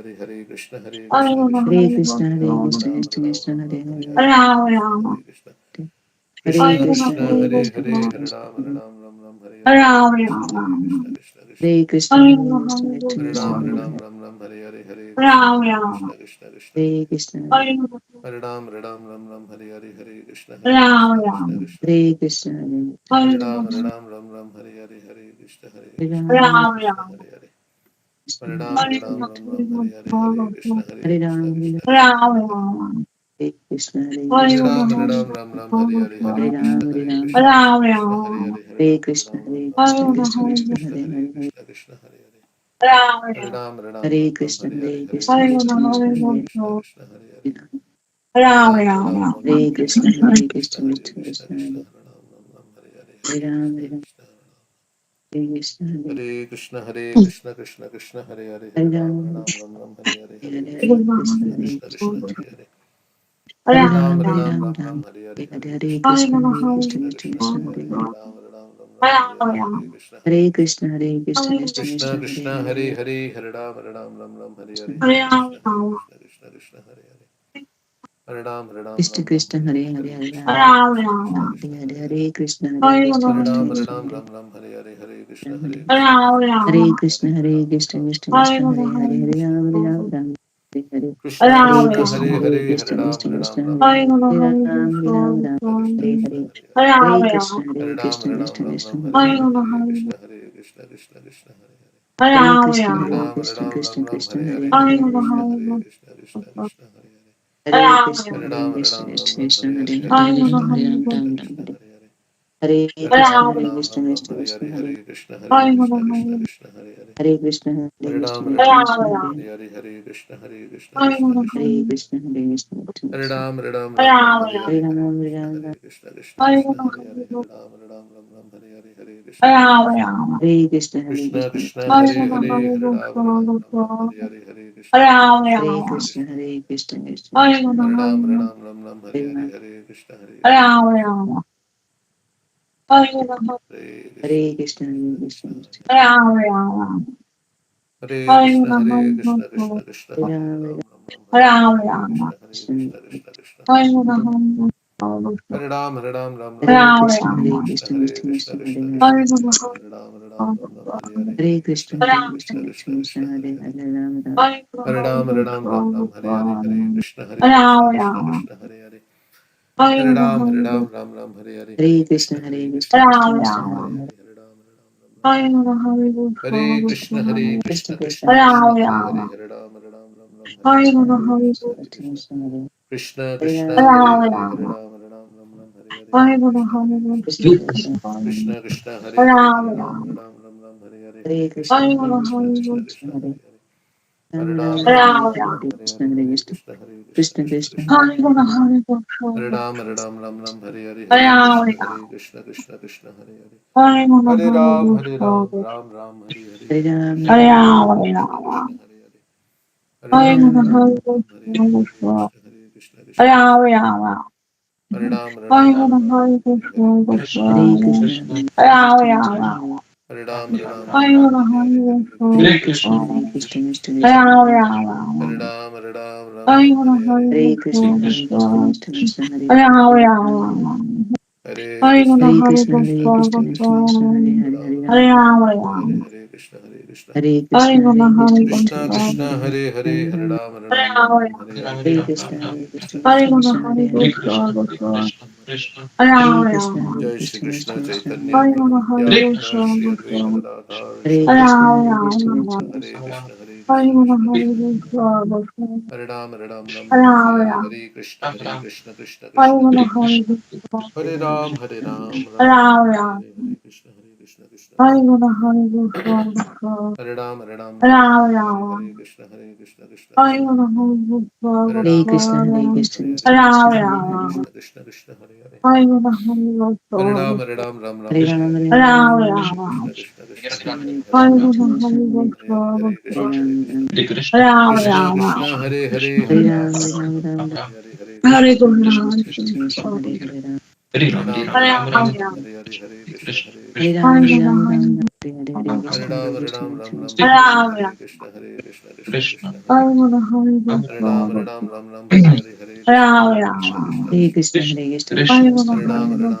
Hare Hare Krishna Hare Hare Krishna Krishna, Krishna Hare Krishna Krishna, Hare Hare Ram Krishna, Ram Krishna Ram Krishna, Ram Hare Ram Hare Hare. Hare Rama Krishna Rama. Hare Krishna Hare Krishna Krishna, Krishna Hare Hare Krishna, Hare Hare Hare Krishna, Ram Hare Ram Ram Ram Hare Hare Rama Krishna Hare Rama. Krishna Krishna Krishna Hare Krishna, Hare Hare Ram Krishna, Hare Krishna Ram Krishna, Hare Hare Ram Hare. Ram Ram Hare Hare Hare Krishna Rama Hare Rama. Krishna Krishna Krishna Hare Krishna, Hare Ram Ram Ram Ram Hare Krishna Hare Rama Krishna Krishna Rama. Krishna Hare Krishna, Hare Hare Ram Ram Hare Hare Krishna Hare Krishna Krishna Rama Krishna Rama. Hare Hare Krishna, Hare Hare Ram Hare Hare Krishna Hare Hare Krishna Rama, Krishna Krishna Rama Hare Rama. Hare Krishna, Hare Hare Krishna, Ram Hare Hare Rama, Krishna Hare Hare Rama. Krishna Krishna Hare Hare Hare Hare Krishna, Ram Hare Hare Krishna, Krishna Hare Krishna, Krishna Hare Hare Hare. Krishna Krishna Hare Hare Hare Ram, Hare Ram Ram, Krishna, Hare Hare Hare, Hare Krishna, Krishna, Krishna Krishna, Hare Hare Krishna, Krishna Hare Hare, Krishna, Hare Ram, Ram Ram, Hare Hare Krishna, Hare, Hare Hare Krishna, Krishna, Hare Krishna Krishna, Krishna, Krishna Ram Ram, Hare Hare, Hare Hare Ram, Krishna, Hare Ram, Krishna Hare Krishna, Hare Krishna, Hare Krishna, Krishna Krishna, Hare Hare, Hare Hare Ram, Ram, Ram Ram, Hare Hare, Hare Hare Krishna, Hare Krishna, Hare Hare Krishna, Krishna, Krishna Hare Hare, Hare Hare Ram, Ram, Hare Ram Ram, Ram, Ram, Hare Hare, Hare Hare Hare Krishna, Krishna, Hare Hare Krishna, Krishna, Krishna Krishna Krishna, Hare Hare Hare, Hare Ram Ram, Hare Hare, Hare Krishna, Hare Hare Krishna, Krishna, Hare Krishna, Krishna Krishna Krishna, Hare Krishna, Hare Hare Hare, Hare Ram, Hare Hare, Hare Krishna, Hare Krishna, Krishna Krishna, Hare Hare, Hare Ram, Krishna Krishna, Hare Hare Hare, Hare, Hare Hare Krishna, Ram, Hare Krishna, Krishna Hare Krishna, Hare, Hare Hare, Hare Krishna, Hare Krishna, Hare Krishna Ram, Krishna, Hare Hare Hare, Hare Krishna, Hare Hare Krishna, Krishna Krishna, Hare Hare Krishna, Hare, Hare Krishna, Krishna Krishna, Hare Hare, Hare Ram, Ram, Ram, Hare Hare, Krishna Hare Krishna, Krishna, Hare Hare Hare, Hare Krishna, Ram, Krishna Hare Krishna, Ram, Hare Hare Hare, Hare, Hare Hare Ram, Krishna, Ram, Hare Ram, Krishna, Hare Krishna Hare, Hare Hare, Hare Krishna, Hare Hare Ram, Krishna, Krishna Ram, Krishna, Hare Hare Hare, Hare, Hare Krishna, Hare Krishna, Krishna Krishna, Hare Hare, Hare Krishna, Hare Hare Ram, Krishna, Krishna Krishna, Hare Hare Hare, Hare, Hare Hare Krishna, Ram, Hare Krishna, Krishna Krishna, Hare Hare, Hare Krishna, Hare Hare Ram, Krishna, Krishna Krishna, Hare Hare Hare, Hare, Hare Krishna, Krishna, Hare Ram, Krishna Ram, Krishna, Ram, Hare Hare, Hare Hare Krishna, Ram, Hare Krishna, Krishna Hare Krishna, Hare, Hare Hare Krishna, Hare Krishna, Krishna Krishna, Hare Hare, Hare Krishna, Hare Hare Krishna, Ram, Krishna Krishna, Hare Hare Hare, Hare Krishna, Krishna Krishna, Hare Krishna, Hare Krishna, Krishna Hare Krishna, Ram, Hare Hare Hare, Ram, Hare Hare Krishna, Ram, Krishna Krishna, Hare Hare, Hare Ram, Hare Hare, Hare Krishna, Krishna Hare Krishna, Hare Krishna Krishna, Krishna, Krishna Hare Krishna, Hare, Hare Ram, Hare Hare, Krishna Hare Krishna, Krishna, Krishna Hare Hare Krishna, Krishna Krishna, Hare Hare Ram, Hare Hare Ram, Hare, Krishna Krishna Krishna, Hare Hare Krishna, Krishna, Krishna Hare Krishna, Krishna, Hare Krishna Hare, Hare Krishna, Hare Krishna, Krishna Krishna, Hare Hare Ram, Hare Ram, Hare Hare, Krishna Krishna, Krishna, Krishna Krishna, Hare Hare, Hare Hare Ram, Hare Krishna, Hare Hare Krishna, Krishna, Hare Krishna Krishna, Krishna, Krishna Hare Krishna, Hare Hare Hare, Hare Hare Hare Krishna, Krishna, Hare Krishna Krishna, Krishna, Krishna Krishna Krishna, Hare Hare Hare, Hare Ram, Ram, Hare Ram, Hare Krishna, Krishna Krishna, Hare Hare, Hare Ram, Hare Hare Krishna, Krishna, Hare Krishna Krishna, Krishna, Krishna Krishna Krishna, Hare Hare Hare, Hare Ram, Hare Krishna, Krishna, Krishna, Krishna Krishna, Krishna, Hare Hare, Hare Ram, Hare Krishna, Hare Krishna, Krishna Krishna, Hare Hare, Hare Ram, Hare Hare, Hare Krishna, Hare Krishna, Krishna Krishna, Hare Hare, Hare Ram, Hare Hare, Hare Krishna, Hare Krishna, Krishna Krishna, Hare Hare, Hare Ram, Hare Hare, Hare Krishna, Hare Krishna, Krishna Krishna, Hare Hare, Hare Ram, Hare Hare, Hare Krishna, Hare Krishna, Krishna Krishna, Hare Hare, Hare Ram, Hare Hare, Hare Krishna, Hare Krishna, Krishna Hare Hare, Hare Ram, Hare Hare, Hare Krishna, Krishna Krishna, Hare Ram, Hare Hare, Hare Krishna, Hare Krishna Krishna, Krishna, Hare Hare Hare, Krishna, Krishna Krishna, Hare Ram, Hare Hare, Hare Hare Krishna, Krishna, Hare Krishna Krishna, Krishna, Krishna Krishna, Hare Ram, Hare Hare, Hare Hare Krishna, Hare Krishna, Krishna, Hare Krishna Krishna, Krishna, Hare Hare, Hare Krishna, Hare Hare Krishna, Krishna, Hare Krishna Krishna, Krishna Krishna, Krishna, Hare Hare Hare, Hare Ram, Ram, Hare Hare, Hare Krishna, Hare Krishna, Hare Krishna, Krishna Krishna Krishna, Krishna, Hare Hare Hare, Hare, Hare Hare Ram, Ram, Hare Hare, Hare Hare Krishna, Krishna, Hare Hare Krishna, Krishna, Krishna Krishna Krishna, Krishna, Hare Hare Hare, Hare, Hare Krishna, Hare Hare. Hare Krishna, Hare Jai Shri Krishna, Krishna Krishna Krishna, Chaitanya Hare Prabhu Hare, Nityananda Shri Advaita Gadadhar Hare Shri Krishna, Rasa Hare Guru Krishna, Krishna Nityananda, Krishna, Hare Krishna, Krishna Krishna, Hare Hare, Hare Ram, Hare Krishna, Krishna Krishna, Hare Hare, Hare Ram, Ram Ram, Hare Hare, Hare Krishna, Krishna Krishna, Hare Ram, Hare Krishna, Krishna Krishna, Hare Hare Ram, Krishna, Hare Krishna, Hare Krishna Hare, Hare Krishna, Krishna, Hare Hare Hare, Krishna, Krishna Krishna, Hare Hare, Hare Ram, Hare Hare Ram, Hare, Hare Hare Ram, Krishna, Hare Krishna Krishna, Hare Hare, Krishna, Hare Krishna Ram, Krishna, Hare Hare Hare Krishna, Ram, Krishna Ram, Krishna, Krishna Krishna, Hare Hare, Hare Hare Ram, Hare Ram, Ram, Ram, Hare Krishna, Krishna Krishna, Krishna Krishna Krishna, Hare Hare Hare, Hare Ram, Hare Ram, Hare Krishna, Hare Krishna Ram, Krishna, Hare Hare Ram, Hare, Ram, Hare Hare Krishna, Ram, Hare Krishna, Krishna Krishna, Hare Krishna, Krishna Krishna, Hare Hare, Hare Ram, Hare Krishna, Krishna Krishna, Hare Krishna Krishna, Krishna, Hare Krishna, Krishna Krishna, Hare Ram, Hare Ram, Hare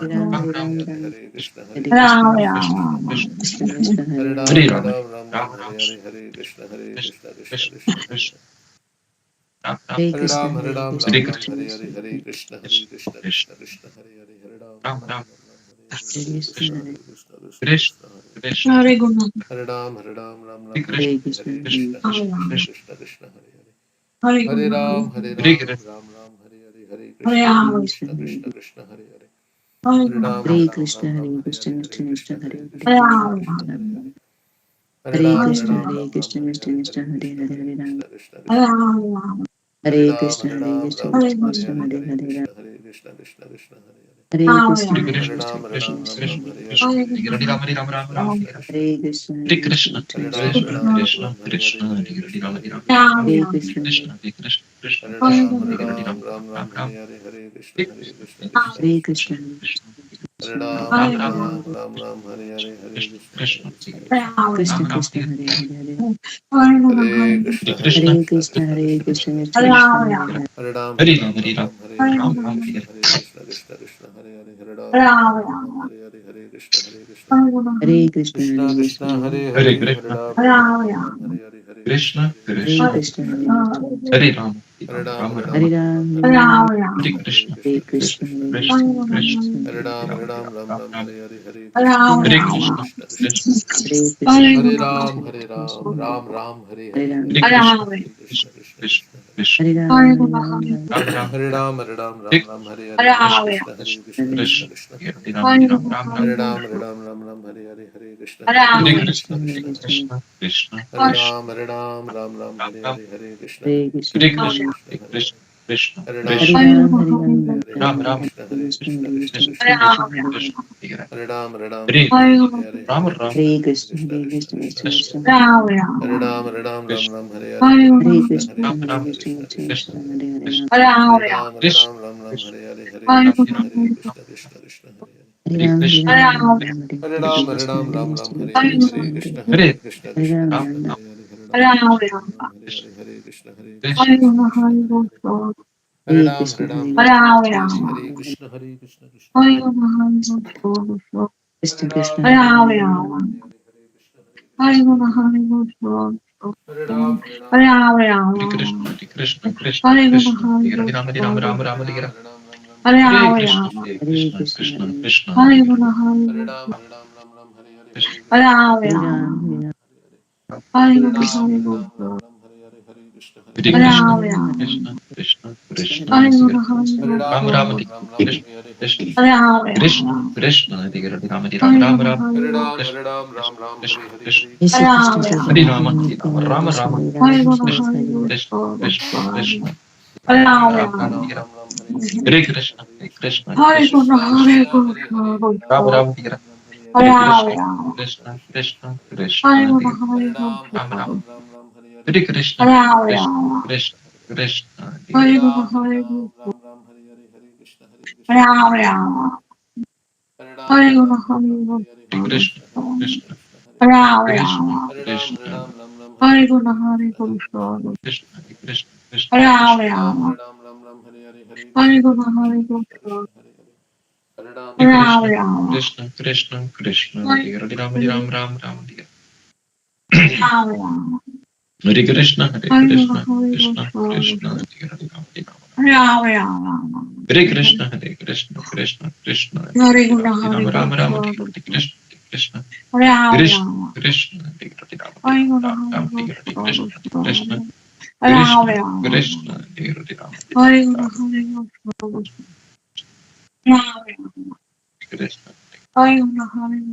Ram, Ram, Krishna, Hare Krishna Krishna, Krishna, Krishna Hare Hare, Krishna Krishna, Hare Hare Ram, Hare, Hare Krishna, Krishna Krishna, Hare Hare, Hare Hare Krishna, Ram, Hare Krishna, Krishna Hare Krishna, Hare, Krishna Krishna, Krishna Hare Hare, Hare Ram, Hare Hare, Hare Krishna Krishna, Krishna, Krishna Hare Hare, Hare Ram, Hare Hare Krishna, Hare, Hare Krishna Krishna, Krishna Hare Hare, Hare Ram, Hare Hare, Hare Krishna, Krishna, Krishna Hare Krishna, Krishna Hare Hare, Hare Ram, Hare Krishna, Hare Hare Krishna, Hare, Krishna Hare Krishna, Krishna, Hare Hare Hare Krishna, Krishna Krishna Krishna, Hare Hare, Hare Ram Krishna, Ram Hare Ram Ram Krishna, Hare Krishna Hare Krishna, Hare Hare Krishna Hare Hare Hare Ram. Krishna Krishna Krishna Hare Hare Hare Hare Ram Krishna, Hare Hare Ram Krishna, Ram Krishna Ram Hare Krishna, Hare Hare Hare Hare Ram. Krishna Hare Krishna Krishna Krishna Hare Hare Hare Krishna, Hare Hare Ram Krishna, Hare Krishna Ram Ram Krishna, Ram Hare Hare Hare Hare Ram. Hare Krishna Hare Krishna Krishna Krishna Hare Hare Krishna, Hare Krishna, Hare Krishna Ram Krishna, Ram Hare Ram Hare Ram Ram. Hare Hare Hare Krishna Hare Krishna Hare Krishna Krishna, Krishna Hare Hare Hare Krishna, Ram Hare Ram Ram Ram Ram Hare Hare Krishna Hare Krishna Krishna Hare Krishna Krishna, Hare Hare Hare Krishna, Ram Hare Hare Hare Ram Ram. Ram Ram Hare Hare Hare Krishna Hare Krishna Krishna Krishna Krishna, Hare Hare Hare. Hare Krishna Hare Hare Krishna Krishna, Krishna Hare Krishna Krishna, Hare Krishna Krishna, Hare Hare. Hare Ram Ram Ram Hare Hare Hare Krishna Hare Krishna Krishna Krishna Hare Hare Ram Ram Hare Hare Hare Krishna Hare Krishna Hare Krishna, Krishna Hare Krishna Krishna, Hare Hare Hare Ram Ram Hare Hare Hare Krishna Hare Hare Krishna Krishna, Krishna Hare Krishna, Hare Ram Hare Ram Ram Ram, Hare Hare Hare Hare Krishna Hare Hare Krishna Krishna Krishna, Krishna Hare Hare Krishna, Hare Krishna, Hare Ram Ram Hare Hare Krishna Hare Hare Ram, Krishna Krishna Krishna Hare Krishna, Hare Hare Ram Krishna, Hare Krishna Ram Hare Ram Ram Hare Hare Hare Ram, Hare Krishna Hare Krishna Krishna Krishna Hare Hare Ram, Hare Ram Ram Hare Hare Hare Krishna Hare Krishna Krishna Krishna Hare Hare Ram Ram Hare Hare Hare Krishna Hare Hare Krishna Krishna, Krishna Hare Krishna Krishna, Hare Ram Hare Hare Hare Krishna Hare Hare Krishna, Krishna Hare Krishna Krishna Hare Hare Ram, Hare Ram, Hare Hare Hare Ram, Krishna Hare Hare Krishna, Krishna Hare Krishna Krishna, Krishna Krishna Krishna Krishna, Hare Hare. Hare Ram Hare Hare Krishna Hare Hare Krishna, Krishna Hare Krishna Krishna, Krishna Krishna Hare Krishna, Hare Hare. Hare Ram Hare Hare Hare Hare Krishna Krishna, Hare Hare Krishna Krishna, Krishna Krishna Krishna, Hare Hare Hare Ram. Ram Hare Hare Krishna Hare Krishna Krishna Krishna Hare Hare Ram, Hare Ram, Ram Ram, Hare Hare Hare Krishna, Ram Hare Ram Ram Krishna, Hare Krishna Hare Krishna, Hare Hare Krishna Hare. Hare Krishna Hare Krishna Ram, Krishna Ram Ram, Hare Ram Hare Hare Hare Krishna Hare Krishna Krishna Krishna Hare Hare Krishna, Ram Hare Hare Krishna, Hare Krishna Hare Krishna, Hare Hare Hare. Krishna Hare Krishna Krishna Krishna Krishna Krishna, Hare Hare Ram Hare Hare Ram.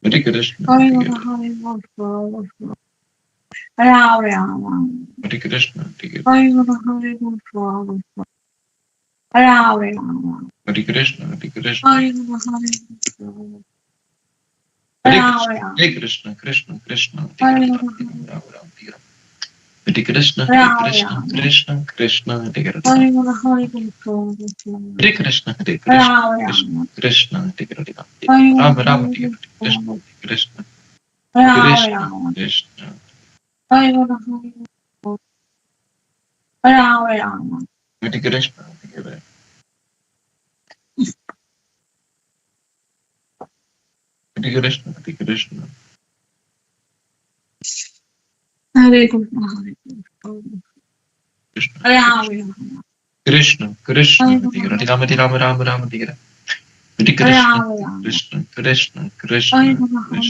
Hare Krishna Hare Krishna Hare Hare Ram Hare Ram Hare Krishna, Hare Hare Ram Hare Hare Krishna Hare Ram, Hare Ram. Hare Krishna, Ram Hare Hare Hare Krishna Hare Hare Krishna Ram, Hare Ram, Krishna, Hare Krishna, Krishna, Hare Hare Ram Hare. Hare Hare Krishna Hare Krishna Hare Hare Jai Krishna Krishna, Jai Krishna, Hare Krishna, Hare Ram, Krishna, Hare Hare. Hare Krishna Krishna Hare Hare Hare Krishna Krishna Krishna Hare Hare Krishna Hare Krishna Krishna Hare Ram Hare Hare Krishna Hare Krishna Krishna Hare Ram Hare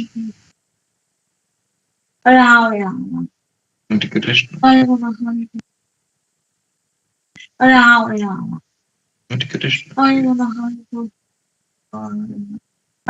Hare Krishna Hare Krishna Ram Hare Hare Krishna Hare Krishna Krishna Krishna Hare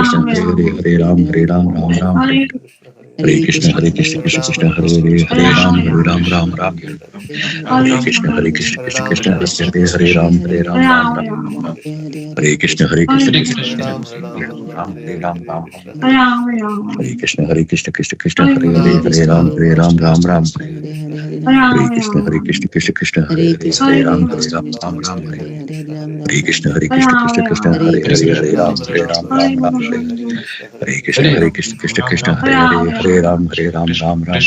Krishna Ram Krishna Ram. Hare Ram Hare Ram Ram Ram Hare Hare Krishna Hare Krishna Krishna Krishna Hare Hare Hare Ram Hare Ram Ram Ram Hare Hare Krishna Hare Krishna Krishna Krishna Hare Hare Hare Ram Ram Ram Ram Ram. Hare Krishna Hare Hare Krishna Krishna Krishna. Krishna Hare Ram Hare Ram Ram Ram Ram Ram. Hare Krishna Hare Krishna Krishna Krishna Hare Hare Hare Hare Ram Ram Ram Hare Ram Krishna Hare Ram. Krishna Krishna Krishna Hare Hare Hare Krishna Hare Hare Ram Krishna. Hare Ram Ram Ram Hare Hare Krishna Hare Krishna Ram Krishna Krishna Ram. Hare Hare Hare Ram Hare Hare Ram Ram Ram Hare Hare Krishna. Hare Krishna Krishna Krishna Hare Ram Hare Hare Ram. Ram Ram Ram Hare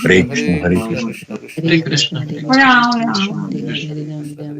Hare Krishna. Krishna Hare Krishna Krishna Hare Krishna Krishna Ram Ram. Hare Krishna Hare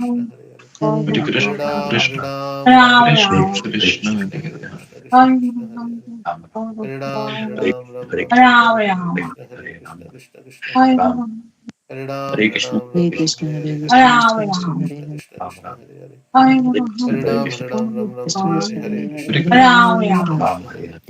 Krishna Hare Hare Hare Hare Ram Krishna, Ram Ram Krishna Hare Krishna, Krishna Hare Hare Rama, Krishna Krishna Krishna Hare Hare Hare Hare Ram Hare Ram Hare Krishna Hare Krishna Krishna Krishna Hare Hare Hare Hare Ram Krishna, Hare Ram Krishna, Hare Hare Hare Krishna, Hare Krishna Krishna Krishna, Hare Krishna Hare, Krishna Krishna Hare Hare Hare Krishna, Hare Hare Ram Krishna, Ram Krishna Hare Krishna, Hare Hare Hare Hare, Krishna Hare Krishna Krishna Krishna Hare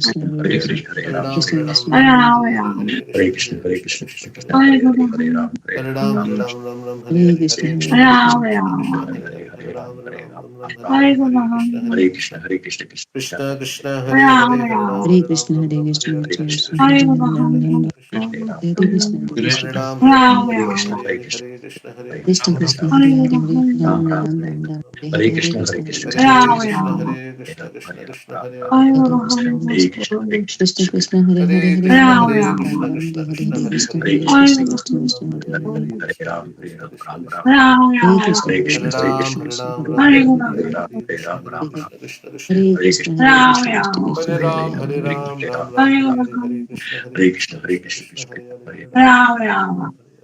Krishna, Hare Krishna, Hare Ram, Krishna Hare Ram, Krishna, Hare Krishna, Hare Krishna, Krishna Krishna, Hare Hare Hare, Hare Ram, Hare Hare Ram, Ram, Ram Hare Ram, Ram, Ram Ram, Hare Hare Hare, Krishna, Hare Hare Krishna, Krishna Krishna, Krishna, Krishna Krishna Hare Hare Hare, Hare, Hare Hare Ram, Ram, Hare Hare Ram, Ram, Ram Ram, Ram Hare Hare, Ram, Hare Krishna, Hare Hare Krishna, Krishna, Hare Krishna, Krishna Krishna Krishna, Krishna, Hare Hare Hare, Hare, Hare Ram, Ram, Hare Hare Ram, Krishna, Ram Hare Ram, Hare Krishna, Hare, Hare Hare Krishna, Krishna Krishna, Hare Krishna Krishna, Krishna, Hare Hare Krishna, Krishna, Hare Ram, Hare Krishna, Hare Hare Krishna, Ram, Hare Ram, Hare Hare Hare, Krishna, Hare Hare Krishna, Hare Krishna, Hare Krishna Krishna, Krishna, Krishna Hare Krishna, Hare, Hare Ram Ram, Ram, Ram, Hare Ram, Ram, Hare Hare Hare, Hare Krishna, Hare Krishna, Hare Krishna, Hare Krishna Krishna, Hare Krishna, Krishna, Krishna, Hare Hare Hare Krishna, Ram, Krishna Hare Ram, Krishna, Ram Hare Ram, Ram, Hare Ram Ram, Krishna, Hare Hare Krishna, Krishna, Hare Krishna, Krishna Krishna Krishna, Hare Hare, Hare Hare Krishna, Ram, Hare Ram, Krishna, Krishna, Ram, Krishna Hare Krishna, Hare, Hare Krishna Hare, Hare Hare Krishna, Krishna, Krishna, Krishna Ram Krishna, Ram, Hare Hare, Hare Hare Krishna, Ram, Hare Hare Krishna, Ram, Krishna Ram Krishna, Ram, Hare Krishna, Hare Krishna Krishna, Hare Hare Krishna, Ram, Krishna, Hare Krishna, Ram, Hare Ram Hare, Ram, Hare Hare Hare Hare, Ram, Hare Hare Ram, Krishna, Ram Hare, Krishna, Krishna Krishna, Hare Hare Krishna, Krishna, Hare Hare Krishna, Krishna, Krishna Hare Krishna, Hare Ram, Ram, Hare Hare Ram, Krishna, Ram Ram Ram, Ram, Hare Hare, Hare Krishna, Hare Hare Krishna, Krishna, Hare Krishna Krishna, Krishna, Hare Hare, Hare Hare Ram, Hare Ram, Ram Ram, Hare Hare.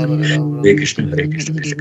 Ram, Hare Ram, Hare Ram Ram, Krishna, Hare Hare Hare, Krishna, Hare Krishna Krishna, Krishna, Hare Hare Hare, Hare, Hare Hare Ram, Krishna, Hare Hare Ram, Ram. Ram Ram, Hare Hare Ram, Hare Hare Ram, Ram, Hare Hare Hare Krishna, Ram, Ram, Hare Ram Hare Ram, Krishna, Hare Krishna, Hare Hare, Hare Krishna, Hare Hare, Krishna Hare Krishna, Krishna, Ram, Hare Hare Hare Krishna, Hare. Krishna Krishna, Hare Hare. Krishna, Hare Krishna, Hare Krishna, Krishna Hare Krishna, Ram, Hare Hare Hare, Ram, Hare Ram Ram, Ram, Hare Hare, Hare Krishna, Krishna Hare Krishna, Krishna, Krishna Hare Hare Krishna, Hare, Hare Krishna Ram, Krishna, Ram Hare Ram, Ram Hare Hare, Hare Hare Ram, Krishna, Hare Hare Ram, Krishna, Ram Krishna Hare Krishna, Hare. Hare Hare. Hare Krishna, Hare Hare Krishna, Ram, Hare Hare Krishna, Ram, Hare Ram Ram, Krishna, Hare Hare Krishna Hare, Krishna, Krishna, Hare Hare Hare Ram, Krishna, Hare Krishna, Ram, Krishna Hare Krishna, Ram, Krishna, Ram Krishna Ram. Hare Hare Hare. Hare Hare Krishna, Hare Ram, Hare Hare Ram, Krishna, Hare Krishna, Krishna Ram, Krishna, Ram Hare Ram, Hare, Hare Hare Hare, Ram, Hare Hare Ram, Krishna, Ram Hare Ram. Krishna, Hare Krishna Ram, Krishna, Hare Ram, Hare Krishna, Hare. Hare Hare Ram, Krishna, Hare Krishna Ram, Hare Krishna, Hare Ram, Hare Hare Hare Ram, Ram, Ram, Ram Ram Ram, Krishna, Ram Hare Hare Ram Hare, Ram Hare Krishna, Ram. Krishna, Krishna, Hare Hare Krishna, Hare Hare. Hare Krishna, Krishna. Hare Hare Krishna, Ram, Krishna Ram, Krishna, Krishna, Hare Hare Hare Krishna. Ram, Ram, Hare Hare Ram. Ram, Hare Ram Ram, Ram, Ram, Hare Ram, Hare, Hare Hare Krishna, Krishna, Hare Hare Krishna, Krishna, Krishna Krishna, Krishna Hare Hare Krishna. Ram, Ram, Hare Ram, Krishna, Hare Ram, Ram, Hare Ram Ram. Ram, Hare Ram, Hare Hare Ram Ram, Krishna, Ram, Hare Ram, Hare Krishna, Hare, Krishna, Hare Hare Hare, Krishna, Hare Ram, Hare Hare Krishna, Ram, Hare Krishna Ram Krishna, Ram. Ram, Hare Hare. Ram, Hare Krishna, Hare Hare Krishna, Ram, Krishna Hare Hare Krishna, Ram, Ram, Hare Ram Hare Ram, Ram, Ram Hare Hare Ram. Hare, Hare Krishna, Hare Hare Krishna, Hare Hare Ram, Krishna, Krishna, Hare Hare Krishna, Krishna. Krishna Ram, Krishna, Ram, Hare Hare, Ram, Hare Hare Ram, Hare Hare Ram, Hare Hare Ram. Krishna. Ram, Ram Ram, Hare Hare, Hare Hare Hare Krishna, Krishna, Ram, Hare Hare Krishna, Ram, Krishna, Krishna, Krishna, Hare Hare Hare Hare, Krishna. Krishna, Ram, Hare Hare Krishna, Ram, Hare Ram. Ram, Hare Krishna, Ram, Ram Hare Ram, Ram, Hare Hare Hare, Krishna, Hare Hare Ram, Krishna, Krishna, Krishna Hare Krishna, Krishna, Hare Hare Hare, Hare Krishna. Ram, Hare Ram, Krishna, Ram. Krishna, Hare Hare Ram, Hare Ram, Ram, Ram, Ram Hare Ram, Krishna, Hare Hare Hare, Hare Krishna, Hare Krishna Krishna, Krishna, Hare Hare Krishna, Hare Hare Ram, Krishna Hare Krishna. Krishna, Ram, Ram, Ram. Hare Hare Ram, Krishna, Hare Hare Ram, Ram Ram, Hare Krishna, Hare, Hare Hare Hare, Krishna, Hare Ram, Hare Hare Krishna, Ram, Krishna Ram. Krishna. Hare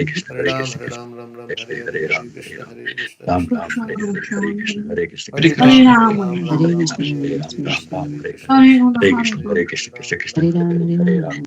Krishna, Hare Hare Ram, Krishna, Hare Krishna, Ram, Ram Ram, Hare Hare Hare, Hare Hare Ram, Hare Krishna, Ram. Hare Krishna, Ram Krishna Ram, Krishna, Hare Hare Hare, Hare. Hare Krishna, Hare Krishna, Hare Krishna Ram, Krishna, Hare Hare Ram, Ram, Ram Hare Ram, Ram, Hare Hare Hare, Ram, Hare Ram Krishna, Ram, Hare Hare Krishna, Ram. Krishna Hare Krishna, Krishna, Hare Hare Hare, Krishna, Ram Krishna Krishna, Ram, Hare Ram Hare, Ram, Hare Hare Ram.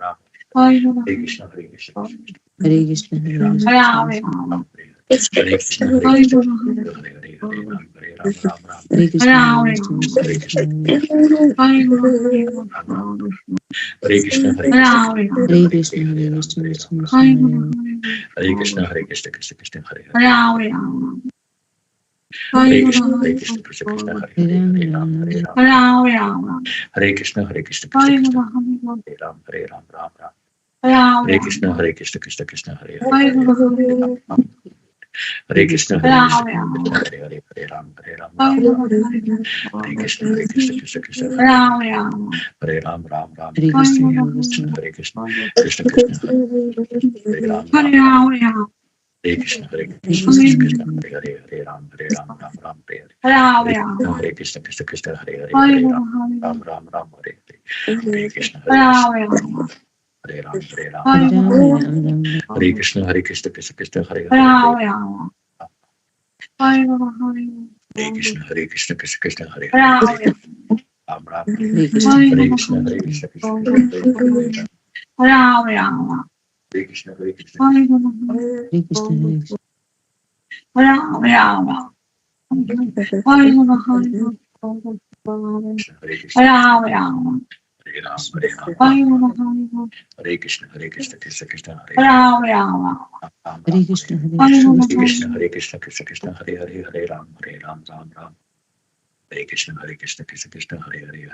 Ram. Hare Krishna, Hare Krishna, Hare Krishna, Hare Ram, Krishna, Hare Krishna, Hare Krishna, Hare Hare, Hare Ram, Ram, Ram. Hare Krishna, Hare Krishna, Hare Krishna, Hare Ram, Ram. Hare Krishna, Hare Krishna, Hare Krishna, Hare Ram, Krishna, Hare Krishna Ram, Krishna, Hare Hare Krishna, Hare Krishna, Krishna Krishna, Hare Hare, Hare Krishna, Hare Krishna, Krishna Krishna, Hare Hare, Hare Ram, Hare Krishna, Hare Krishna, Krishna Krishna, Hare Ram, Ram, Ram. Hare Krishna, Hare Krishna, Krishna Krishna, Hare Hare, Hare Ram, Ram. Hare Krishna, Hare Krishna, Krishna Hare Hare, Hare Ram, Ram, Ram. Hare Krishna, Hare Krishna, Krishna Krishna, Hare Hare, Hare Ram, Ram, Ram. Hare Krishna, Hare Hare Krishna, Krishna. Hare Krishna, Krishna Krishna, Hare Ram, Ram. Hare Krishna, Hare Krishna, Krishna Krishna, Hare Hare, Hare Ram, Ram, Ram, Hare Hare. Hare Krishna, Krishna Krishna, Hare Hare, Hare Ram, Ram, Hare Hare. Hare Krishna, Hare Krishna, Hare Ram, Hare Ram, Hare Ram, Ram Ram. Hare Krishna, Hare Krishna, Krishna Krishna, Hare Hare, Hare Ram. Hare Krishna, Hare Krishna, Krishna Krishna, Hare Hare, Ram Ram Ram, Hare Krishna, Hare Hare Krishna, Hare Krishna, Krishna Krishna, Hare Hare, Ram Hare Krishna, Hare Krishna, Hare Krishna, Hare Krishna, Ram Hare Krishna, Ram Hare Ram, Hare Ram, Hare Krishna, Hare Krishna, Krishna Krishna, Hare Hare, Ram Ram Hare Ram, Krishna, Hare Hare Krishna, Krishna, Hare Krishna, Krishna Krishna, Hare Hare, Hare Ram, Ram Ram, Hare Krishna, Krishna Krishna, Hare Hare,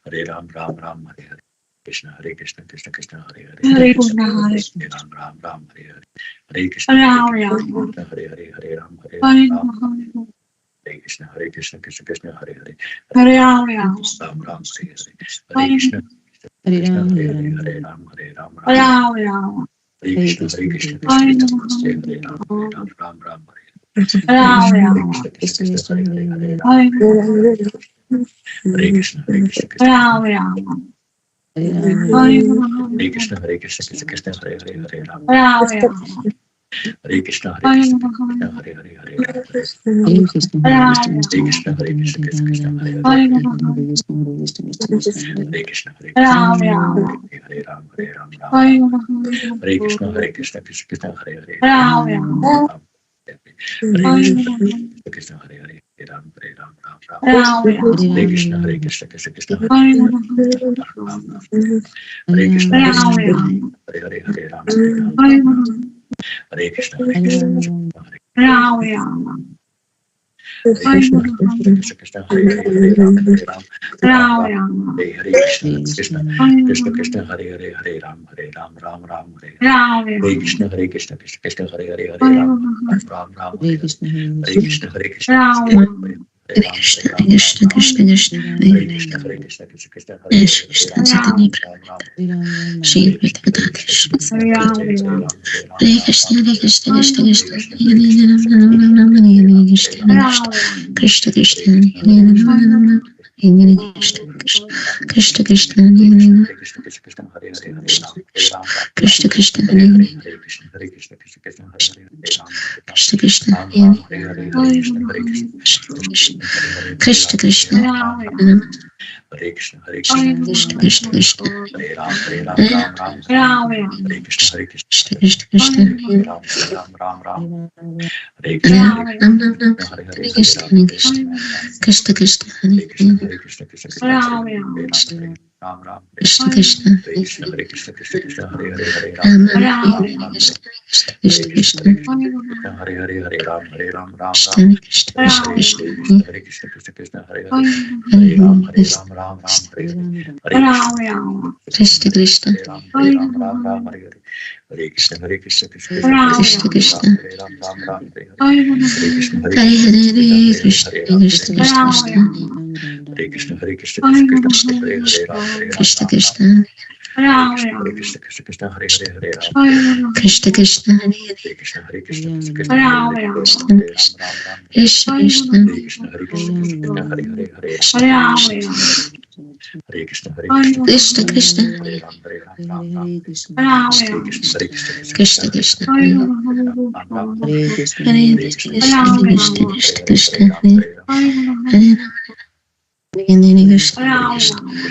Hare Ram, Ram Ram, Hare Hare. Krishna, Hare Krishna, Krishna Krishna, Hare Hare, Hare Hare Krishna, Hare Ram Ram, Hare Hare, Hare Krishna, Hare Hare, Hare Ram, Hare Krishna, Hare Krishna, Krishna Krishna, Hare Hare, Hare Ram Ram Ram, Hare Hare, Hare Krishna, Hare Krishna Ram, Hare Hare Hare, Ram, Hare Ram, Hare Ram, Hare Hare Krishna, Krishna, Hare Krishna, Hare Krishna Krishna, Krishna, Hare Hare, Ram Ram, Hare Krishna, Krishna, Krishna, Hare Hare Hare, Hare Hare, Ram, Hare Krishna, Krishna Krishna, Hare Hare Ram, Hare Krishna, Hare Krishna, Krishna Krishna, Hare Hare, Hare Ram, Hare Krishna, Hare Krishna, Krishna Hare Hare, Hare Ram, Hare Krishna, Hare Krishna, Hare Krishna Krishna, Hare Krishna, Hare Krishna Krishna, Ram, Hare Ram, Hare, Hare Hare Krishna, Hare Krishna, Krishna Hare, Krishna, Hare Krishna, Hare Ram, Ram Ram, Hare Krishna, Hare Krishna, Krishna Krishna, Hare Hare, Hare Ram, Hare Krishna, Krishna Hare Hare, Hare Ram, Ram Ram, Hare Krishna, Hare Krishna, Krishna Krishna, Hare Hare, Ram Ram, Hare Krishna, Hare Krishna, Hare Hare, Hare Ram, Hare Krishna, Hare Krishna, Hare Krishna, Krishna Krishna, Hare Hare, Hare Ram, Ram Ram, Hare Krishna, Krishna Krishna Krishna, Hare Hare, Hare Ram, Ram Ram, Hare Hare Krishna, Hare Krishna, Krishna Krishna, Hare Hare, Hare Ram, Ram Hare Hare Krishna, Hare Krishna, Hare Ram, Hare Krishna, Hare Krishna, Krishna Krishna, Hare Hare Krishna, Hare Krishna, Krishna Krishna, Hare Hare, Krishna, Krishna Chaitanya Ram Shri Advaita Krishna, Hare Krishna, Hare Krishna, Krishna Krishna, Hare Ram, Hare Krishna, Krishna Krishna, Hare Ram, Hare Krishna, Krishna Krishna, Hare Ram, Krishna Krishna, Hare Krishna Krishna, Krishna Krishna, Hare Krishna, Hare Krishna Krishna Krishna, Hare Ram, Hare Krishna, Hare Krishna, Krishna Krishna, Hare Ram, Hare Hare Krishna, Ram, Ram Ram Ram, Hare Hare Hare, Krishna, Hare Krishna, Krishna Krishna, Hare Hare Krishna, Ram, Hare Krishna, Krishna Krishna, Hare Ram, Ram, Krishna Krishna, Hare Krishna, Hare Krishna, Krishna Krishna, Hare Hare, Hare Ram, Ram Ram, Ram, Hare Krishna, Krishna Krishna, Hare Hare, Hare Ram, Ram, Krishna Krishna, Krishna Hare Krishna, Krishna, Hare Krishna, Krishna Krishna, Hare Hare, Hare Hare Ram, Krishna, Ram, Hare Hare, Hare Hare Krishna Krishna, Hare Ram, Hare Hare, Hare Krishna, Hare Krishna, Krishna Krishna, Hare Krishna Krishna, Hare Ram, Hare Hare, Hare Krishna, Hare Hare Krishna, Hare, Hare Krishna Krishna, Hare Hare, Krishna Krishna Krishna, Hare Krishna, Hare Krishna, Krishna Krishna, Hare Hare Ram, Krishna Krishna, Hare Krishna, Krishna Krishna, Hare Hare, Hare Ram, Krishna Krishna, Hare Hare, Hare Krishna, Hare Krishna, Krishna Krishna, Hare Hare, Hare Ram, Krishna Krishna, Hare Krishna, Hare Krishna, Krishna Krishna, Hare Hare, Hare Krishna, Hare Krishna, Krishna Krishna, Hare Ram, Hare Ram, Krishna, Hare Krishna, Hare Krishna, Krishna Krishna, Hare Hare Ram, Krishna, Hare Hare Krishna, Krishna, Krishna Krishna, Krishna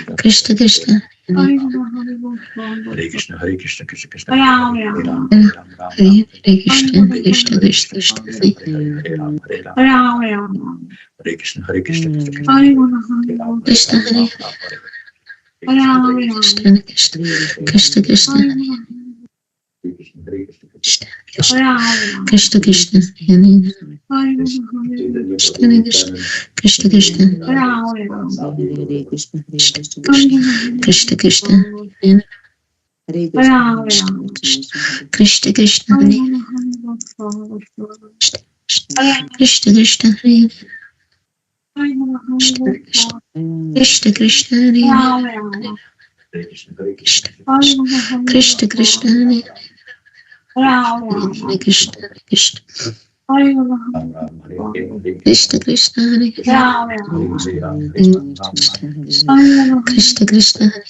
Krishna, Hare Ram, Hare Ram, Hare Hare Krishna, Krishna Krishna, Hare Hare Krishna, Hare Krishna, Krishna Krishna, Hare Hare Ram, Ram, Hare Ram, Hare Krishna, Krishna Krishna, Krishna Hare Ram, Hare Ram, Hare Krishna, Hare Krishna, Krishna Krishna, Krishna Hare Krishna Krishna Krishna Krishna Krishna Krishna Hare Krishna Krishna Krishna Krishna Hare Krishna Krishna Hare Krishna Krishna Hare Krishna Krishna Hare Krishna Krishna Hare Hare Krishna Krishna Krishna Krishna Hare Krishna Krishna Hare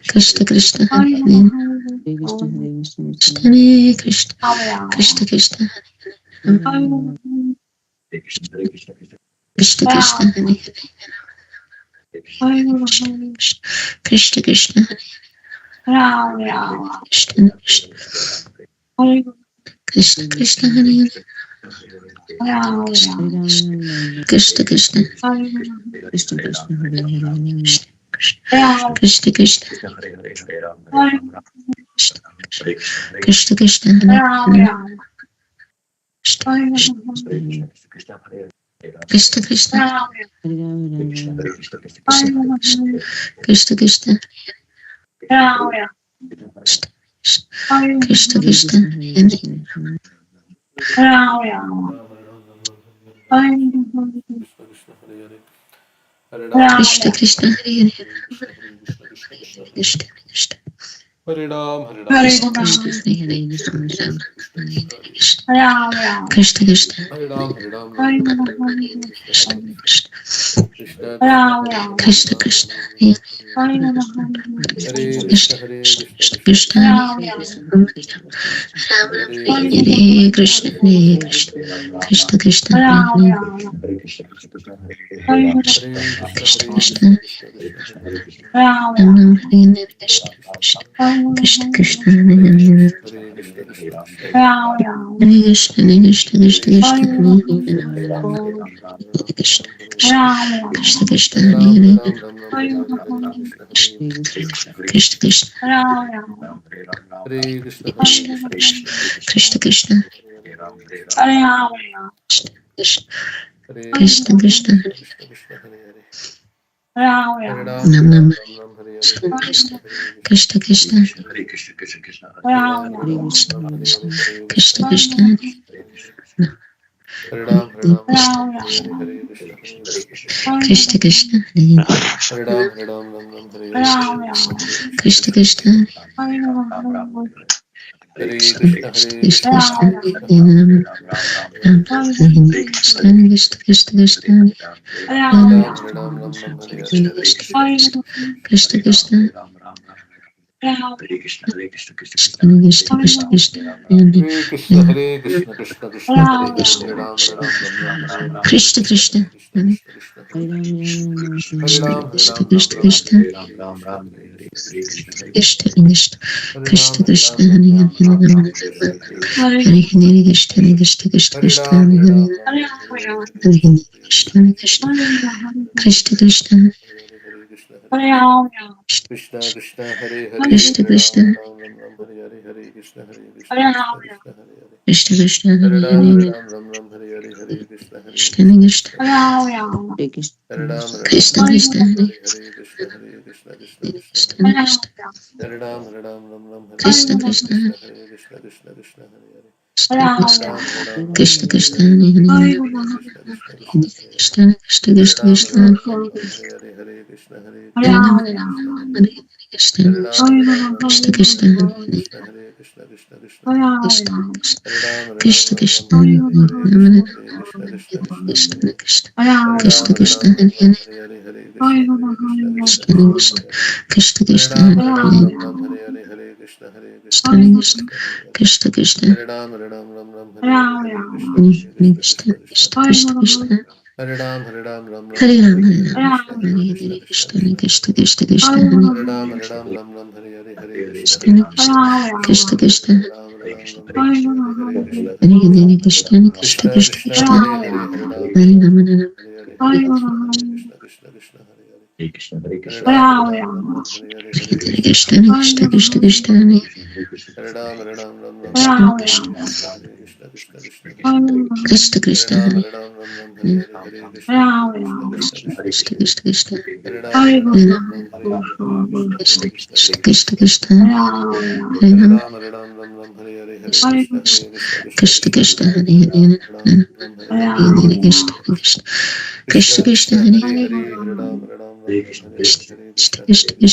Krishna Krishna Hare Krishna Krishna Krishna Krishna Krishna Krishna Hare Krishna Krishna Krishna Krishna Krishna Hare Krishna Krishna Krishna Krishna Krishna Krishna Krishna Krishna Krishna Krishna Krishna Krishna Krishna Krishna Hare Krishna Krishna Hare Ram, Hare Ram, Krishna Krishna Hare Krishna Krishna Hare Ram, Hare Ram, Krishna Krishna Krishna Krishna Krishna Hare Krishna Krishna Krishna Hare Krishna Hare Krishna Krishna Krishna Hare Krishna Krishna Nam Hare Krishna Krishna Krishna Hare Krishna Krishna Krishna Krishna Krishna Krishna Hare Krishna Krishna Krishna Krishna Krishna Krishna Nam Nam Krishna Krishna Krishna Krishna Hare Ram, Hare Ram, Krishna Krishna Hare Ram, Hare Ram, Krishna Krishna Hare Krishna Krishna, Krishna Hare Krishna Krishna Krishna Krishna Krishna Krishna Krishna Krishna, Hare Krishna, Krishna Krishna, Hare Hare, Ram, Ram, Krishna Krishna Hare Ram, Krishna Krishna Krishna Krishna Krishna Krishna Hare Hare Hare Krishna Krishna Krishna Krishna Hare Krishna Krishna Krishna Krishna Krishna Krishna, Hare Hare, Krishna Krishna Ram, Hare Hare, Hare Krishna, Krishna Krishna, Hare Krishna Krishna Hare Hare Ram, Hare Ram, Hare Hare, Hare Krishna, Krishna Krishna Hare Ram, Krishna Krishna Hare Hare Krishna, Hare Krishna, Krishna Krishna, Krishna Krishna Hare Ram, Hare Krishna Krishna Hare Krishna, Krishna Krishna, Hare Hare Krishna Krishna Hare Hare Krishna Krishna Krishna Krishna Hare Krishna, Hare Hare Krishna Krishna Krishna Hare Krishna, Krishna Krishna, Krishna Krishna Krishna Hare Hare Krishna, Krishna Krishna Krishna Krishna Hare Hare Krishna Krishna Krishna Hare Krishna Krishna Hare Ram, Hare Ram, Krishna Krishna Krishna Hare Ram, Hare Ram, Hare Ram Hare Ram Hare Krishna Krishna Krishna Krishna Hare Hare Ram, Hare Ram, Hare Hare, Krishna Krishna Krishna Hare Krishna Krishna Krishna Krishna Hare Ram Hare Ram Krishna Krishna, Hare Krishna Hare Krishna Hare Krishna Krishna Krishna Krishna Hare Hare Ram, Hare Ram, Krishna Krishna Krishna Krishna, Krishna Hare Hare Ram, Hare Krishna Krishna Krishna Krishna Hare Ram, Hare Hare Ram Krishna Krishna Krishna Krishna Hare Ram Ram, Hare Ram, Hare Krishna Krishna Krishna Hare Hare Hare Krishna Krishna Krishna Krishna Hare Hare Ram, Hare Ram, Ram Ram, Hare Hare Hare Krishna Krishna Krishna Krishna Krishna Hare Hare Hare Ram Ram Ram Hare Krishna Hare Krishna Hare Krishna Krishna Krishna Hare Hare Krishna Krishna Hare Hare Ram Ram Ram Krishna Hare Krishna Krishna Krishna Krishna Krishna Hare Krishna Hare Hare Hare Hare Ram Hare Ram Ram Hare Hare Hare Krishna Ram Hare Ram Ram Hare Krishna Hare Krishna Hare Hare Ram Ram Hare Hare Hare Krishna Hare Krishna Krishna Krishna Krishna Krishna Hare Hare Ram Ram Hare Hare Hare Krishna Hare Krishna Hare Krishna Krishna Krishna Hare Hare Krishna Hare Krishna Krishna Krishna Hare Krishna Krishna Hare Hare Hare Ram Ram Hare Hare Krishna Hare Krishna Krishna Krishna Hare Krishna Hare Krishna Hare Hare Hare Ram Ram Hare Hare Hare Krishna Krishna Krishna Krishna Krishna Hare Ram Hare Ram Krishna Hare Krishna Krishna Hare Krishna Krishna Krishna Hare Ram Hare Ram Hare Hare Hare Krishna Krishna Krishna Krishna Hare Hare Krishna Hare Ram Ram Hare Ram Ram Krishna Hare Krishna Hare Krishna Krishna Krishna Hare Hare Krishna Krishna Hare Ram Hare Hare Krishna Krishna Krishna Krishna Hare Hare Ram Krishna Hare Krishna Hare Krishna Krishna Krishna Krishna Hare Ram Krishna Krishna Krishna Krishna Hare Hare Ram Ram Krishna Hare Hare Krishna Krishna Hare Krishna Krishna Krishna Krishna Krishna Hare Hare Hare Ram Hare Hare Hare Krishna Hare Hare Ram Krishna Hare Krishna Ram Krishna Hare Hare Hare Krishna Krishna Krishna Krishna Hare Hare Krishna Hare Krishna Krishna Krishna Krishna Krishna Hare Krishna Hare Krishna Hare Hare Ram Hare Hare Hare Hare Krishna Hare Ram Krishna Hare Ram Krishna Krishna Hare Hare Hare Hare Krishna Ram Krishna Hare Krishna Hare Krishna Hare Ram Hare Ram Hare Krishna Hare Krishna Ram Hare Hare Ram Hare Hare Krishna Hare Krishna Krishna Krishna Krishna Hare Krishna Krishna Hare Ram Hare Hare Hare Krishna Krishna Krishna Krishna Krishna Krishna Krishna Hare Ram Hare Hare Hare Hare Hare Krishna Krishna Krishna Krishna Hare Krishna Krishna Krishna Hare Hare Ram Krishna Krishna Krishna Hare Hare Krishna Hare Krishna Krishna Krishna Krishna Krishna Krishna Hare Hare Hare Hare Krishna Ram Hare Krishna Krishna Krishna Krishna Hare Krishna Krishna Krishna Hare Hare Hare Ram Krishna Hare Krishna Krishna Krishna Krishna Krishna Hare Krishna Hare Hare Ram Hare Ram Hare Hare Krishna Hare Hare Krishna Krishna Krishna Krishna Krishna Hare Hare Ram Hare Krishna Hare Krishna Krishna Krishna Krishna Krishna Hare Hare Krishna Hare Ram Krishna Hare Krishna Krishna Hare Hare Hare Krishna Krishna Krishna Hare Hare Krishna Krishna Krishna Krishna Hare Hare Hare Krishna Krishna Krishna Hare Hare Hare Ram Krishna Krishna Hare Ram Krishna Krishna Hare Hare Krishna Krishna Hare Ram Hare Krishna Krishna Krishna Hare Ram Hare Ram Krishna Krishna Krishna Hare Krishna Krishna Krishna Krishna Krishna Hare Hare Hare Ram Krishna Krishna Krishna Krishna Hare Hare Krishna Krishna Krishna Krishna Hare Krishna Hare Krishna Ram Hare Ram Hare Ram Ram Krishna Hare Hare Krishna Krishna Hare Krishna Hare Krishna Hare Hare Krishna Krishna Krishna Krishna Krishna Hare Hare Hare Krishna Hare Hare Hare Hare Krishna Ram Krishna Krishna Krishna Hare Hare Hare Krishna Ram Krishna Ram Krishna Hare Hare Hare Hare Krishna Krishna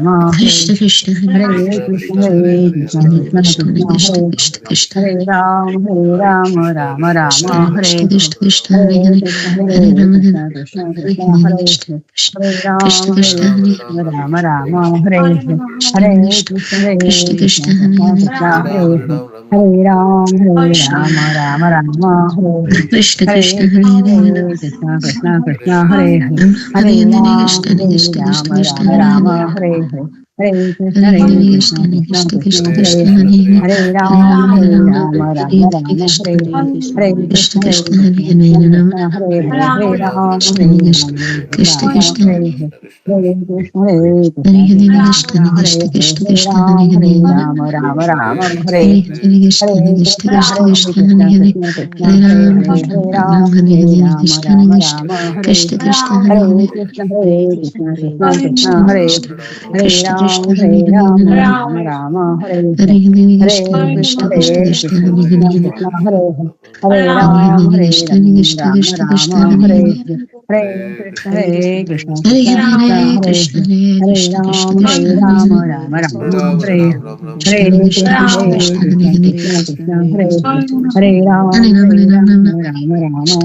Ram Krishna Krishna Hare Krishna Hare Hare Krishna Krishna Hare Krishna Krishna Krishna Krishna Krishna Krishna Krishna Krishna Krishna Krishna Krishna Hare Hare Ram Krishna Krishna Krishna Krishna Hare Krishna Krishna Hare Hare Hare Hare Ram Krishna Krishna Hare Krishna Hare Krishna Krishna Krishna Hare Krishna Hare Krishna Ram Krishna Krishna Hare Hare Hare Ram Hare Hare Krishna Krishna Hare Krishna Hare Krishna Krishna Hare Krishna Krishna Hare Hare Hare Hare Krishna Krishna Krishna Krishna Hare Hare Hare Krishna Hare Krishna Krishna Krishna Hare Hare Hare Ram Hare Ram Hare Hare Krishna Krishna Krishna Hare Hare Ram Ram Hare Krishna Hare Krishna Krishna Hare Hare Krishna Krishna Krishna Krishna Hare Hare Ram Ram Hare Hare Krishna Krishna Krishna Krishna Hare Hare Hare Ram Hare Ram Hare Hare Krishna Krishna Krishna Krishna Hare Hare Krishna Krishna Krishna Krishna Hare Hare Ram Hare Hare Krishna Krishna Krishna Krishna Hare Hare Hare Hare Krishna Krishna Krishna Krishna Hare Hare Hare Hare Krishna Hare Krishna Krishna Krishna Hare Hare Krishna Krishna Krishna Krishna Hare Hare Hare Ram Hare Ram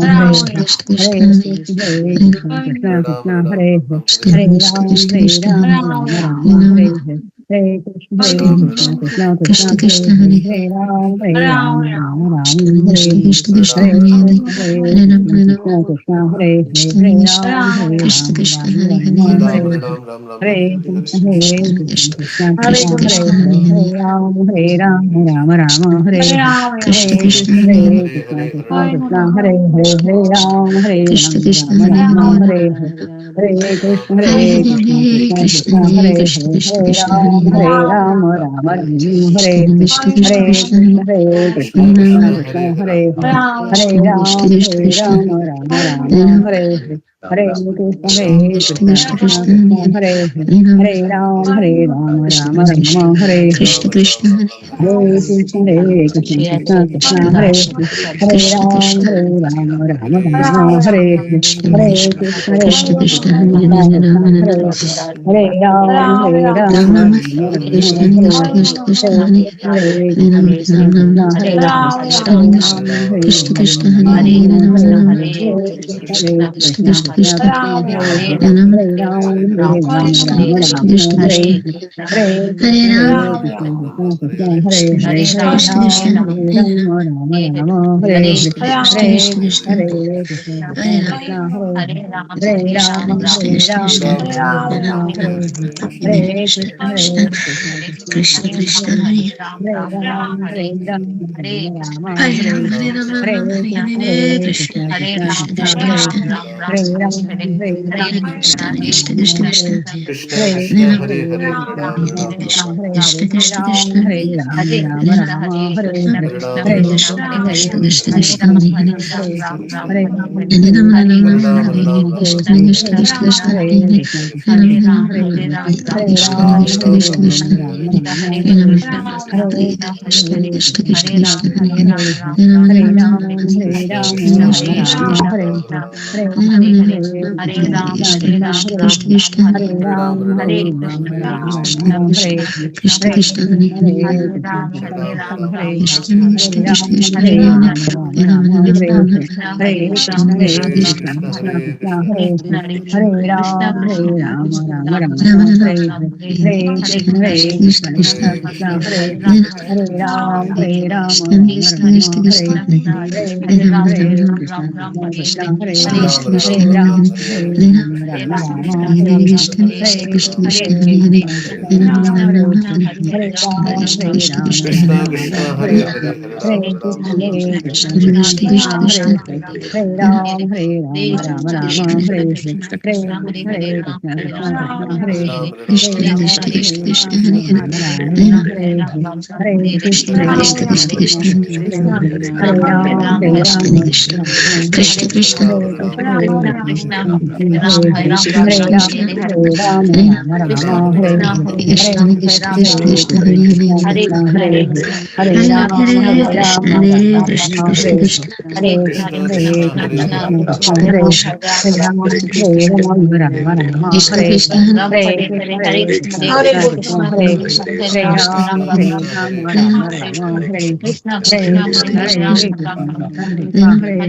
Ram Krishna Krishna Krishna Krishna Hare Krishna Krishna Krishna Krishna Hare Hare Krishna Krishna Hare Krishna Krishna Krishna Hare Hare Hare Ram Krishna Krishna Krishna Hare Hare Krishna Krishna Krishna Krishna Hare Hare Krishna Krishna Hare Hare Krishna Krishna Hare Hare Hare Hare Krishna Hare Krishna Krishna Krishna Hare Hare Krishna Krishna Krishna Hare Krishna Krishna Krishna Krishna Krishna Krishna Krishna Hare Krishna Krishna Krishna Krishna Hare Krishna Krishna Krishna Krishna Krishna Krishna Krishna Krishna Hare Ram Ram Krishna Krishna Krishna Krishna Hare Ram Ram Ram Krishna Krishna Krishna Krishna Hare Ram Ram Krishna Krishna Krishna Ram Krishna Krishna Krishna Krishna Hare Ram Krishna Krishna Krishna Krishna Hare Krishna Krishna Krishna Krishna Hare Ram Krishna Krishna Krishna Krishna Hare Ram Krishna Krishna Krishna Krishna Hare Hare Ram Hare Ram Ram Ram Hare Hare Krishna Krishna Krishna Krishna Hare Krishna Krishna Krishna Krishna Krishna Hare Krishna Ram Hare Hare Hare Ram Hare Ram Ram Krishna Ram Krishna Krishna Krishna Hare Hare Ram Hare Ram Krishna Ram Ram Krishna Hare Krishna Hare Krishna Hare Hare Hare Ram Hare Ram Hare Ram Ram Hare Ram Hare Ram Krishna Hare Krishna Krishna Krishna Hare Hare Hare Ram Hare Ram Hare Krishna Krishna Krishna Krishna Hare Hare Ram Hare Krishna Krishna Krishna Krishna Hare Hare Hare Ram Hare Ram Hare Krishna Krishna Krishna Krishna Hare Ram Hare Ram Hare Krishna Krishna Krishna Krishna Hare Hare Ram Ram Ram Hare Krishna Krishna Krishna Krishna Hare Hare Hare Ram Ram Ram Krishna Krishna Krishna Krishna Hare Hare Hare Ram Hare Ram Hare Krishna Krishna Hare Krishna Krishna Hare Krishna Ram Hare Ram Hare Krishna Krishna Krishna Krishna Hare Krishna Krishna Krishna Krishna Hare Ram Hare Ram Krishna Krishna Hare Ram Krishna Ram Krishna Ram Hare Ram Hare Hare Hare Hare Hare Krishna Krishna Krishna Krishna Hare Hare Hare Ram Ram Hare Krishna Krishna Krishna Krishna Hare Krishna Hare Krishna Hare Hare Hare Ram Ram Ram Ram Krishna Krishna Krishna Krishna Krishna Hare Ram Hare Ram Krishna Hare Krishna Krishna Krishna Hare Hare Krishna Krishna Krishna Krishna Krishna Krishna Krishna Krishna Ram Ram Ram Krishna Krishna Krishna Krishna Hare Krishna Krishna Krishna Krishna Hare Hare Hare Krishna Hare Krishna Krishna Krishna Krishna Krishna Hare Hare Hare Ram Krishna Ram Krishna Krishna Krishna Krishna Krishna Hare Hare Krishna, Hare Krishna Krishna, Hare Krishna Ram, Krishna Ram Ram, Ram Ram, Hare Ram, Hare Krishna, Krishna, Krishna Hare Krishna Ram, Krishna Ram Ram, Hare Hare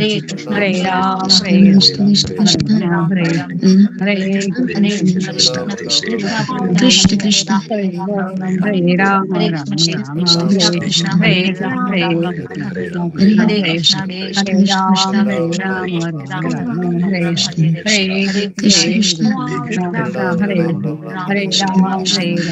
Krishna, Krishna Krishna, Krishna Hare Krishna Krishna Krishna Hare Ram, Hare Ram, Hare Krishna, Krishna Krishna Krishna Krishna, Krishna Hare Krishna Ram, Hare Ram, Hare Krishna, Krishna Krishna Krishna Krishna, Hare Ram, Ram Ram, Hare Hare Krishna Krishna, Krishna Krishna Krishna Krishna, Krishna Hare Ram, Hare Ram, Ram Ram, Krishna Krishna Hare Krishna Krishna, Krishna Krishna Krishna, Hare Ram, Hare Ram, Krishna Ram Krishna Ram,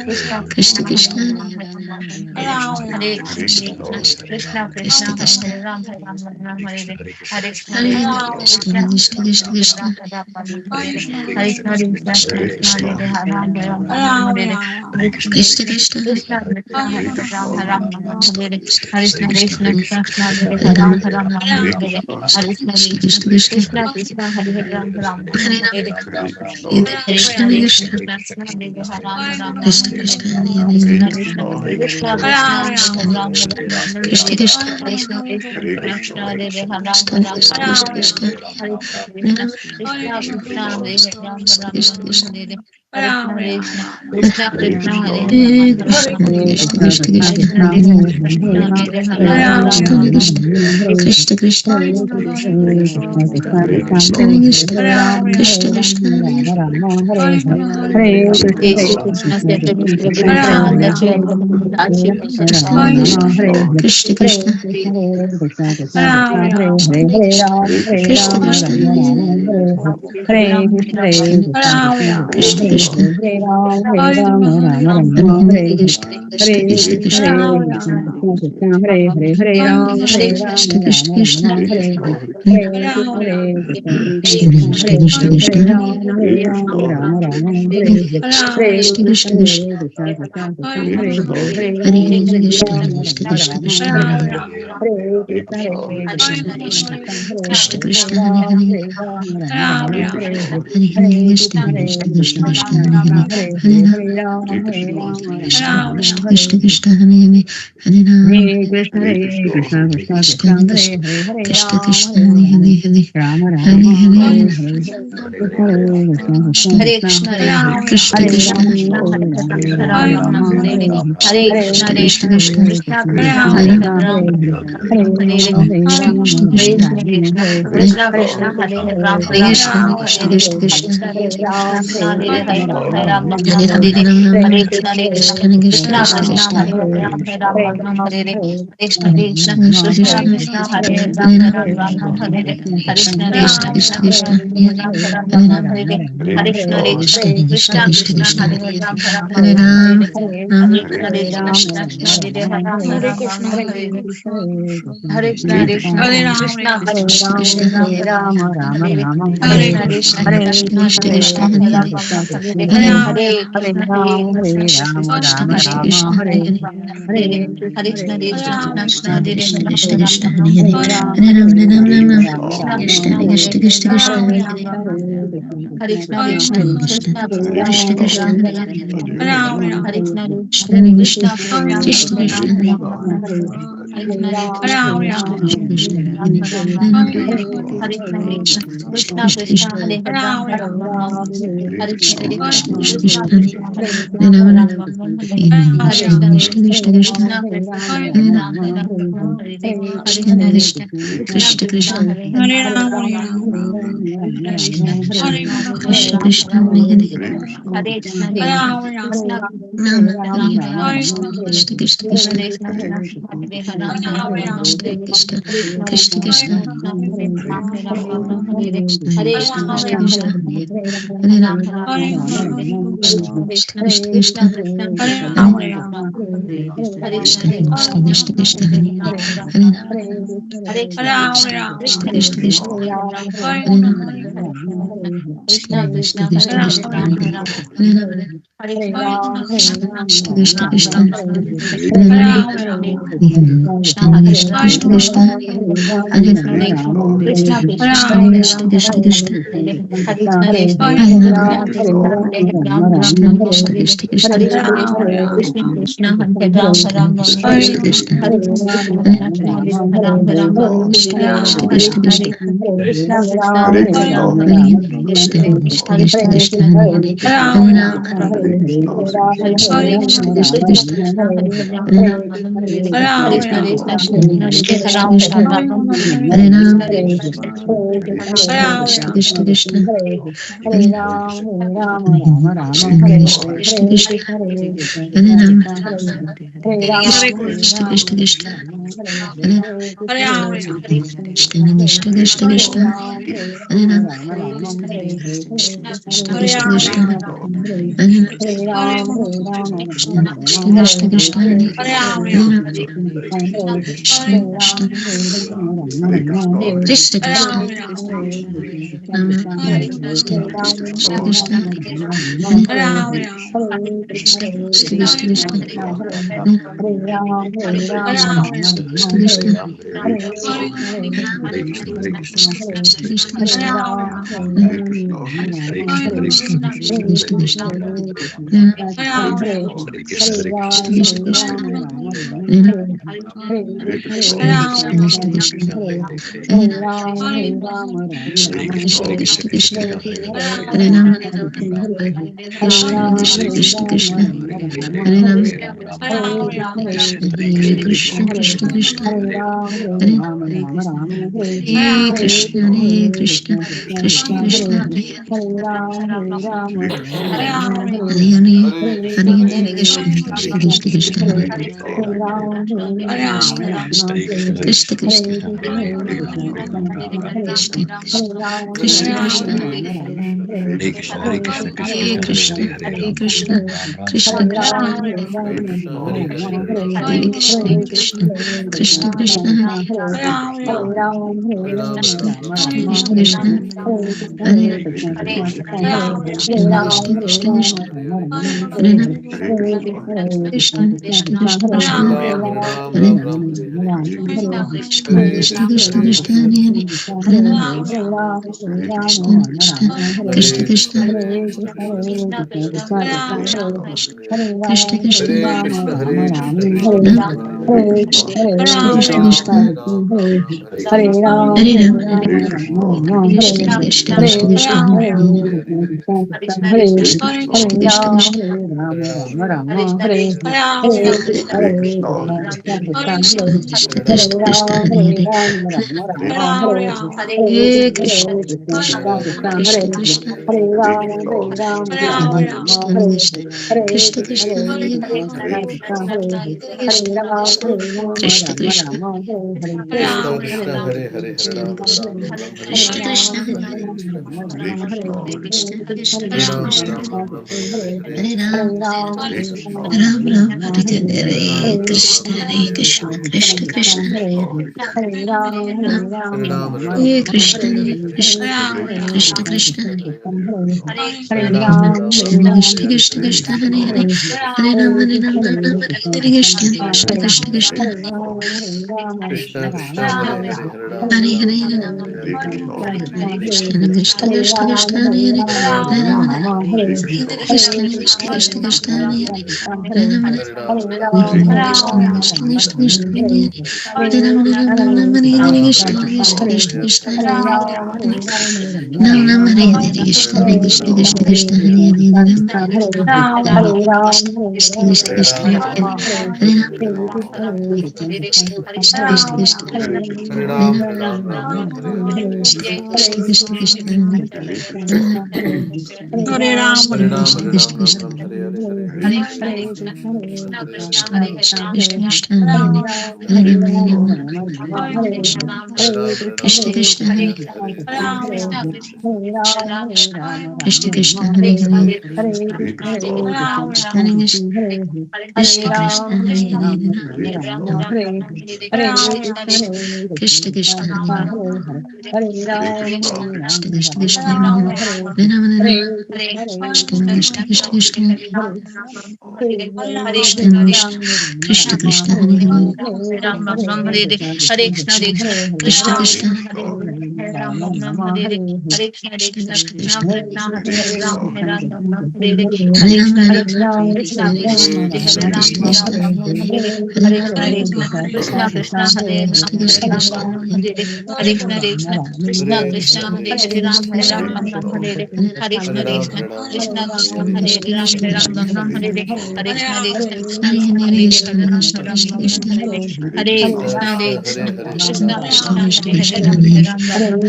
Krishna Krishna Hare Krishna Krishna, Krishna Krishna Krishna, Krishna Krishna Hare Ram, Ram Ram, Hare Hare, Hare Krishna, Hare Hare Hare Krishna Krishna Krishna Krishna Ram, Ram Hare Hare, Hare Hare Krishna Krishna, Krishna Krishna Krishna, Krishna Hare Ram, Ram Ram, Hare Hare, Hare Krishna, Krishna Krishna Krishna Krishna, Hare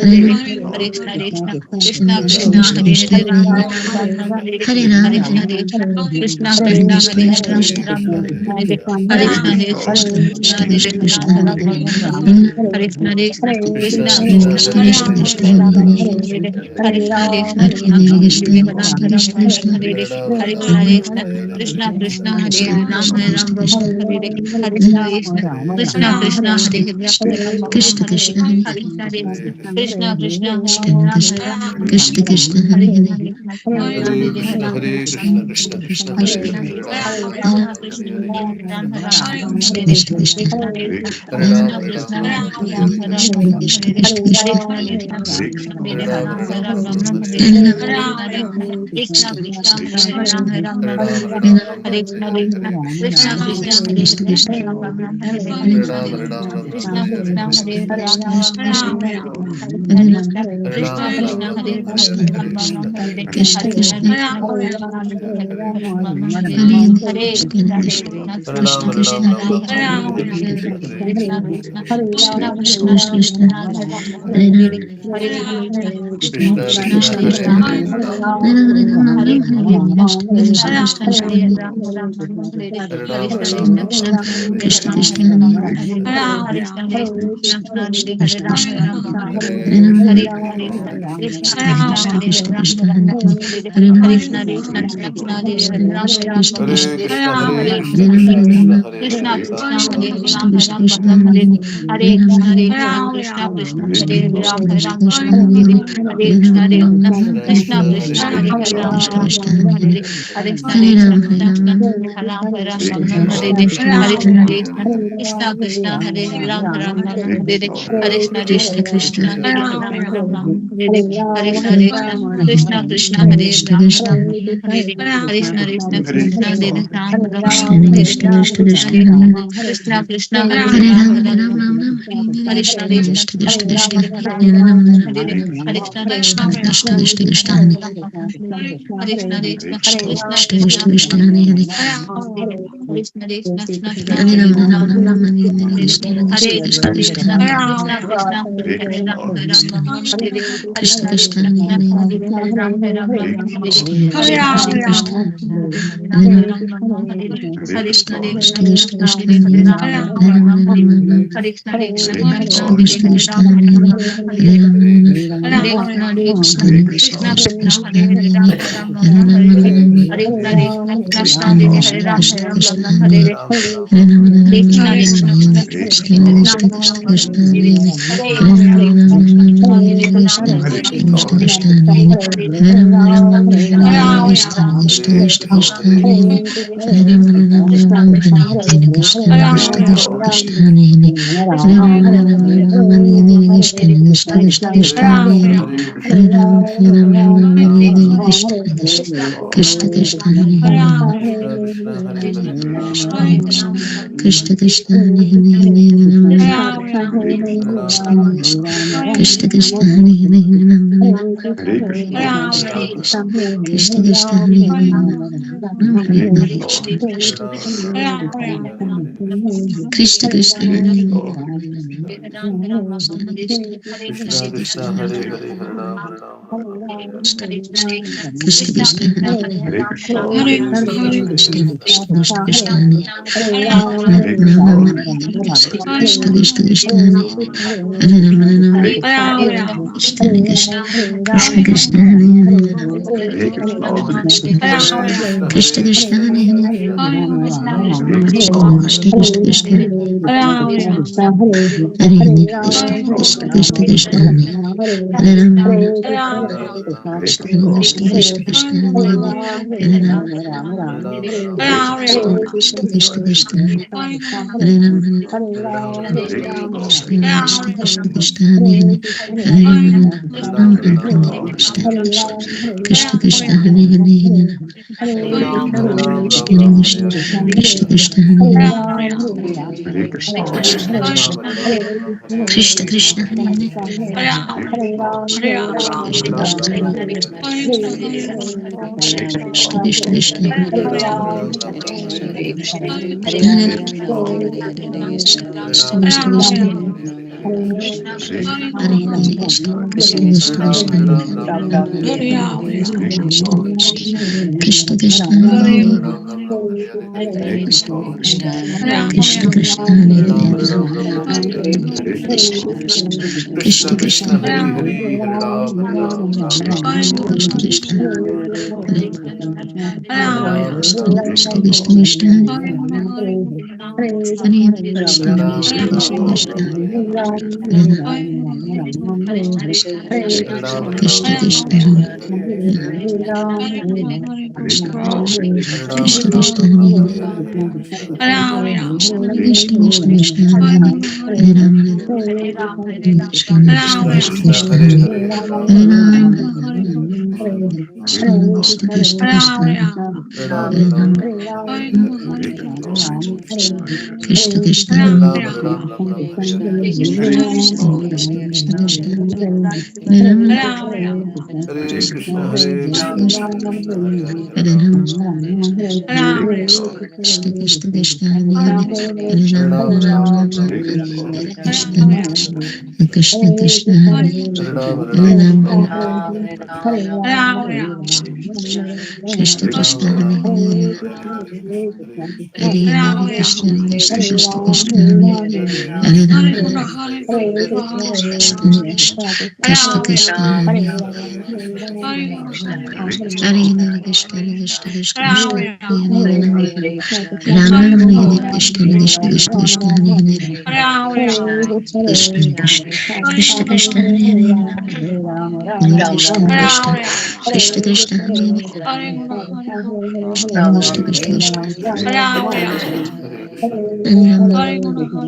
Hare Ram, Hare Krishna, Krishna Krishna, Hare Hare, Ram Ram, Hare Ram, Krishna Krishna, Hare Hare, Ram Ram, Hare Krishna, Krishna Krishna, Ram Ram, Hare Krishna, Krishna Krishna, Hare Hare, Ram Ram, Hare Krishna, Krishna Krishna, Hare Ram Ram, Hare Hare Krishna, Krishna Krishna, Hare Ram Ram Ram, Hare Hare Krishna Krishna, Hare Ram Ram, Hare Hare Krishna Krishna, Hare Ram Ram, Krishna Krishna Hare Hare Hare Krishna, Hare Hare Krishna, Ram Hare Ram, Krishna, Krishna Krishna, Hare Krishna Hare, Hare Ram, Hare Krishna, Ram, Hare Krishna Hare, Ram Ram, Krishna Hare Krishna Krishna Krishna Hare Ram, Hare Krishna, Ram, Ram Ram, Ram Hare Hare, Ram, Hare Ram, Krishna Hare Hare Krishna, Krishna Krishna, Hare Hare Ram, Ram Hare Ram, Ram, Ram Ram, Hare Hare Hare, Hare Hare Ram, Hare Ram, Hare Krishna Krishna, Krishna, Hare Ram Ram, Hare Ram, Hare Hare Ram, Ram Ram, Krishna Hare Hare, Hare Krishna Krishna, Hare Ram Ram, Hare Hare Ram, Ram Ram, Krishna Hare Hare, Krishna, Hare Hare Krishna, Ram Ram, Hare Krishna Hare Krishna Ram, Ram Krishna, Ram, Hare Ram Hare Hare, Ram Hare Ram, Krishna, Hare Hare Krishna, Hare Hare Krishna Krishna, Krishna Krishna, Hare Hare, Hare Krishna Ram Krishna, Hare Hare Hare Krishna, Krishna Krishna Hare Krishna, Ram, Hare Ram, Ram Ram, Hare Hare Hare, Hare Hare Krishna, Hare Krishna Krishna, Krishna, Hare Krishna, Krishna Hare Krishna, Ram, Hare Hare Ram Hare, Hare Hare Hare Krishna Krishna Krishna Krishna, Krishna, Hare Hare Ram Hare, Hare Ram, Ram Hare Ram, Hare Hare, Hare Hare Hare Krishna, Hare Ram Ram Hare Hare Hare Ram, Hare Ram, Krishna Ram Krishna, Ram, Hare Hare, Hare Hare Ram Krishna, Hare Hare Hare Krishna, Krishna Krishna, Hare Hare Ram Krishna Ram Krishna, Hare Hare Hare, Hare Hare Krishna, Hare Krishna Ram, Hare Krishna Krishna, Krishna, Hare Ram Ram Hare Krishna Krishna Krishna, Hare Ram Ram Hare Hare Krishna, Hare Hare Krishna, Krishna Krishna Krishna, Krishna Hare Krishna Hare, Krishna, Ram Hare Ram, Hare Ram Hare, Ram Hare Hare Krishna, Hare Krishna Krishna Krishna Hare Ram Ram Hare Krishna Krishna, Hare Krishna, Hare Hare, Ram Ram Ram, Ram Hare Hare, Hare Hare Krishna Krishna Ram Ram Hare Hare Krishna Krishna, Hare Ram Ram Hare Krishna Krishna Krishna, Hare Ram Ram Hare Krishna Krishna Krishna, Hare Ram Ram Hare Krishna Krishna, Hare Ram Ram Krishna Krishna Hare Hare Krishna Krishna, Hare Hare Ram Ram Hare Ram Ram Ram Ram Hare Hare Krishna Krishna Krishna Krishna, Krishna Krishna Hare Hare Ram Ram Ram Hare Hare Krishna Krishna Krishna Krishna Krishna, Krishna Hare Krishna Ram Hare Krishna Krishna Krishna Krishna Krishna, Krishna Krishna Hare Hare Hare Krishna Krishna Krishna, Hare Hare Ram Hare Ram Ram Ram Ram Hare Hare Krishna Hare Krishna Krishna Krishna Krishna Krishna Krishna Krishna, Hare Ram Ram Hare Krishna Krishna Krishna Krishna Hare Krishna, Hare Hare Ram Hare Krishna Hare Krishna Hare Krishna Krishna Hare Ram Ram Ram Hare Hare Krishna Krishna Krishna Krishna Krishna Krishna, Krishna Hare Hare Ram Hare Ram Ram Ram Hare Ram Hare Krishna Krishna Krishna Krishna, Hare Krishna Ram Hare Ram Hare Hare Ram Hare Krishna Krishna Krishna Krishna Krishna Krishna Krishna, Krishna Hare Hare Ram Ram Hare Ram Hare Ram Hare Krishna Krishna Krishna Krishna, Hare Krishna Ram Krishna Krishna Ram Hare Hare Hare Ram Krishna Krishna Krishna Krishna Krishna Krishna Krishna Krishna Hare Hare Hare Hare Ram Hare Krishna Hare Ram Krishna Ram Krishna Krishna Hare Krishna Hare Hare Hare Ram Krishna Krishna Krishna Krishna Hare Hare Hare Ram Krishna Krishna Hare Krishna Krishna Krishna Krishna Hare Hare Krishna Ram Krishna Krishna Krishna Krishna Hare Hare Ram Krishna Krishna Krishna Hare Krishna Krishna, Hare Hare, Krishna Ram Ram, Hare Krishna Hare, Krishna Krishna Hare Hare Ram Hare Ram, Krishna Ram Krishna Ram, Hare Hare, Krishna Krishna Hare Hare Ram Hare Krishna Krishna Krishna Hare Hare Hare Krishna Hare Krishna Ram, Ram Ram, Hare Hare, Hare Krishna Krishna Hare Krishna Krishna Krishna Krishna, Hare Hare Hare, Hare Ram, Ram Ram, Hare Hare, Krishna Krishna Hare Hare Krishna Krishna Krishna Hare Hare Ram Krishna Krishna Krishna Hare Hare Ram Krishna Krishna Krishna Krishna Hare Hare Krishna Krishna Krishna Krishna Hare Krishna Krishna, Hare Krishna Hare Krishna, Hare Hare, Hare Krishna Krishna Krishna Krishna Hare Krishna Krishna Krishna Hare Hare Ram Hare Ram, Ram Hare Krishna Krishna Krishna Krishna Hare Hare Ram Hare Ram, Ram Hare Hare Krishna, Krishna Hare Krishna Krishna, Krishna Hare Krishna Krishna, Hare Hare Ram Hare Ram, Ram Hare Krishna, Krishna Hare Krishna Krishna, Krishna Krishna Hare Hare Hare Ram Ram, Hare Ram, Ram Hare Krishna Hare, Krishna Krishna Krishna Hare Hare Hare Ram, Hare Ram, Ram Krishna Ram Hare Krishna Hare, Hare Krishna Krishna, Krishna Hare Hare Ram, Hare Ram, Ram Ram Hare Hare, Krishna Hare Krishna, Krishna Hare Hare Hare Krishna Ram, Krishna Hare Ram, Hare Hare Hare, Krishna Krishna Krishna Hare Hare Ram, Hare Ram, Ram Ram Hare Hare, Krishna Hare Krishna Krishna Krishna Hare Krishna Ram, Hare Krishna Ram, Ram Ram Hare Hare, Hare Hare Krishna Krishna Krishna Krishna Hare Ram Ram Hare Ram Ram Hare Hare Krishna Krishna Krishna Krishna Krishna Krishna Hare Hare Hare Ram Ram Ram Hare Hare Krishna Krishna Krishna Krishna Krishna Hare Hare Hare Ram Ram Ram Ram Hare Hare Hare Krishna Krishna Krishna Krishna Krishna Krishna Krishna Hare Hare Hare Hare Hare Ram Ram Krishna Ram Krishna Hare Krishna Hare Krishna Hare Hare Ram Krishna Ram Krishna Ram Krishna Hare Krishna Hare Hare Hare Krishna Hare Ram Krishna Ram Krishna Ram Krishna Ram Hare Hare Hare Hare Ram Ram Krishna Ram Krishna Ram Hare Hare Hare Krishna Hare Ram Krishna Ram Ram Hare Hare Hare Krishna Krishna Krishna Krishna Hare Ram Krishna Krishna Krishna Krishna Krishna Krishna Hare Hare Hare Ram Ram Ram Hare Ram Ram Hare Krishna Krishna Krishna Krishna Krishna Ram Hare Ram Ram Ram Ram Hare Hare Krishna Krishna Krishna Krishna Hare Hare Ram Ram Ram Ram Hare Hare Krishna Krishna Krishna Krishna Krishna Krishna Hare Ram Hare Krishna Krishna Krishna Hare Krishna Hare Krishna Krishna Krishna Hare Hare Hare Ram Ram Ram Ram Ram Hare Hare Krishna Krishna Krishna Hare Hare Hare Hare Ram Ram Hare Ram Ram Ram Ram Ram Ram Hare Hare Hare Krishna Krishna Krishna Hare Krishna Krishna Krishna Hare Hare Ram Hare Ram Ram Ram Hare Hare Hare Krishna Hare Krishna Ram Hare Ram Ram Hare Hare Hare Hare Hare Hare Krishna Krishna Krishna Krishna Hare Hare Krishna Ram Hare Hare Hare Ram Hare Krishna Krishna Krishna Krishna Hare Hare Hare Krishna Krishna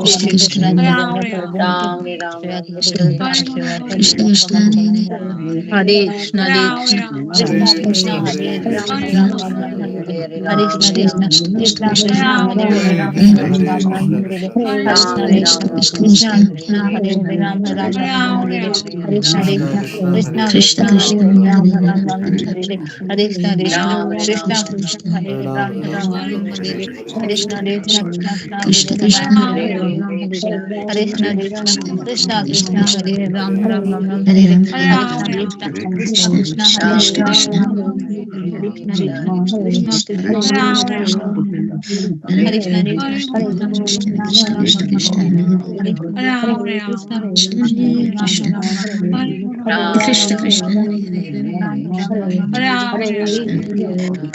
Krishna Krishna Hare Ram Ram Ram Hare Krishna Krishna Krishna Krishna Hare Krishna Krishna Krishna Krishna Hare Hare Krishna Krishna Krishna Krishna Hare Krishna Krishna Krishna Hare Krishna Hare Ram Krishna Krishna Hare Krishna Krishna Krishna Hare Krishna Hare Krishna Krishna Krishna Hare Hare Hare Krishna Ram Krishna Hare Hare Krishna Krishna Krishna Krishna Hare Hare Krishna Ram Hare Krishna Krishna Hare Hare Krishna Krishna Krishna Krishna Krishna Hare Hare Krishna Ram Krishna Ram Hare Ram Hare Hare Hare Krishna Krishna Krishna Krishna Ram Ram Ram Ram Hare Hare Krishna Krishna Krishna Hare Krishna Krishna Krishna Krishna Krishna Krishna Hare Ram Ram Ram Ram Hare Hare Ram Hare Hare Krishna Krishna Krishna Krishna Hare Krishna Ram Krishna Ram Ram Hare Krishna Krishna Krishna Krishna Krishna Krishna Hare Krishna Ram Hare Hare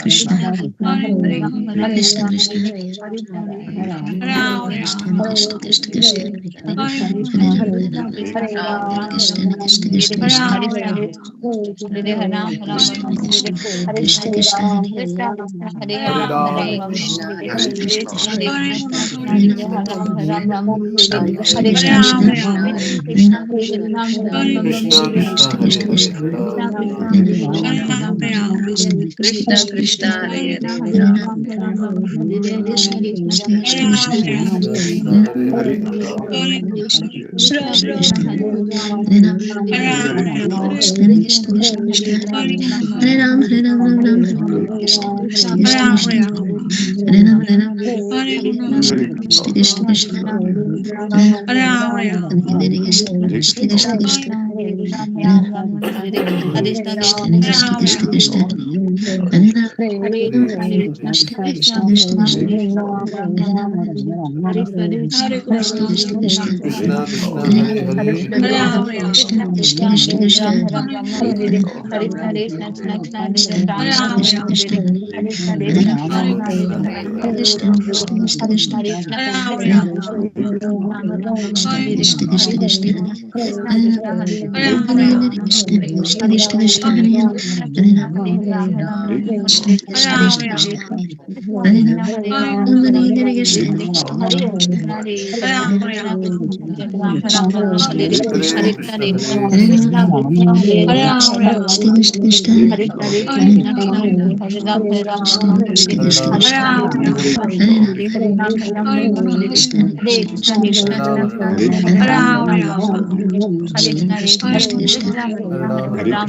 Krishna Hare Krishna Krishna Krishna Krishna Krishna Ram Krishna Ram Ram Hare Hare Krishna Krishna Hare Hare Ram Krishna Ram Ram Hare Krishna Krishna Krishna Hare Ram Hare Ram Ram Hare Krishna Krishna Krishna Ram Hare Krishna Ram Krishna Krishna Krishna Krishna Krishna Hare Ram Hare Krishna Krishna Krishna Krishna Krishna Krishna Krishna Krishna Hare Hare Hare Ram Krishna Ram Hare Krishna Hare Krishna Ram Krishna Ram Hare Ram Krishna Krishna Krishna Krishna Hare Ram Krishna Krishna Krishna Krishna Hare Krishna Hare Krishna Hare Ram Ram Hare Hare Ram Hare Krishna Krishna Krishna Krishna Hare Ram Krishna Krishna Krishna Krishna Krishna Hare Krishna Ram Hare Hare Hare Ram Krishna Ram Krishna Hare Krishna Hare Krishna Krishna Hare Ram Krishna Krishna Krishna Krishna Hare Ram Hare Ram Ram Ram Hare Krishna Krishna Krishna Krishna Hare Ram Krishna Krishna Krishna Krishna Hare Ram Hare Krishna Krishna Krishna Krishna Hare Ram Krishna Krishna Krishna Krishna Hare Ram Hare Krishna Hare Krishna Krishna Krishna Krishna Krishna Hare Ram Krishna Krishna Krishna Krishna Krishna Krishna Hare Hare Hare Hare Ram Krishna Krishna Krishna Krishna Hare Krishna Krishna Krishna Krishna Hare Ram Krishna Krishna Krishna Krishna Hare Ram Krishna Krishna Krishna Krishna Hare Ram Hare Krishna Krishna Krishna Krishna Hare Ram Hare Ram Krishna Krishna Krishna Krishna Hare Ram Hare Krishna Krishna Krishna Krishna Hare Ram Krishna Krishna Krishna Hare Krishna Krishna Hare Hare Krishna Ram Krishna Krishna Krishna Krishna Hare Hare Ram Krishna Krishna Hare Krishna Ram Krishna Ram Ram Hare Hare Hare Ram Hare Krishna Krishna Krishna Ram Krishna Hare Ram Hare Ram Ram Ram Krishna Krishna Hare Ram, Hare Hare Ram, Krishna, Ram Hare Ram, Hare, Hare Hare Hare Krishna, Krishna, Hare Hare Krishna, Krishna, Hare Krishna Hare, Hare Krishna, Hare Krishna, Ram, Ram Hare Ram, Krishna, Hare Hare Krishna, Krishna, Hare Hare Krishna, Krishna, Krishna Krishna, Krishna Hare Ram, Krishna, Ram Hare Ram, Hare, Hare Ram Krishna, Ram, Hare Hare, Krishna Hare Krishna, Hare, Hare Hare Ram, Krishna, Ram Hare Ram, Hare, Hare Krishna, Ram Krishna, Ram, Ram Krishna Hare Krishna, Hare, Hare Krishna Ram, Krishna, Ram Hare Ram, Ram, Hare Hare Krishna, Hare, Krishna Krishna, Ram Hare Ram, Ram, Ram Ram Hare Hare, Krishna Krishna, Krishna Krishna, Hare Hare Krishna, Ram, Hare Ram Krishna, Ram, Hare Hare Krishna, Krishna, Krishna, Hare Ram, Ram Ram, Ram Ram, Hare Hare Krishna, Hare, Krishna Hare Krishna, Hare, Hare Ram, Ram Ram, Hare Hare Krishna, Krishna, Hare Krishna Ram, Krishna, Ram Hare Ram, Ram, Hare Ram Hare, Ram, Hare Hare Krishna, Krishna, Krishna Hare Krishna, Krishna, Hare Hare Ram, Hare, Ram Ram, Hare Krishna, Krishna Krishna, Hare Ram Krishna, Ram, Ram Hare Hare Hare, Krishna, Hare Krishna, Krishna Krishna, Hare Ram, Ram Ram, Hare Ram Ram, Hare Krishna Hare, Krishna, Hare Hare Krishna, Ram, Hare Ram Hare, Ram, Hare Krishna, Ram Krishna Ram, Krishna, Hare Hare Hare, Ram, Ram Hare Ram, Hare Krishna, Krishna, Krishna Krishna, Hare Ram, Ram Ram Ram, Ram, Hare Hare Hare, Krishna, Hare Krishna Krishna, Krishna, Krishna Hare Ram, Ram Ram, Hare Hare Ram, Ram Krishna, Hare Krishna Hare, Krishna, Krishna Hare Ram, Ram Hare Krishna, Krishna Krishna, Hare Ram, Ram Hare Hare Krishna, Krishna Krishna, Hare Ram, Ram Hare Hare Krishna, Krishna Krishna, Hare Ram, Ram Hare Hare Krishna, Krishna Krishna, Hare Ram, Ram Hare Hare Ram, Ram Hare Ram, Ram Hare Hare Krishna, Krishna Hare Ram, Ram Hare Krishna, Krishna Krishna, Hare Ram, Ram Hare Hare Krishna, Krishna Krishna, Hare Ram, Ram Hare Krishna, Krishna Krishna, Hare Ram, Ram Hare Hare Krishna, Krishna Krishna, Hare Ram, Ram Hare Hare Krishna, Krishna Krishna, Hare Ram, Ram Hare Hare Krishna, Krishna Krishna, Hare Ram, Ram Hare Hare Krishna, Krishna Hare Ram, Ram Hare Hare Krishna, Krishna Krishna, Hare Ram, Ram Hare Hare Krishna, Krishna Krishna, Hare Ram, Hare Krishna, Krishna Ram, Hare Ram Ram, Hare Hare Hare Krishna, Krishna Krishna, Hare Ram, Ram Hare Hare Krishna, Krishna Hare Ram, Ram Hare Hare Krishna, Krishna Krishna, Hare Ram, Ram Hare Hare Krishna, Krishna Hare Ram, Ram Hare Hare Krishna, Krishna Krishna, Hare Ram, Ram Hare Hare Krishna, Krishna Hare Ram, Ram Hare Hare Krishna, Krishna Krishna, Hare Hare Ram, Ram, Hare Ram Ram, Hare Hare Hare, Krishna, Ram Krishna Ram, Krishna, Hare Hare Hare, Ram, Hare Ram Krishna, Hare Krishna, Krishna Krishna, Hare Ram, Ram Hare Krishna, Krishna Krishna, Hare Ram, Ram Hare Krishna, Krishna Krishna, Hare Ram, Ram Hare Krishna, Krishna Krishna, Hare Ram, Ram Hare Hare Krishna, Krishna Krishna, Hare Ram, Ram Hare Hare Krishna, Krishna Krishna, Hare Ram, Ram Hare Krishna, Krishna Krishna, Hare Ram, Ram Hare Hare Krishna, Hare Ram Hare Krishna, Krishna Hare Ram, Hare Hare Krishna, Krishna Krishna, Hare Ram, Hare Ram Ram, Hare Hare Hare, Ram Hare Hare Krishna, Hare Krishna Ram, Krishna, Krishna Krishna, Hare Ram, Ram Hare Hare Krishna, Hare Krishna, Krishna Krishna, Hare Ram, Ram Hare Hare Krishna Krishna, Hare Krishna, Krishna Krishna, Hare Ram, Ram Hare Hare Krishna, Krishna Krishna, Krishna Krishna, Krishna Krishna, Hare Ram, Ram Hare Krishna, Krishna Krishna Krishna, Krishna Krishna, Hare Hare Ram, Hare Ram, Ram, Ram Hare Hare, Hare Hare Krishna, Hare Krishna, Krishna Krishna, Hare Ram, Ram Ram Hare Krishna, Krishna Krishna, Krishna, Hare Hare Hare, Ram, Ram Ram Hare Krishna Krishna, Ram Ram, Krishna Hare Krishna, Hare, Hare Hare Ram, Krishna, Ram Ram Hare Krishna Krishna, Krishna Krishna, Hare Hare Ram, Hare Ram, Ram, Ram Ram Ram Ram, Hare Hare Hare, Hare Krishna Krishna, Krishna, Krishna Hare Ram, Ram Ram Hare Hare Ram, Hare Krishna Ram, Krishna, Hare Hare, Krishna Krishna, Hare Ram, Ram Ram Hare Hare Ram, Hare Ram, Ram Krishna Ram, Hare Krishna, Hare, Hare Hare Krishna, Hare Krishna, Hare Krishna, Hare Ram, Hare Ram, Hare Hare, Hare Krishna, Hare Ram, Hare Ram, Ram Ram, Hare Hare, Hare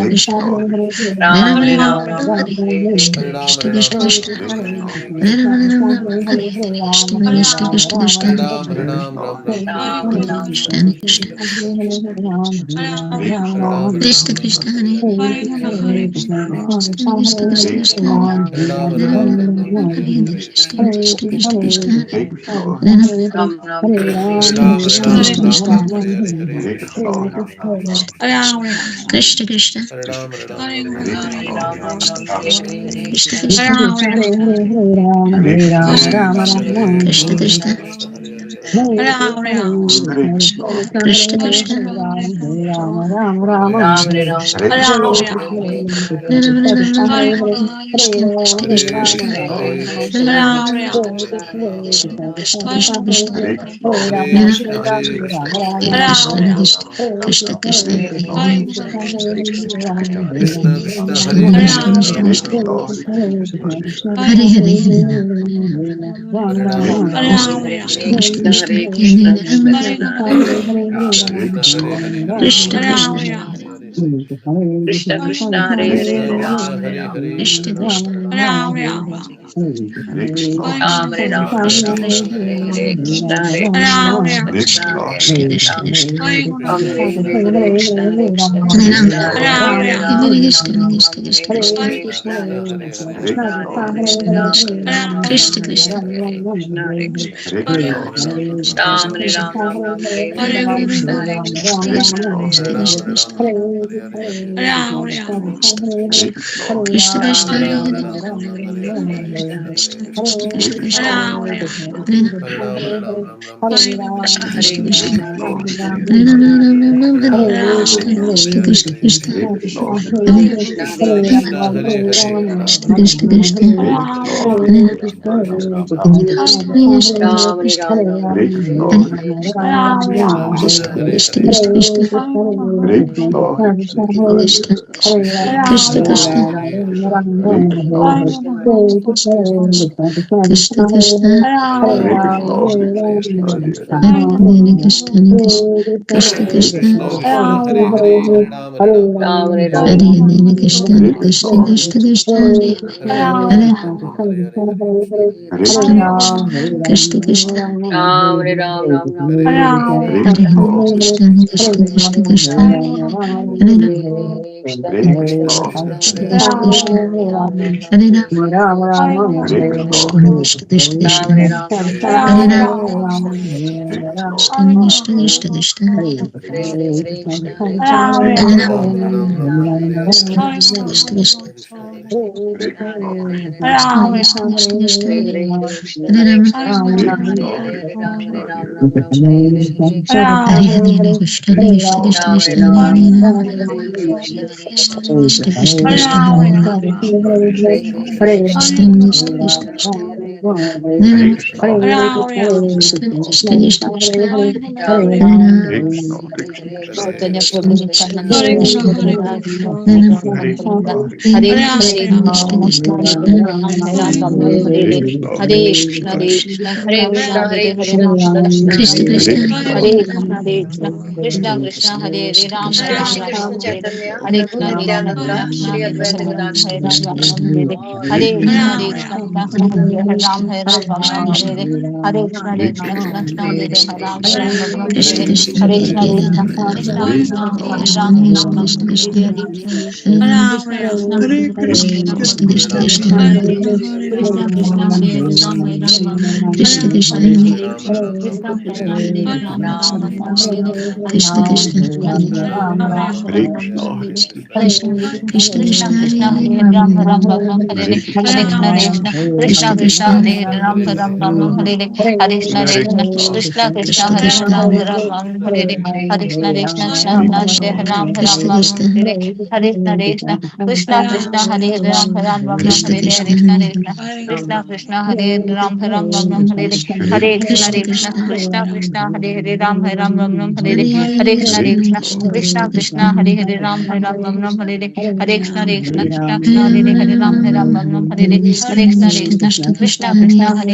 Krishna, Hare Ram, Hare Ram, Ram Ram, Hare Hare, Hare Krishna, Hare Ram, Hare Ram, Ram Ram, Hare Hare, Hare Krishna, Hare Krishna, Hare Ram, Hare Krishna Ram, Ram Krishna Ram, Hare Hare Hare, Hare Hare Krishna, Hare Krishna, Hare Krishna, Krishna Krishna Krishna Hare Ram, Hare Hare Ram, Ram Rama Ram, Hare Rama Hare, Hare Hare Krishna, Krishna Krishna Krishna Krishna Hare Hare Ram, Ram Krishna Ram Krishna Ram Krishna Ram Hare Hare Hare Hare Krishna Krishna, Hare Krishna Krishna Krishna Hare Ram Hare Ram Ram Hare Ram Hare Krishna, Hare Hare Krishna Hare Hare Hare Krishna Krishna Krishna Hare Krishna, Hare Krishna Hare Krishna Krishna Krishna Krishna Krishna Hare Hare Hare Krishna Hare Krishna, Krishna Krishna Hare Krishna, Hare Ram Hare Ram Hare Krishna Krishna Krishna Hare Krishna Krishna Hare Hare Krishna Ram Hare Krishna Krishna Krishna Krishna Krishna Hare Krishna, Hare Hare Ram Krishna Hare Krishna Krishna Hare Krishna Krishna Hare Hare Ram Krishna Ram Hare Ram Krishna Ram Ram Krishna Hare Hare Hare Ram Hare Hare Krishna Krishna Krishna Krishna Krishna Krishna Krishna Hare Hare Hare Krishna Hare Krishna Hare Krishna Ram Krishna, Ram Hare Krishna Krishna Hare Krishna Hare Krishna Hare Hare Hare Ram Hare Krishna, Ram Krishna Hare Krishna Hare Krishna Krishna Krishna Krishna Hare Krishna Hare Ram Krishna Hare Krishna Krishna, Hare Hare Hare Krishna Ram Krishna Ram Ram Hare Hare Krishna Krishna Krishna Hare Hare Krishna Ram Krishna Ram Ram Ram Hare Hare Hare Krishna, Krishna Hare Krishna Ram Krishna Hare Ram Ram Ram Krishna Hare Hare Hare Krishna Krishna, Krishna Krishna Krishna Krishna Krishna Hare Hare Hare Ram Ram Ram Ram Hare Hare Hare Krishna Krishna Krishna Krishna Krishna Krishna Hare Hare Hare Krishna, Krishna Krishna Krishna Krishna Hare Hare Krishna, Krishna Krishna Krishna Hare Ram Krishna Krishna Hare Krishna Ram Krishna Hare Krishna Ram Ram Hare Hare Hare Krishna, Krishna Krishna Hare Hare Ram Hare Hare Ram Ram Ram Hare Hare Krishna Krishna Krishna Krishna Krishna Hare Krishna Krishna Krishna, Hare Ram Hare Ram Hare Ram Ram Ram Hare Hare Krishna Krishna Krishna Krishna Krishna Hare Krishna Krishna, Hare Ram Ram Ram Ram Hare Hare Ram Hare Ram Krishna Ram Ram Krishna Hare Krishna Hare Krishna Hare Krishna, Hare Krishna Krishna Hare Hare Ram Krishna Ram Krishna Ram Ram Krishna Hare Hare Hare Krishna, Hare Ram Krishna Krishna Krishna Hare Krishna, Hare Krishna Krishna Krishna Hare Krishna Hare Krishna Krishna Hare Krishna, Hare Krishna Krishna Krishna Krishna Hare Krishna Hare Krishna, Krishna Krishna Hare Krishna Krishna, Krishna Hare Krishna Krishna Hare Hare Krishna Krishna Hare Krishna Krishna Krishna Hare Hare Hare Ram Hare Hare Krishna Hare Krishna Krishna, Krishna Krishna Hare Ram Hare Hare Hare Ram Ram Hare Hare Hare Krishna Krishna, Krishna Krishna Hare Ram Hare Hare Hare Krishna Hare Krishna, Krishna Krishna Krishna Krishna Hare Ram Hare Krishna, Krishna Krishna Krishna Hare Ram Hare Krishna, Krishna Krishna Krishna Krishna Hare Ram Hare Krishna, Krishna Krishna Krishna Hare Ram Ram Hare Ram Ram Ram Hare Hare Krishna Ram Krishna Ram Krishna Ram Krishna Ram Krishna Hare Krishna, Krishna Krishna Krishna Krishna Hare Ram Hare Krishna, Hare Krishna, Hare Hare Krishna Krishna Krishna Krishna Hare Ram Krishna Krishna Krishna Krishna Hare Ram Hare Krishna, Krishna Krishna Krishna Krishna Hare Hare Ram Krishna, Krishna Krishna Krishna Krishna Hare Ram Hare Krishna, Hare Krishna Krishna Krishna Hare Ram Krishna, Krishna Krishna Krishna Krishna Hare Krishna, Krishna Hare Krishna Krishna, Hare Ram Krishna Krishna Krishna Krishna Hare Ram Krishna Krishna Krishna Hare Hare Krishna, Ram Krishna Krishna Krishna Hare Krishna, Krishna Krishna Hare Ram Hare Krishna, Krishna Krishna Krishna Krishna Hare Ram Hare Krishna Krishna, Krishna Krishna Krishna Krishna Krishna Hare Hare Ram Hare Ram Ram Ram Hare Hare Krishna Krishna Hare Krishna, Krishna Krishna Krishna Krishna Hare Hare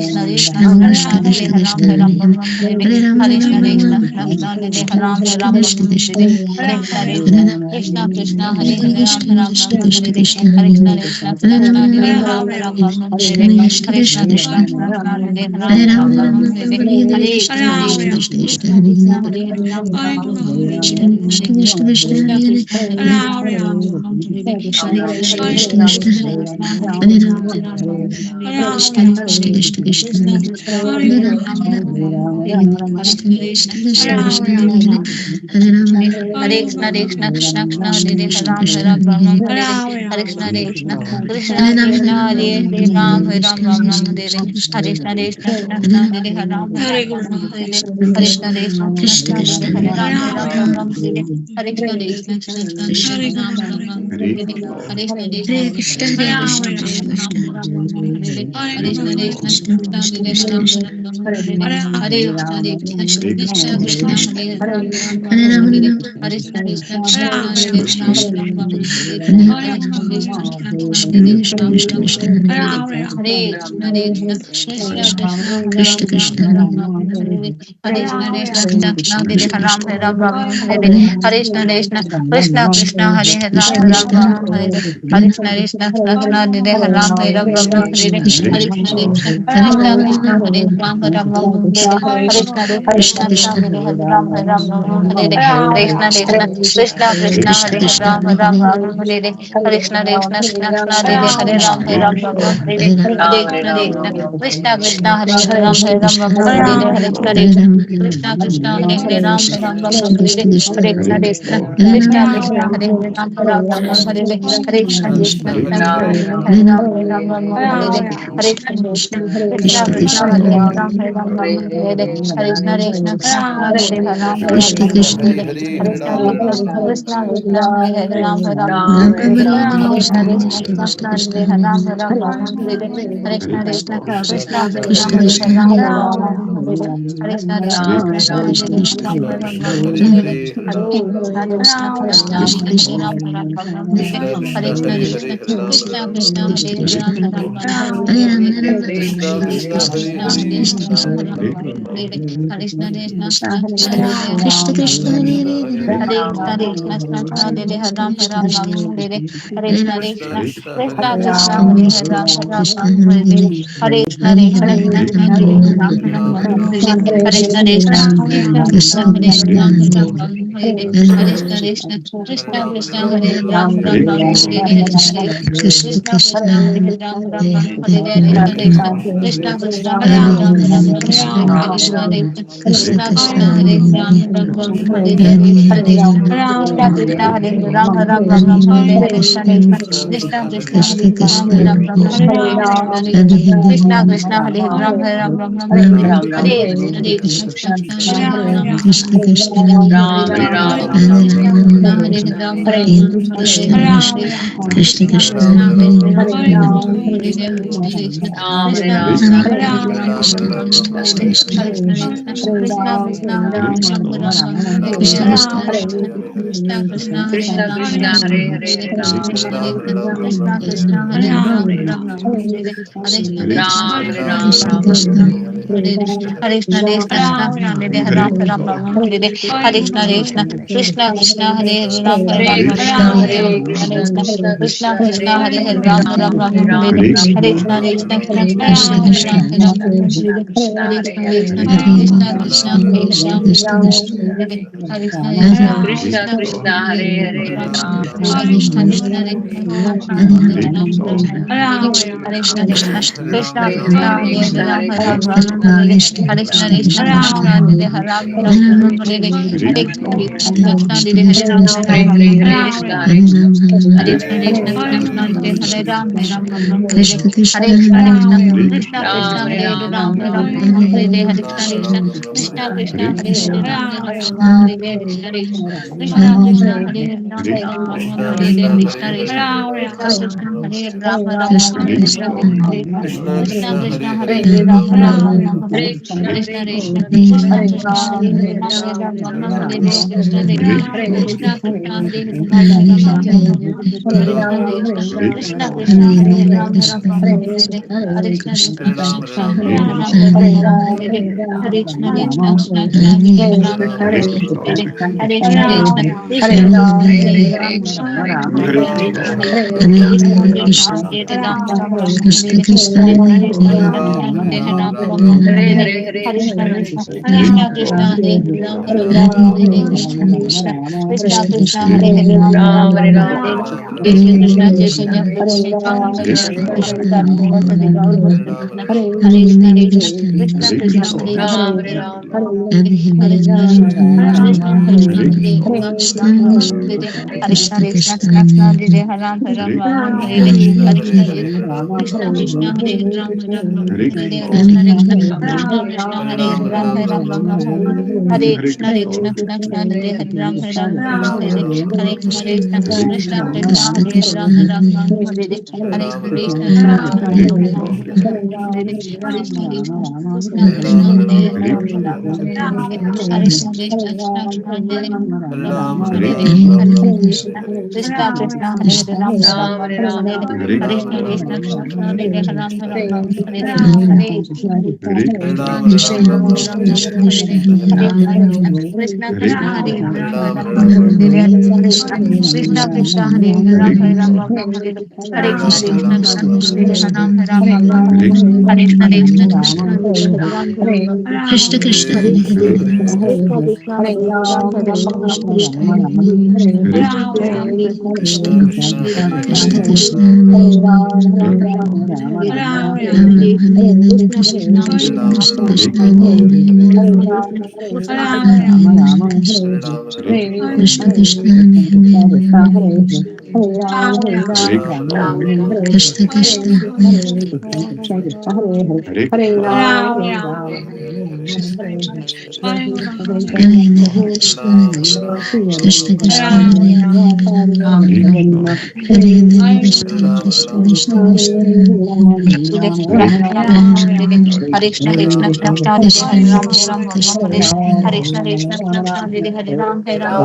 Krishna Krishna, Krishna Krishna Hare Krishna Krishna, Krishna Krishna Krishna Krishna Krishna Krishna Krishna Krishna Hare Hare Hare Krishna Krishna, Krishna Krishna Krishna Hare Hare Krishna, Krishna Krishna Krishna Hare Hare Ram Krishna Krishna Krishna Krishna Hare Hare Ram Krishna Krishna Krishna Hare Ram Hare Krishna Krishna Krishna Krishna Hare Hare Ram Krishna Krishna Krishna Krishna Hare Ram Hare Krishna Krishna Krishna Krishna Hare Krishna Krishna Krishna Krishna Hare Hare Krishna Krishna Krishna Krishna Hare Hare Ram, Ram Ram, Hare Hare, Hare Krishna, Krishna Krishna, Hare Hare, Hare Ram, Ram Ram, Hare Hare, Hare Krishna, Hare Krishna, Krishna Krishna, Hare Ram, Ram Ram, Hare Hare Krishna, Hare Krishna, Krishna Krishna, Hare Ram, Ram Ram, Hare Hare Krishna, Krishna Krishna, Hare Ram, Ram Ram, Hare Hare Krishna, Krishna Krishna, Hare Ram, Ram Ram, Hare Hare Krishna, Krishna Krishna, Krishna Hare Ram, Ram Ram, Hare Krishna, Krishna Krishna, Krishna Hare Ram, Ram Ram, Hare Krishna, Krishna Chaitanya Prabhu Nityananda, Shri Advaita Gadadhara Krishna, Hare Krishna, Krishna Hare Ram, Ram Ram, Hare Krishna, Krishna Hare Ram, Ram Hare Krishna, Krishna Krishna Hare Ram, Ram Ram Hare Krishna, Krishna Krishna Hare Ram, Ram Ram Hare Krishna, Krishna Krishna Hare Ram, Ram Ram Hare Krishna, Krishna Krishna Hare Ram, Ram Ram Hare Hare Krishna, Krishna Krishna Hare Ram, Ram Ram Hare Hare Krishna, Krishna Hare Ram, Hare Krishna, Krishna Krishna Hare Ram, Ram Hare Hare Krishna, Krishna Krishna Hare Ram, Hare Hare Krishna, Krishna Krishna Hare Ram, Ram Hare Krishna, Krishna Krishna Hare Ram, Ram Hare Hare Krishna, Krishna Hare Ram, Ram Hare Krishna, Krishna Krishna Hare Ram, Ram Hare Krishna, Krishna Krishna Hare Ram, Ram Hare Hare Krishna, Krishna Ram, Ram Hare Krishna, Krishna Krishna Hare Ram, Ram Krishna Krishna Hare Hare Hare Krishna, Krishna Hare Ram, Ram Krishna Hare Krishna, Krishna Hare Krishna Krishna, Krishna Krishna Ram Ram Hare Krishna, Ram Ram Hare Hare Krishna Krishna Krishna Hare Krishna Ram, Krishna Ram Krishna Hare Hare Krishna, Hare Hare Krishna Krishna Krishna Hare Hare Krishna Krishna Hare Krishna Krishna Krishna Krishna Hare Hare Hare Krishna Krishna Krishna Krishna Hare Krishna, Krishna Krishna Hare Krishna Hare Ram, Krishna Ram Ram Krishna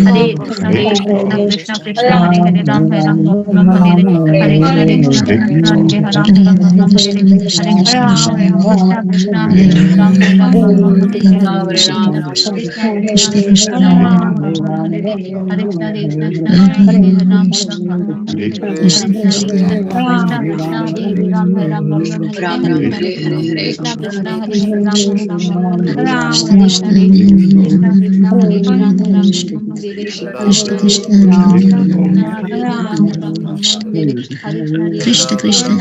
Hare Krishna Hare Krishna, Krishna Krishna Hare Hare Ram, Hare Ram Ram Ram Hare Hare Hare Krishna, Krishna Krishna Krishna Hare Hare Ram, Hare Ram Ram Ram Hare Hare Krishna, Krishna Krishna Hare Ram, Ram Ram Hare Hare Krishna, Krishna Hare Ram, Ram Ram Hare Krishna, Krishna Krishna Hare Ram, Ram Hare Hare Krishna, Hare Ram, Ram Hare Krishna, Krishna Krishna Hare Ram, Ram Ram Hare Hare Krishna Krishna Hare Ram, Ram Ram Hare Hare Krishna Krishna Hare Ram, Ram Ram Hare Krishna Hare Krishna Krishna Krishna Hare Ram, Ram Ram Hare Krishna Krishna Krishna Krishna Hare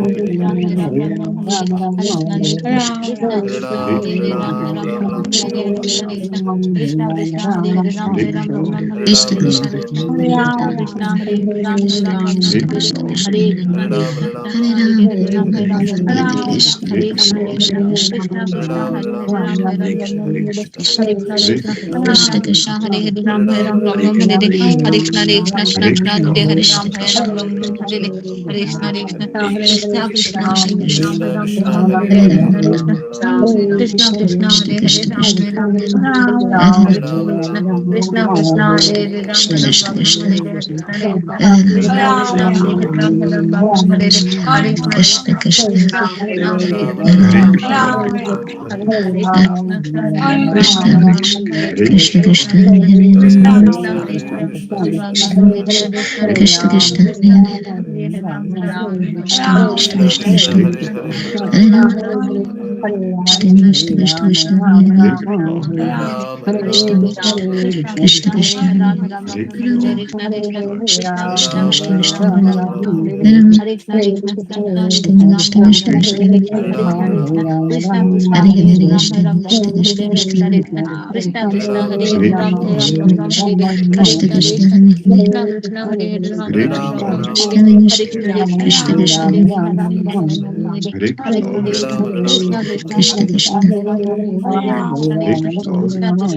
Ram, Ram Ram Hare Krishna Krishna Hare Ram, Ram Ram Hare Krishna Krishna Hare Ram, Ram Ram Hare Krishna Krishna Krishna Krishna Hare Ram, Ram Ram Krishna Hare Krishna Krishna Hare Krishna Krishna Hare Krishna Ram Hare Hare Ram, Ram Ram Hare Hare Krishna Hare Krishna Hare Krishna Krishna Krishna Hare Ram, Ram Ram Hare Krishna Krishna Krishna Hare Ram, Ram Ram Hare Krishna Krishna Hare Ram, Ram Ram Hare Krishna Krishna Krishna Krishna Hare Ram, Ram Ram Hare Krishna Krishna Hare Ram, Ram Ram Hare Krishna Krishna Hare Ram, Ram Ram Hare Krishna Krishna Hare Ram, Ram Ram Hare Krishna Krishna Hare Krishna Krishna Krishna Krishna Krishna Hare Krishna Hare Ram, Krishna Ram Hare Krishna Krishna Krishna Hare Krishna Hare Ram, Ram Krishna Krishna Krishna Krishna Krishna Hare Krishna Ram Krishna Krishna Krishna Krishna Hare Krishna Krishna Krishna Hare Ram Krishna Krishna Krishna Hare Ram Krishna Krishna Krishna Krishna Hare Hare Krishna Krishna Krishna Krishna Krishna Krishna Hare Krishna Krishna Krishna Krishna Krishna Krishna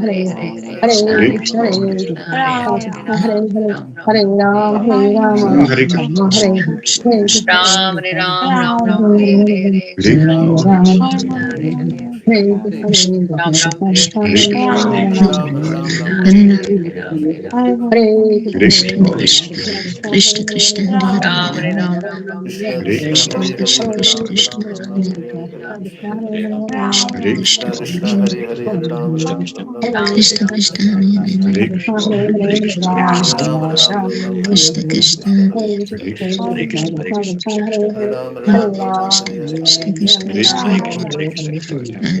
Hare Krishna, Hare Krishna, Hare Ram, Hare Ram, Ram Hare Krishna, Ram, Hare Hare. Ram Hare Ram, Ram Hare Ram Hare Hare, Hare Krishna Ram, Krishna Ram Krishna Ram, Krishna Hare Hare, Hare Krishna, Ram Krishna Ram Hare Krishna, Hare, Hare Hare Krishna, Ram Hare Ram Ram, Hare Krishna, Hare, Hare Krishna Krishna, Krishna Hare Krishna Hare Hare, Krishna, Krishna Hare Krishna, Krishna, Hare Krishna, Krishna Krishna, Hare Ram Hare, Hare Ram, Ram Ram Hare Krishna Hare, Krishna Hare Hare Krishna Hare Krishna Krishna Hare Krishna, Krishna Ram Krishna Ram Krishna Ram Hare Ram Krishna, Hare Hare, Hare Ram Krishna Ram Hare Hare Hare Hare, Hare Krishna Krishna, Krishna Krishna, Krishna Hare Hare Hare Ram Ram Ram Ram Hare Hare Krishna Hare Krishna, Krishna Hare Krishna Hare, Hare Hare Krishna, Krishna Hare Hare Krishna, Hare Krishna, Krishna, Ram Hare Ram Ram Ram Hare Krishna, Hare Krishna, Krishna Hare Hare Krishna Hare Krishna Krishna, Hare Hare Krishna, Hare Hare Krishna, Krishna, Ram Hare Ram Ram Ram Krishna, Hare Hare Krishna Krishna Krishna, Hare Krishna Krishna Hare Hare Krishna, Hare Hare Krishna Krishna, Hare Hare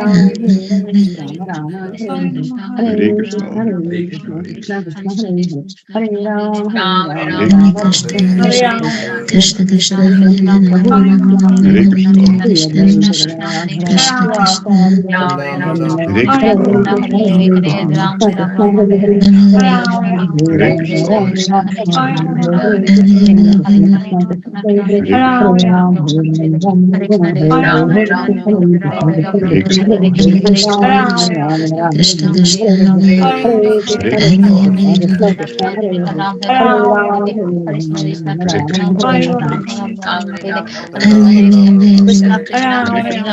Hare Krishna, Hare Krishna, Hare Krishna, Hare Hare Krishna, Krishna, Hare Hare Krishna, Krishna, Krishna Hare Hare, Hare Hare Krishna, Krishna, Hare Krishna, Krishna Krishna, Hare Krishna, Hare Krishna, Hare Krishna, Hare Krishna, Krishna Krishna, Hare Krishna, Hare Krishna, Krishna Krishna Hare Hare Krishna, Ram Ram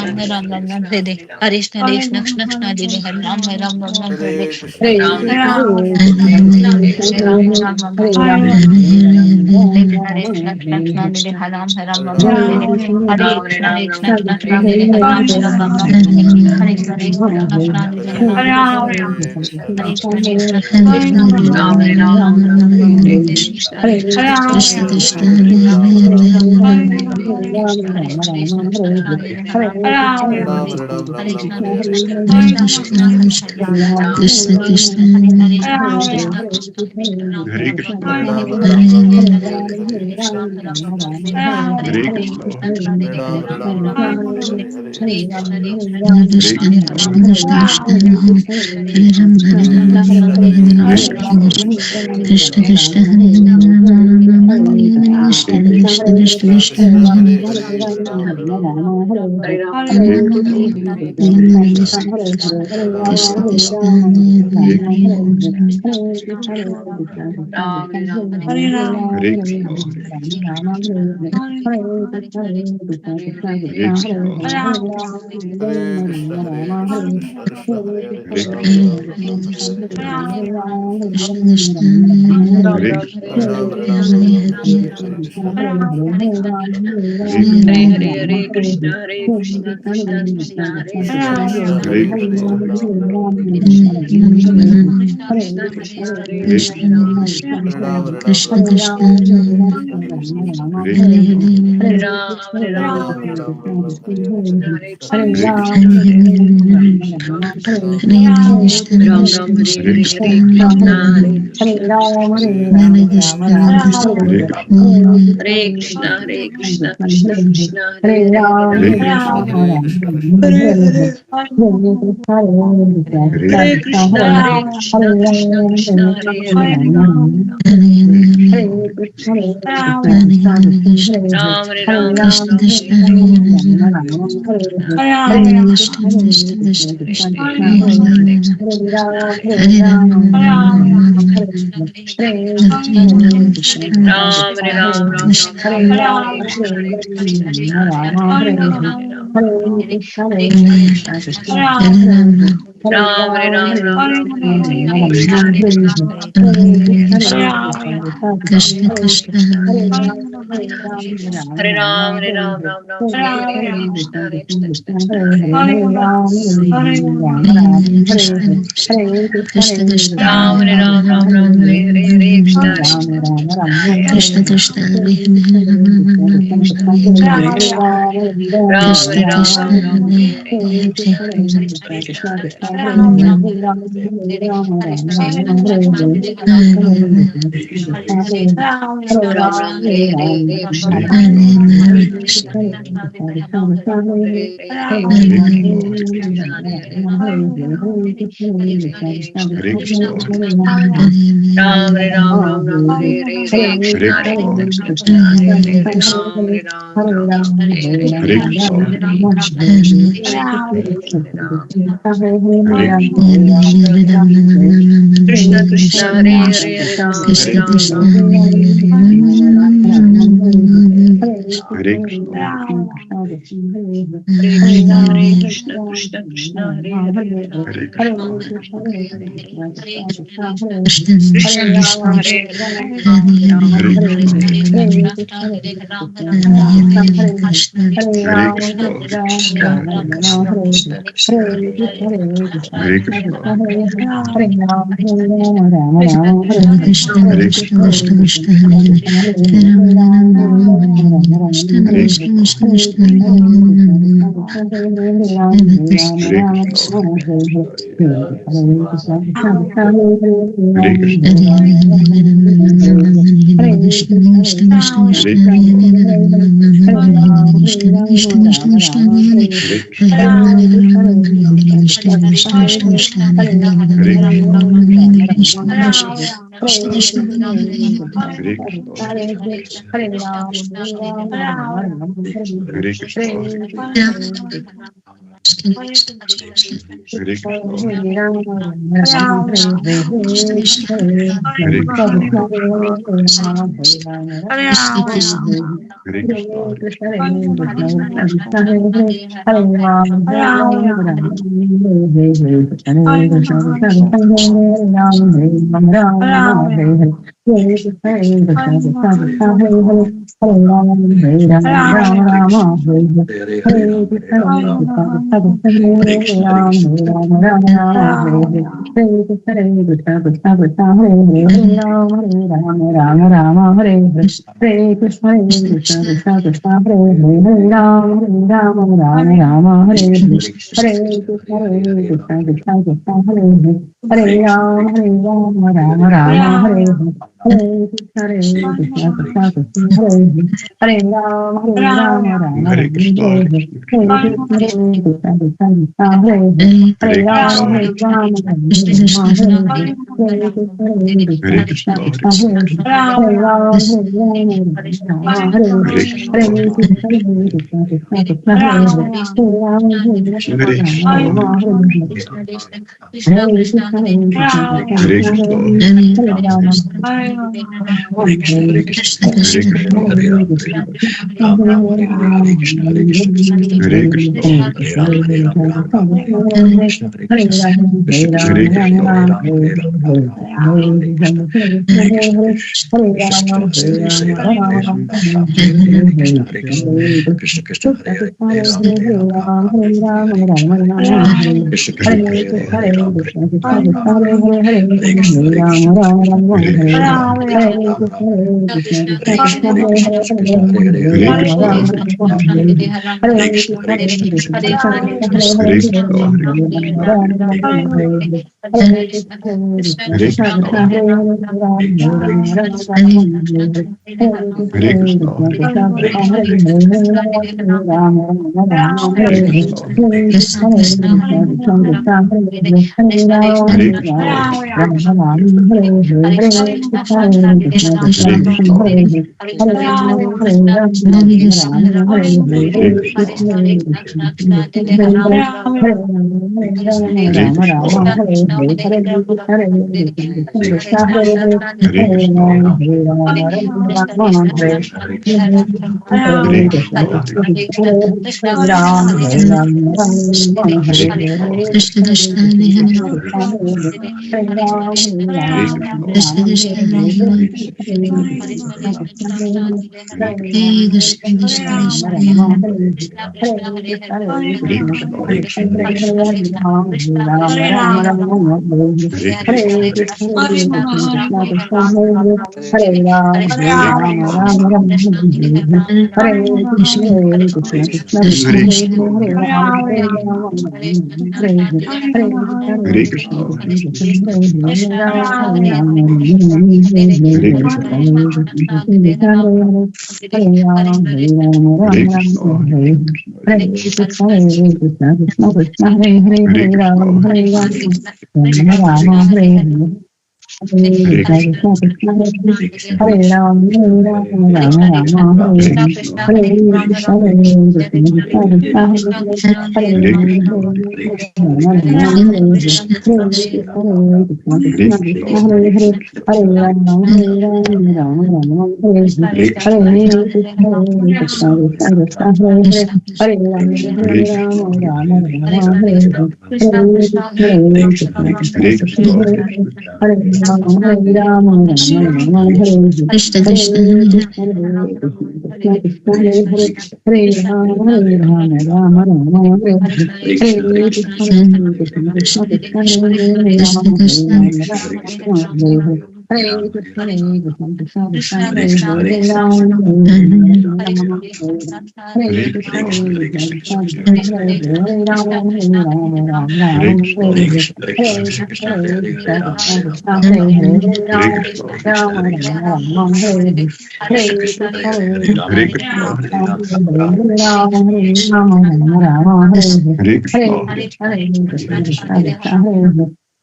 Ram Ram Hare Hare Krishna Krishna Krishna Hare Hare Ram Ram Ram Ram Hare Hare Hare Krishna, Hare Ram Krishna, Ram Ram Hare Hare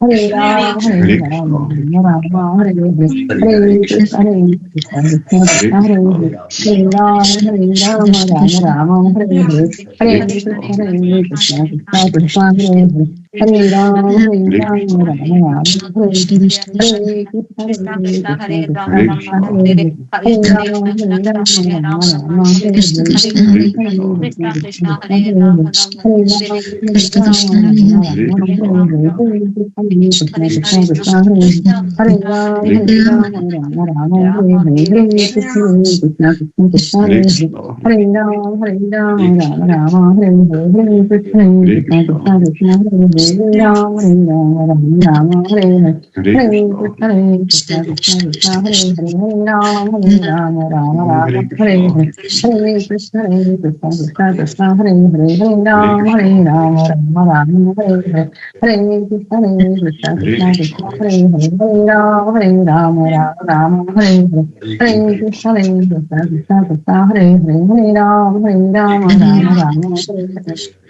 Hare Rama, Hare Rama, Rama Hare Hare, Hare Krishna, Hare Krishna, Krishna Krishna Hare Hare, Hare Rama, Rama Rama, Hare Hare, Hare Krishna, Hare Krishna, Krishna Krishna Hare Hare, Hare Rama, Rama Rama, Hare Hare, Hare Krishna, Hare Krishna, Krishna Krishna Hare Hare, Hare Rama, Rama Rama, Hare Hare, Krishna Hare Hare Krishna, Hare Krishna, Krishna Krishna Krishna Krishna Hare Hare Rama Hare, Rama Hare Rama Rama, Hare Hare Krishna Krishna Rama, Hare Rama Rama Rama, Hare Hare Rama Hare, Rama Hare Krishna, Hare Krishna Krishna, Krishna Krishna Hare Krishna Rama Hare Hare, Krishna Hare Krishna Rama, Hare Hare Rama Rama, Rama Rama, Hare Rama Hare, Hare Hare Hare Krishna, Hare Krishna, Krishna Krishna Hare Hare, Hare Rama, Hare Rama, Rama Rama, Hare Hare, Hare Krishna, Hare Krishna, Krishna Krishna Hare Hare, Hare Rama, Hare Rama, Rama Rama, Hare Hare, Hare Krishna, Hare Krishna, Krishna Krishna Hare Hare, Hare Rama, Hare Rama, Rama Rama, Hare Hare, Hare Krishna, Hare Krishna, Krishna Krishna Hare Hare, Hare Rama, Hare Rama, Rama Rama, Hare Hare,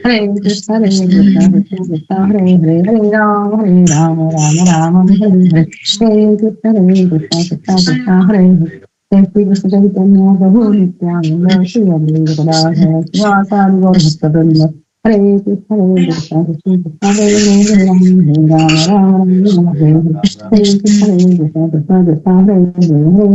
Hare Krishna, Hare Krishna, Krishna Krishna Hare Hare, Hare Rama, Hare Rama, Rama Rama, Hare Hare, Hare Krishna, Hare Krishna, Krishna Krishna Hare Hare, Hare Rama, Hare Rama, Rama Rama, Hare Hare, Hare Krishna, Hare Krishna, Krishna Krishna Hare Hare, Hare Rama, Hare Rama, Rama Rama, Hare Hare, Hare Krishna, Hare Krishna, Krishna Krishna Hare Hare, Jai Shri Krishna Chaitanya Prabhu Nityananda Shri Advaita Gadadhara Sivasari Gaura Bhakta Hare Krishna, Hare Krishna, Krishna Krishna Hare Hare, Hare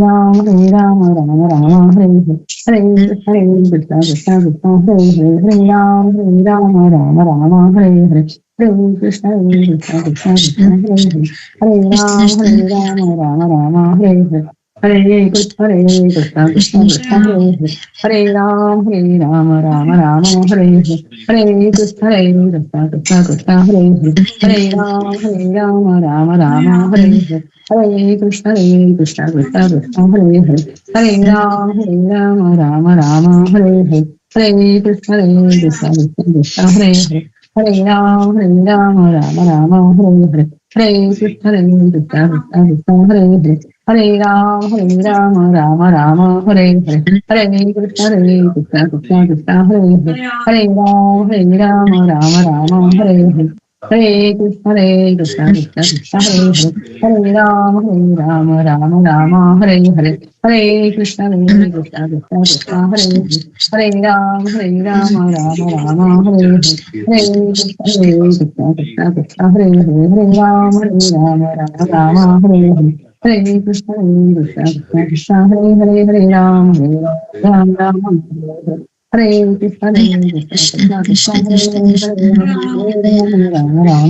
Rama, Hare Rama, Rama Rama, Hare Hare, Hare Krishna, Hare Krishna, Krishna Krishna Hare Hare, Hare Rama, Hare Rama, Rama Rama, Hare Hare, Hare Krishna, Hare Krishna, Krishna Krishna Hare Hare, Hare Rama, Hare Rama, Rama Rama, Hare Hare, Hare Krishna, Hare Krishna, Krishna Krishna Hare Hare, Hare Rama, Hare Rama, Rama Rama, Hare Hare, Hare Krishna, Hare Krishna, Krishna Krishna Hare Hare, Hare Rama, Hare Rama, Rama Rama, Hare Hare, Hare Krishna, Hare Krishna, Krishna Krishna Hare Hare, Hare Rama, Hare Rama, Rama Rama, Hare Hare, Hare Krishna, Hare Krishna, Krishna Krishna Hare Hare, Hare Rama, Hare Rama, Rama Rama, Hare Hare, Hare Krishna, Hare Krishna, Krishna Krishna Hare Hare, Hare Rama, Hare Rama, Rama Rama, Hare Hare, Hare Krishna, Hare Krishna, Krishna Krishna Hare Hare, Hare Rama, Hare Rama, Rama Rama, Hare Hare, Hare Krishna, Hare Krishna, Krishna Krishna Hare Hare, Hare Rama, Hare Rama, Rama Rama, Hare Hare, Hare Krishna, Hare Krishna, Krishna Krishna Hare Hare, Hare Rama, Hare Rama, Rama Rama, Hare Hare, Hare Krishna, Hare Krishna, Krishna Krishna Hare Hare, Hare Rama, Hare Rama, Rama Rama, Hare Hare, Hare Krishna, Hare Krishna, Krishna Krishna Hare Hare, Hare Rama, Hare Rama, Rama Rama, Hare Hare, Hare Krishna, Hare Krishna, Krishna Krishna Hare Hare, Hare Rama, Hare Rama, Rama Rama, Hare Hare, Hare Krishna, Hare Krishna, Krishna Krishna Hare Hare, Hare Rama, Rama Rama, Hare Hare, Hare Krishna, Hare Krishna, Krishna Krishna Hare Hare, Hare Rama, Hare Rama, Rama Rama, Hare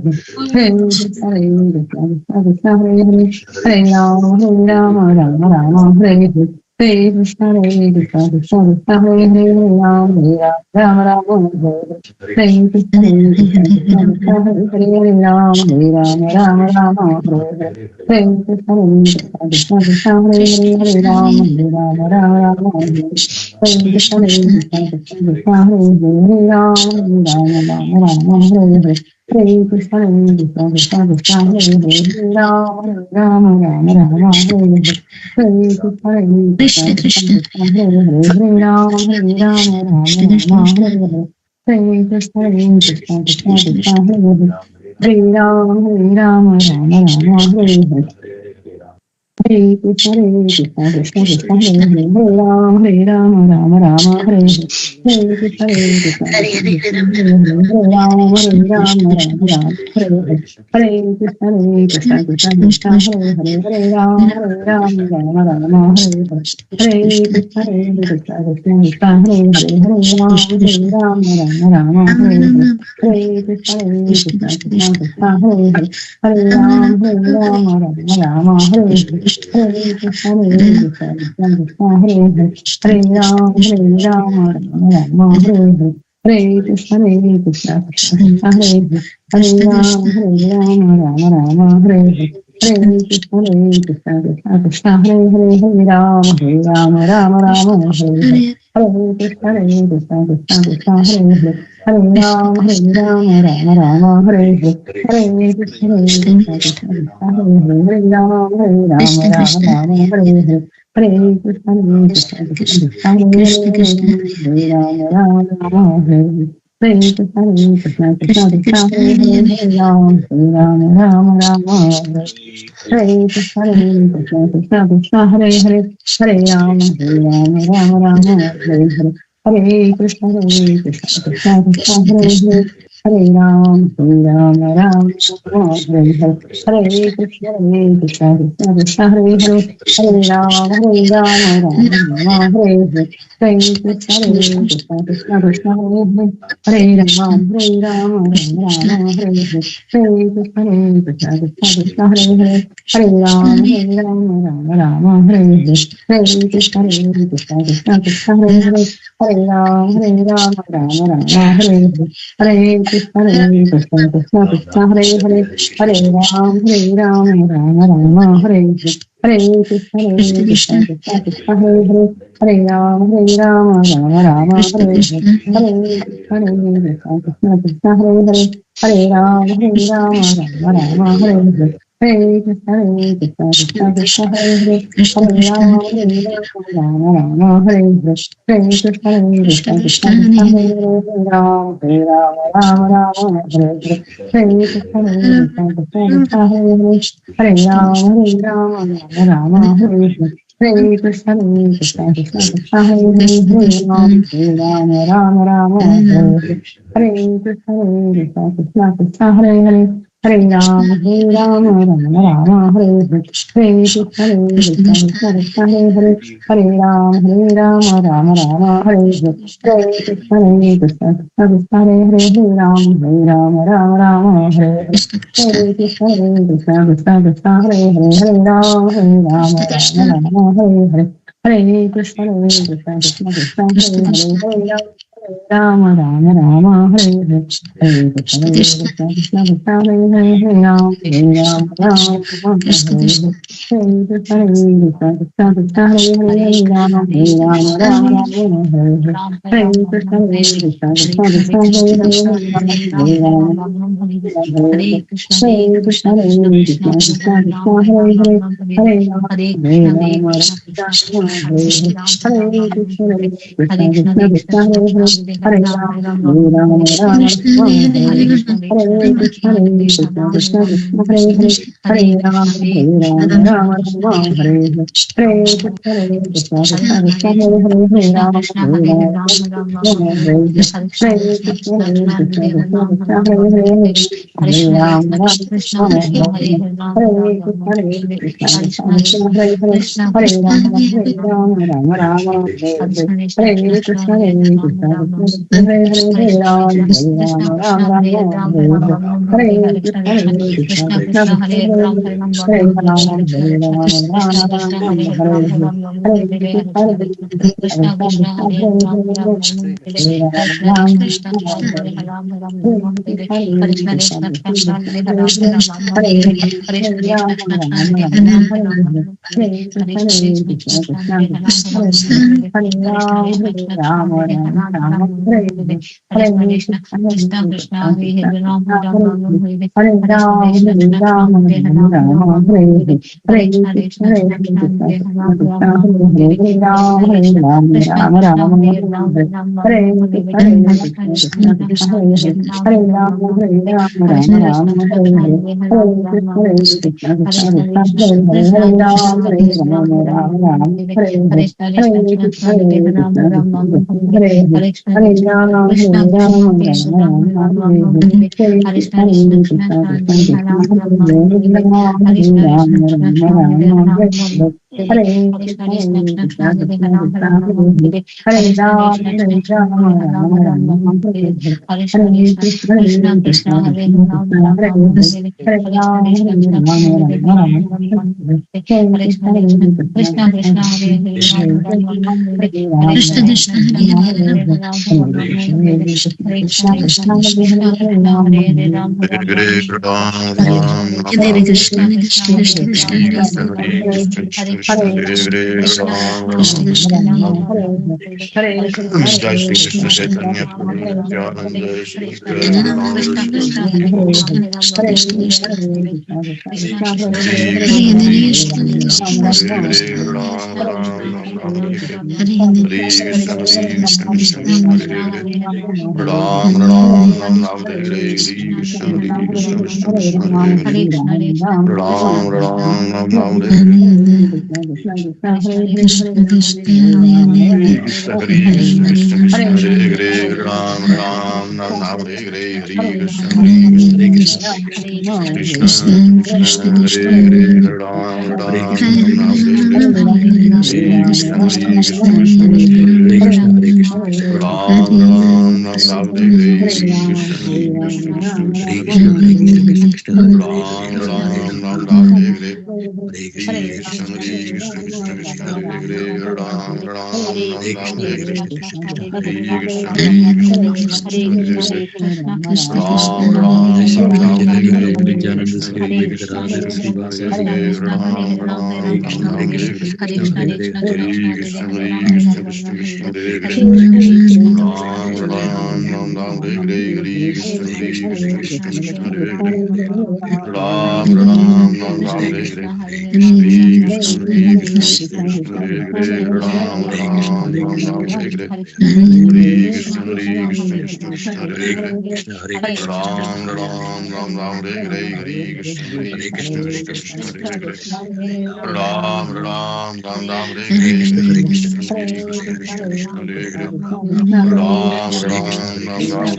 Hare, Hare Krishna, Hare Krishna, Krishna Krishna Hare Hare, Hare Rama, Hare Rama, Rama Rama, Hare Hare, Hare Krishna, Hare Krishna, Krishna Krishna Hare Hare, Hare Rama, Hare Rama, Rama Rama, Hare Hare, Hare Krishna, Hare Krishna, Krishna Krishna Hare Hare, Hare Rama, Hare Rama, Rama Rama, Hare Hare, Hare Krishna, Hare Krishna, Krishna Krishna Hare Hare, Hare Rama, Hare Rama, Rama Rama, Hare Hare, Hare Krishna, Hare Krishna, Krishna Krishna Hare Hare, Hare Rama, Hare Rama, Rama Rama, Hare Hare, Hare Krishna, Hare Krishna, Krishna Krishna Krishna Krishna Hare Hare, Hare Rama, Hare Rama, Rama Krishna Krishna Rama, Hare Hare, Hare Krishna, Hare Krishna, Krishna Krishna Krishna Krishna Hare Hare, Hare Rama, Hare Rama, Rama Rama, Hare Hare, Hare Krishna, Hare Krishna, Krishna Krishna, Hare Hare, Hare Rama, Rama Rama, Hare Hare, Hare Krishna, Hare Krishna, Hare Krishna Hare Krishna, Rama Hare Rama Hare, Hare Hare Hare Rama, Krishna Rama Krishna Rama, Krishna Rama, Hare Hare, Hare Krishna, Hare Krishna Krishna, Krishna Krishna Krishna, Krishna Hare Hare, Hare Rama, Rama Hare Rama, Rama Rama, Hare Hare, Krishna Hare Krishna Krishna, Hare Krishna, Krishna Krishna, Hare Hare, Hare Krishna Rama, Hare Krishna Rama, Rama Rama, Rama Hare Hare, Rama Hare Krishna, Hare Krishna Krishna, Krishna Krishna Krishna Krishna, Hare Hare, Hare Rama Rama, Rama Hare Hare Rama, Rama Krishna Rama, Hare Krishna Hare, Krishna Hare Krishna, Hare Hare Krishna, Krishna Krishna, Hare Hare, Krishna Hare Krishna Rama, Krishna Hare Krishna Rama, Rama Rama, Hare Hare Hare, Hare Krishna, Hare Krishna, Krishna Krishna Krishna, Hare Krishna Hare, Hare Krishna Rama, Krishna Hare Rama, Rama Rama, Hare Hare, Krishna Hare Krishna, Hare Krishna, Krishna Krishna, Hare Hare, Hare Rama, Hare Rama, Rama Rama, Krishna Hare Krishna Hare, Hare Hare Krishna, Hare Krishna, Krishna Krishna, Hare Krishna Hare, Hare Krishna Rama, Hare Krishna Rama, Rama Rama, Hare Hare, Hare Krishna, Hare Krishna Krishna, Krishna Krishna, Hare Hare, Hare Rama, Hare Rama, Krishna Rama Krishna Rama, Hare Hare, Hare Krishna, Hare Krishna, Krishna Krishna, Hare Hare, Krishna Hare Krishna Rama, Hare Rama, Rama Rama, Hare Hare, Krishna Krishna Hare Hare Krishna Krishna Hare Ram, Ram Ram, Hare Hare, Hare Krishna, Krishna Krishna, Krishna Hare Hare, Hare Ram, Ram Hare Hare, Hare Krishna, Krishna Krishna, Krishna Hare Hare, Hare Ram, Ram Hare Hare, Hare Krishna, Krishna Krishna, Krishna Hare Hare, Hare Ram, Ram Hare Hare, Hare Krishna, Krishna Krishna, Krishna Hare Hare, Hare Ram, Ram Hare Hare. Hare Krishna, Krishna Krishna, Krishna Hare Hare, Hare Ram, Ram Hare Hare. Hare Krishna, Krishna Krishna, Krishna Hare Hare, Hare Ram, Ram Hare Hare. Hare Krishna, Krishna Krishna, Krishna Hare Hare, Hare Ram, Ram Hare Hare. Hare Krishna, Krishna Krishna, Krishna Hare Hare, Hare Ram, Ram Hare Hare. Hare Krishna, Krishna Krishna, Krishna Hare Hare, Ram Hare Hare. Hare Krishna, Krishna Krishna, Krishna Hare Hare, Hare Ram Hare Hare. Hare Krishna, Krishna Krishna, Krishna Hare Hare, Hare Ram Hare Hare. Hare Krishna, Krishna Krishna, Krishna Hare Hare, Hare Ram, Ram Hare Hare. Hare Krishna, Krishna Krishna, Krishna Hare Hare, Hare Ram, Ram Hare Hare. Hare Krishna, Krishna Krishna, Krishna Hare Hare, Hare Ram, Ram Hare Hare. Hare Krishna, Krishna Krishna, Krishna Hare Hare, Hare Ram, Ram Hare Hare. Hare Krishna, Krishna Krishna, Krishna Hare Hare, Hare Ram, Ram Hare Hare. Hare Krishna, Krishna Krishna, Krishna Hare Hare, Hare Ram, Ram Hare Hare. Hare Krishna, Krishna Krishna, Krishna Hare Hare, Hare Ram, Ram Hare Hare. Hare Krishna, Krishna Krishna, Krishna Hare Hare, Hare Ram, Hare Krishna, Krishna Krishna, Krishna Hare Hare, Hare Ram, Ram Hare Hare. Hare Krishna, Krishna Krishna, Krishna Hare Hare, Hare Ram, Ram Hare Hare. Hare Krishna, Krishna Krishna, Krishna Hare Hare, Hare Ram, Ram Hare Hare. Hare Krishna, Krishna Krishna, Krishna Hare Hare, Hare Ram, Ram Hare Hare. Hare Krishna, Krishna Krishna, Krishna Hare Hare, Hare Ram, Ram Hare Hare. Hare Krishna, Krishna Krishna, Krishna Hare Hare, Hare Ram, Ram Hare Hare. Hare Krishna, Krishna Krishna, Krishna Hare Hare, Hare Ram, Ram Hare Hare. Hare Krishna, Krishna Krishna, Krishna Hare Hare, Hare Ram, Ram Hare Hare. Hare Krishna, Krishna Krishna, Krishna Hare Hare, Hare Ram, Ram Hare Hare. Hare Krishna Hare Hare Ram Ram Ram Ram Hare Hare Hare Krishna Hare Krishna Krishna Krishna Hare Hare Ram Ram Ram Ram Hare Hare Krishna Krishna Hare Krishna Hare Krishna Krishna Krishna Hare Hare Ram Ram Ram Ram Hare Hare Hare Krishna Hare Krishna Krishna Krishna Hare Hare Ram Ram Ram Ram Hare Hare Hare Krishna Hare Krishna Krishna Krishna Hare Hare Ram Ram Ram Ram Hare Hare Hare Krishna Hare Krishna Krishna Krishna Hare Hare Ram Ram Ram Ram Hare Hare Hare Krishna Hare Krishna Krishna Krishna Hare Hare Ram Ram Ram Ram Hare Hare Hare Krishna Hare Krishna Krishna Krishna Hare Hare Ram Ram Ram Ram Hare Hare Hare Krishna Hare Krishna Krishna Krishna Hare Hare Ram Ram Ram Ram Hare Hare Hare Krishna Hare Krishna Krishna Krishna Hare Hare Ram Ram Ram Ram Hare Hare Hare Krishna Hare Krishna Krishna Krishna Hare Hare Ram Ram Ram Ram Hare Hare Hare Krishna Hare Krishna Krishna Krishna Hare Hare Ram Ram Ram Ram Hare Hare Hare Krishna Hare Krishna Krishna Krishna Hare Hare Ram Ram Ram Ram Hare Hare Hare Krishna Hare Krishna Krishna Krishna Hare Hare Ram Ram Ram Ram Hare Hare Hare Krishna Hare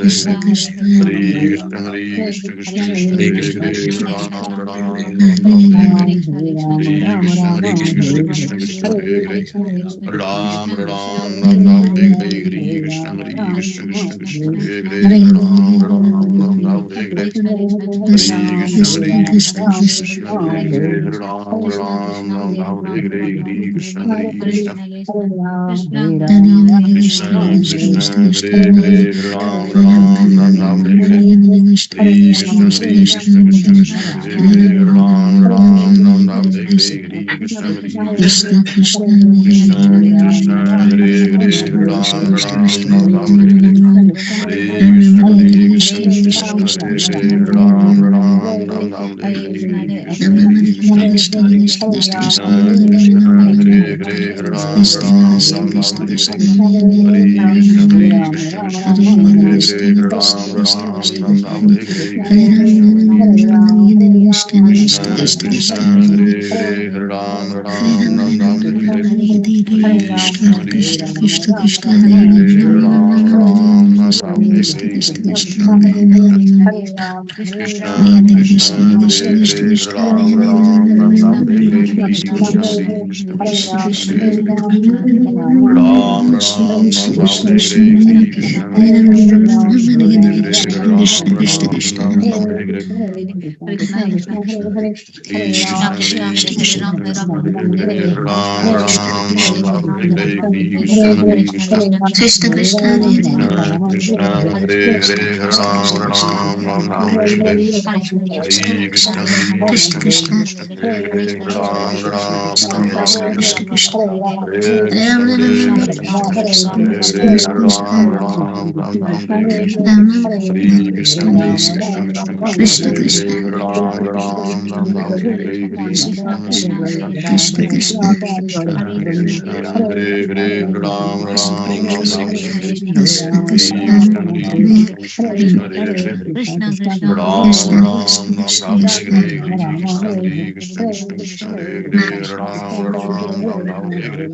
Krishna Krishna Krishna Hare Hare Ram Ram Ram Ram Hare Hare Hare Krishna Krishna Krishna Hare Hare Ram Ram Ram Ram Hare Hare Hare Krishna Hare Krishna Krishna Krishna Hare Hare Ram Ram Ram Ram Hare Hare Hare Krishna Hare Krishna Krishna Krishna Hare Hare Ram Ram Ram Ram Hare Hare Hare Krishna Hare Krishna Krishna Krishna Hare Hare Ram Ram Ram Ram Hare Hare Hare Krishna Hare Krishna Krishna Krishna Hare Hare Ram Ram Ram Ram Hare Hare Hare Krishna Hare Krishna Krishna Krishna Hare Hare Ram Ram Ram Ram Hare Hare Hare Krishna Hare Krishna Krishna Krishna Hare Hare Ram Ram Ram Ram Hare Hare Hare Krishna Krishna Hare Hare Ram Ram Ram Ram Hare Hare Krishna Hare Krishna Krishna Krishna Hare Hare Ram Ram Ram Ram Hare Hare Hare Krishna Krishna Krishna Hare Hare Ram Ram Ram Ram Hare Hare Hare Krishna Hare Krishna Krishna Hare Hare Ram Ram Ram Ram Hare Hare Hare Krishna Hare Krishna Krishna Hare Hare Ram Ram Ram Ram Hare Hare Hare Krishna Hare Krishna Krishna Krishna Hare Hare Ram Ram Ram Ram Hare Hare Hare Krishna Hare Krishna Krishna Krishna Hare Hare Ram Ram Ram Ram Hare Hare Hare Krishna Hare Krishna Krishna Krishna Hare Hare Ram Ram Ram Ram Hare Hare Krishna Krishna Hare Krishna Hare Krishna Krishna Krishna Hare Hare Ram Ram Ram Ram Hare Hare Krishna Hare Krishna Krishna Krishna Hare Hare Ram Ram Ram Ram Hare Hare Hare Krishna Hare Krishna Krishna Krishna Hare Hare Ram Ram Ram Ram Hare Hare Hare Krishna Hare Krishna Krishna Hare Hare Ram Ram Ram Ram Hare Hare Hare Krishna Hare Krishna Krishna Krishna Hare Hare Ram Ram Ram Ram Hare Hare Hare Krishna Hare Krishna Krishna Hare Hare Ram Ram Ram Ram Hare Hare Hare Krishna Hare Krishna Krishna Krishna Hare Hare Ram Ram Ram Ram Hare Hare Hare Krishna Hare Krishna Krishna Krishna Hare Hare Ram Ram Ram Ram Hare Hare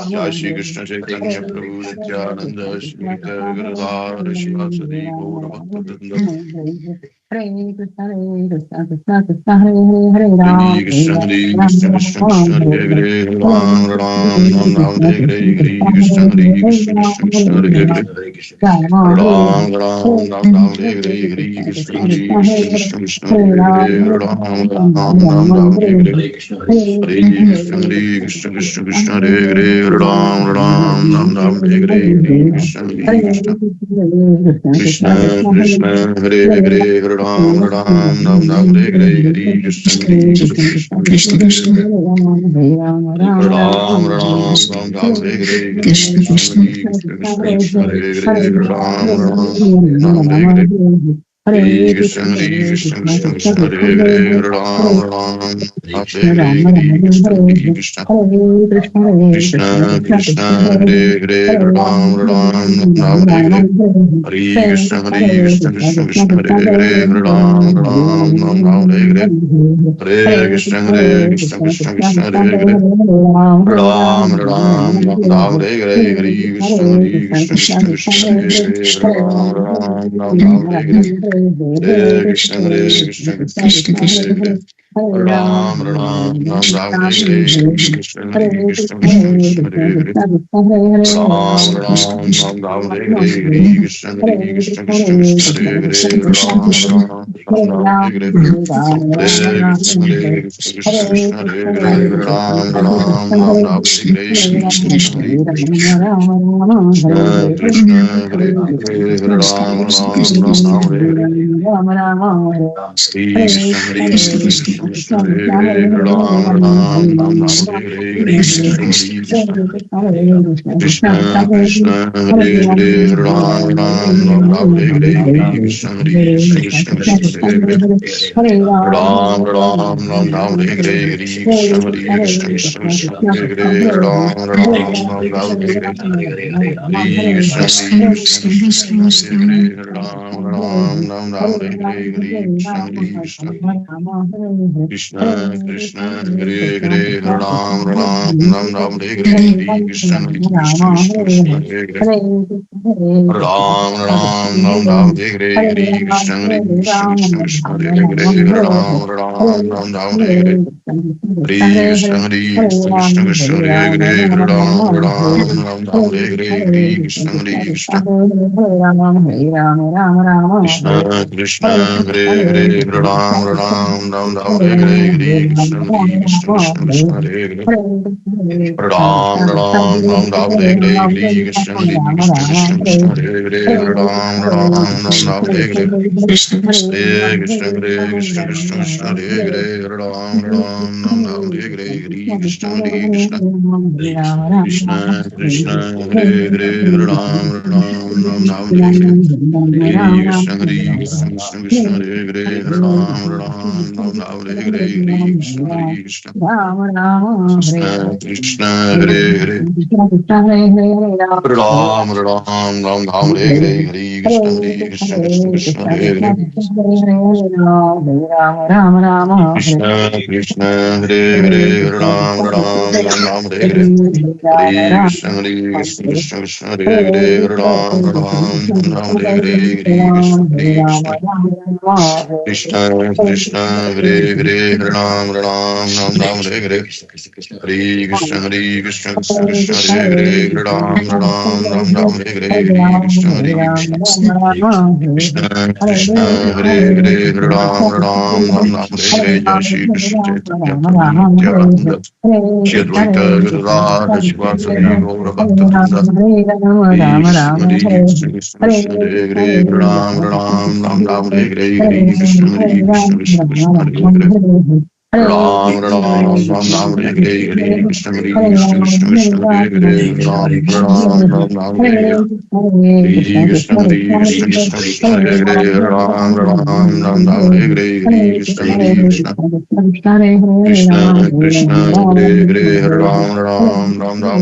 Jai Shri Krishna Chaitanya Prabhu Nityananda Shri Advaita Gadadhar Shivasadi Gaura Bhakta Hare Krishna Krishna Krishna Hare Hare Krishna Hare Krishna Krishna Krishna Hare Hare Ram Ram Ram Ram Hare Hare Hare Krishna Hare Krishna Krishna Krishna Hare Hare Ram Ram Ram Ram Hare Hare Hare Krishna Hare Krishna Krishna Krishna Hare Hare Ram Ram Ram Ram Hare Hare Hare Krishna Hare Krishna Krishna Krishna Hare Hare Ram Ram Ram Ram Hare Hare Hare Krishna Hare Krishna Krishna Krishna Hare Hare Ram Ram Ram Ram Hare Hare Hare Krishna Hare Krishna Krishna Krishna Ram Ram Ram Ram Hare Hare Hare Krishna Hare Krishna Krishna Krishna Hare Hare Ram Ram Ram Hare Hare Hare Krishna, Hare Krishna, Krishna Krishna, Hare Hare, Hare Ram, Ram, Ram, Hare Hare, Hare Krishna, Hare Krishna. Krishna Krishna, Hare Hare, Hare Ram, Ram, Ram, Hare Hare. Hare Krishna, Hare Krishna, Krishna Krishna, Hare Hare, Hare Ram, Ram, Ram, Hare Hare. Hare Krishna, Hare Krishna, Krishna Krishna, Hare Hare. Ram, Ram, Ram, Hare Hare, Hare Krishna, Hare Krishna, Krishna Krishna, Hare Hare, Hare Ram, Ram, Hare Hare. Hare Krishna, Hare Krishna, Krishna Krishna, Hare Hare. Ram, Ram, Ram, Hare Hare, Hare Krishna, Hare Krishna, Krishna Krishna, Hare Hare. Ram, Ram, Hare Hare, Hare Krishna, Hare Krishna, Krishna Krishna, Hare Hare. Ram, Hare Hare. Hare Krishna, Hare Krishna, Krishna Krishna, Hare Hare. Ram, Hare Hare, Hare Krishna, Hare Krishna. Krishna Krishna, Hare Hare, Hare Ram, Hare Hare. Hare Krishna, Hare Krishna, Krishna Hare Hare, Hare Ram, Hare Hare, Hare Krishna, Hare Krishna. Krishna Krishna, Hare Hare, Hare Ram, Hare Hare, Hare Krishna, Hare Krishna, Krishna Krishna, Hare Hare. Ram, Hare Hare, Hare Krishna, Hare Krishna, Krishna Krishna, Hare Hare, Hare Ram, Hare Hare. Hare Krishna, Hare Krishna, Krishna Krishna, Hare Hare, Hare Ram, Hare Hare, Hare Krishna, Hare Krishna. Krishna Krishna, Hare Hare, Hare Ram, Hare Hare, Hare Krishna, Hare Krishna, Krishna Krishna, Hare Hare. Ram, Hare Hare, Hare Krishna, Hare Krishna, Krishna Krishna, Hare Hare, Hare Ram, Hare Hare. Hare Krishna, Hare Krishna, Krishna Krishna, Hare Hare, Hare Ram, Hare Hare, Hare Krishna, Hare Krishna. Krishna Krishna, Hare Hare, Hare Ram, Hare Hare, Hare Krishna, Hare Krishna, Krishna Krishna, Hare Hare. Ram, Hare Hare, Hare Krishna, Hare Krishna, Krishna Krishna, Hare Hare, Hare Ram, Hare Hare. Hare Krishna, Hare Krishna, Krishna Krishna, Hare Hare, Hare Ram, Hare Hare, Hare Krishna, Hare Krishna. Krishna Krishna, Hare Hare, Hare Ram, Hare Hare. Hare Krishna, Hare Krishna, Krishna Krishna, Hare Hare, Hare Ram, Hare Hare, Hare Krishna, Hare Krishna. Krishna Krishna, Hare Hare. Ram, Hare Hare, Hare Krishna, Hare Krishna, Krishna Krishna, Hare Hare. Krishna Krishna, Hare Hare, Hare Ram, Hare Hare. Hare Krishna, Hare Krishna, Krishna Krishna, Hare Hare, Hare Ram, Hare Hare, Hare Krishna, Hare Krishna. Krishna Krishna, Hare Hare, Hare Ram, Hare Hare. Hare Krishna, Hare Krishna, Krishna Krishna, Hare Hare, Hare Ram, Hare Hare, Hare Krishna, Hare Krishna. Krishna Krishna, Hare Hare, Hare Ram, Hare Hare. Jai Shri Krishna Chaitanya Prabhu Nityananda, Shri Advaita Gadadhara Shivasadi Gaura Bhakta. Hare Krishna, Hare Krishna, Krishna Krishna, Hare Hare, Hare Ram, Hare Hare, Hare Krishna, Hare Krishna, Krishna Krishna, Hare Hare. Ram, Hare Hare, Hare Krishna, Hare Krishna, Krishna Krishna, Hare Hare, Ram, Hare Hare. Hare Krishna, Hare Krishna, Krishna Krishna, Hare Hare, Ram, Hare Hare, Hare Krishna, Hare Krishna. Krishna Krishna, Hare Hare, Hare Ram,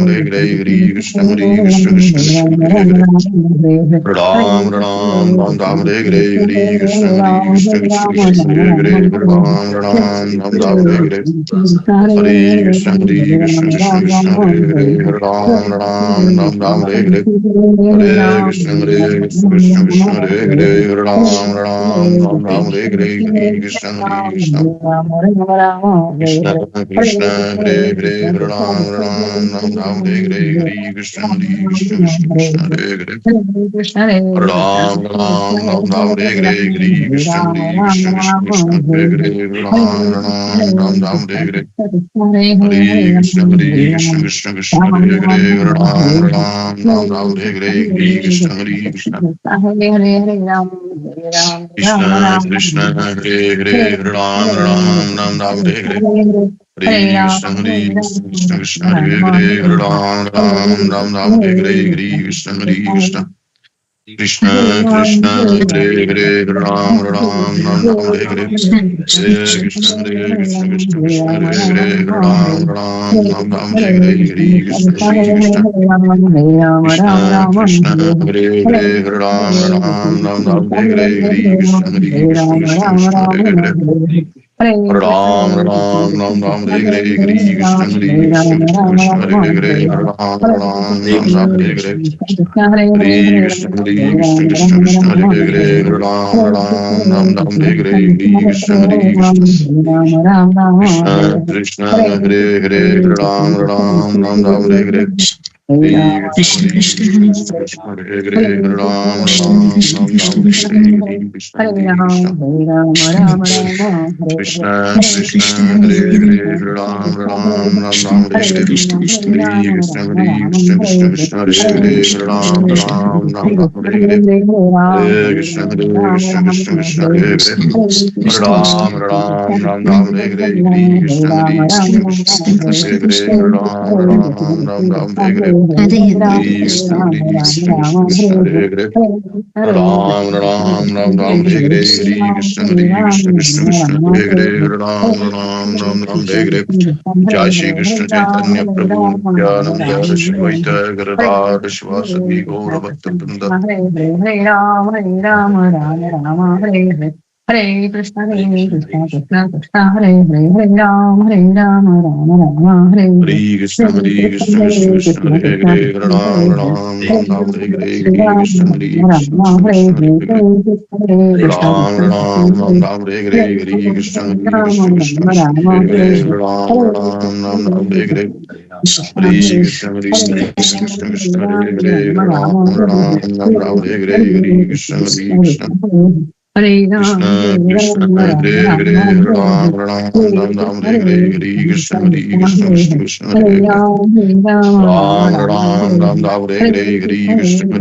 Hare Hare, Hare Krishna, Hare Krishna, Krishna Krishna, Hare Hare. Ram, Hare Hare, Hare Krishna, Hare Krishna, Krishna Krishna, Hare Hare, Ram, Hare Hare. Hare Krishna, Hare Krishna, Krishna Krishna, Hare Hare, Hare Ram, Hare Hare. Hare Krishna, Hare Krishna, Krishna Krishna, Hare Hare, Hare Ram, Hare Hare, Hare Krishna, Hare Krishna. Krishna Krishna, Hare Hare, Hare Ram, Hare Hare, Hare Krishna, Hare Krishna, Krishna Krishna, Hare Hare. Hare Ram, Hare Hare, Hare Krishna, Hare Krishna, Krishna Krishna, Hare Hare, Hare Ram, Hare Hare. Hare Krishna, Hare Krishna, Krishna Krishna, Hare Hare, Hare Ram, Hare Hare, Hare Krishna, Hare Krishna. Krishna Krishna, Hare Hare, Hare Ram, Hare Hare. Hare Krishna, Hare Krishna, Krishna Krishna, Hare Hare, Hare Ram, Hare Hare, Hare Krishna, Hare Krishna. Krishna Krishna Hare Hare Ram Ram Ram Ram Hare Hare Hare Krishna Hare Krishna Krishna Krishna Hare Hare Ram Ram Ram Ram Hare Hare Hare Krishna Hare Krishna Krishna Krishna Hare Hare Ram Ram Ram Ram Hare Hare Hare Krishna Hare Krishna Krishna Krishna Hare Hare Ram Ram Ram Ram Hare Hare Hare Krishna Hare Krishna Krishna Krishna Hare Hare Ram Ram Ram Ram Hare Hare Hare Krishna Hare Krishna Krishna Krishna Hare Hare Ram Ram Ram Ram Hare Hare Hare Krishna Hare Krishna Krishna Krishna Hare Hare Ram Ram Ram Ram Hare Hare Hare Krishna Hare Krishna Krishna Hare Hare Ram Ram Ram Ram Hare Hare Krishna Hare Krishna Krishna Krishna Hare Hare Ram Ram Ram Ram Hare Hare Hare Krishna Hare Krishna Krishna Krishna Hare Hare Ram Ram Ram Ram Hare Hare Hare Krishna Hare Krishna Krishna Krishna Hare Hare Ram Ram Ram Ram Hare Hare Hare Krishna Hare Krishna Krishna Krishna Hare Hare Ram Ram Ram Ram Hare Hare Hare Krishna Hare Krishna Krishna Krishna Hare Hare Ram Ram Ram Ram Hare Hare Hare Krishna Hare Krishna Krishna Krishna Hare Hare Ram Ram Ram Ram Hare Hare Jai Shri Krishna Chaitanya Prabhu Nityananda Shivadvaita Gadadhar Shivasati Gaura Bhakta Vrinda Hare Krishna, Hare Hare Krishna Krishna, Hare Krishna Krishna Krishna, Hare Hare, Hare Ram, Rama, Hare Hare. Hare Krishna Hare Hare Krishna, Krishna Krishna Hare Krishna Krishna, Hare Krishna Hare Hare Krishna, Ram Hare Hare. Ram Hare Ram Ram Hare Krishna, Hare Hare Hare Krishna Hare Krishna Rama, Krishna Hare Krishna Hare Hare. Hare Hare Krishna, Hare Krishna, Ram Krishna Ram Krishna, Ram Hare Ram Hare Hare. Hare Hare Hare Krishna Krishna, Hare Rama, Krishna Krishna Krishna Rama, Hare Hare Hare Hare. Ram Hare Ram Krishna, Ram Ram Hare Hare Hare Krishna, Hare Hare Krishna Hare Krishna Krishna Krishna Hare Hare Ram Rama, Hare Ram Hare. Ram Ram Hare Hare Hare Krishna Hare Krishna Hare Ram, Krishna Hare Krishna Ram, Hare Ram Hare Ram, Hare Ram Hare. Ram Hare Ram Ram Krishna, Hare Hare Hare Hare Krishna, Krishna Hare Krishna Krishna Hare Krishna Hare. Krishna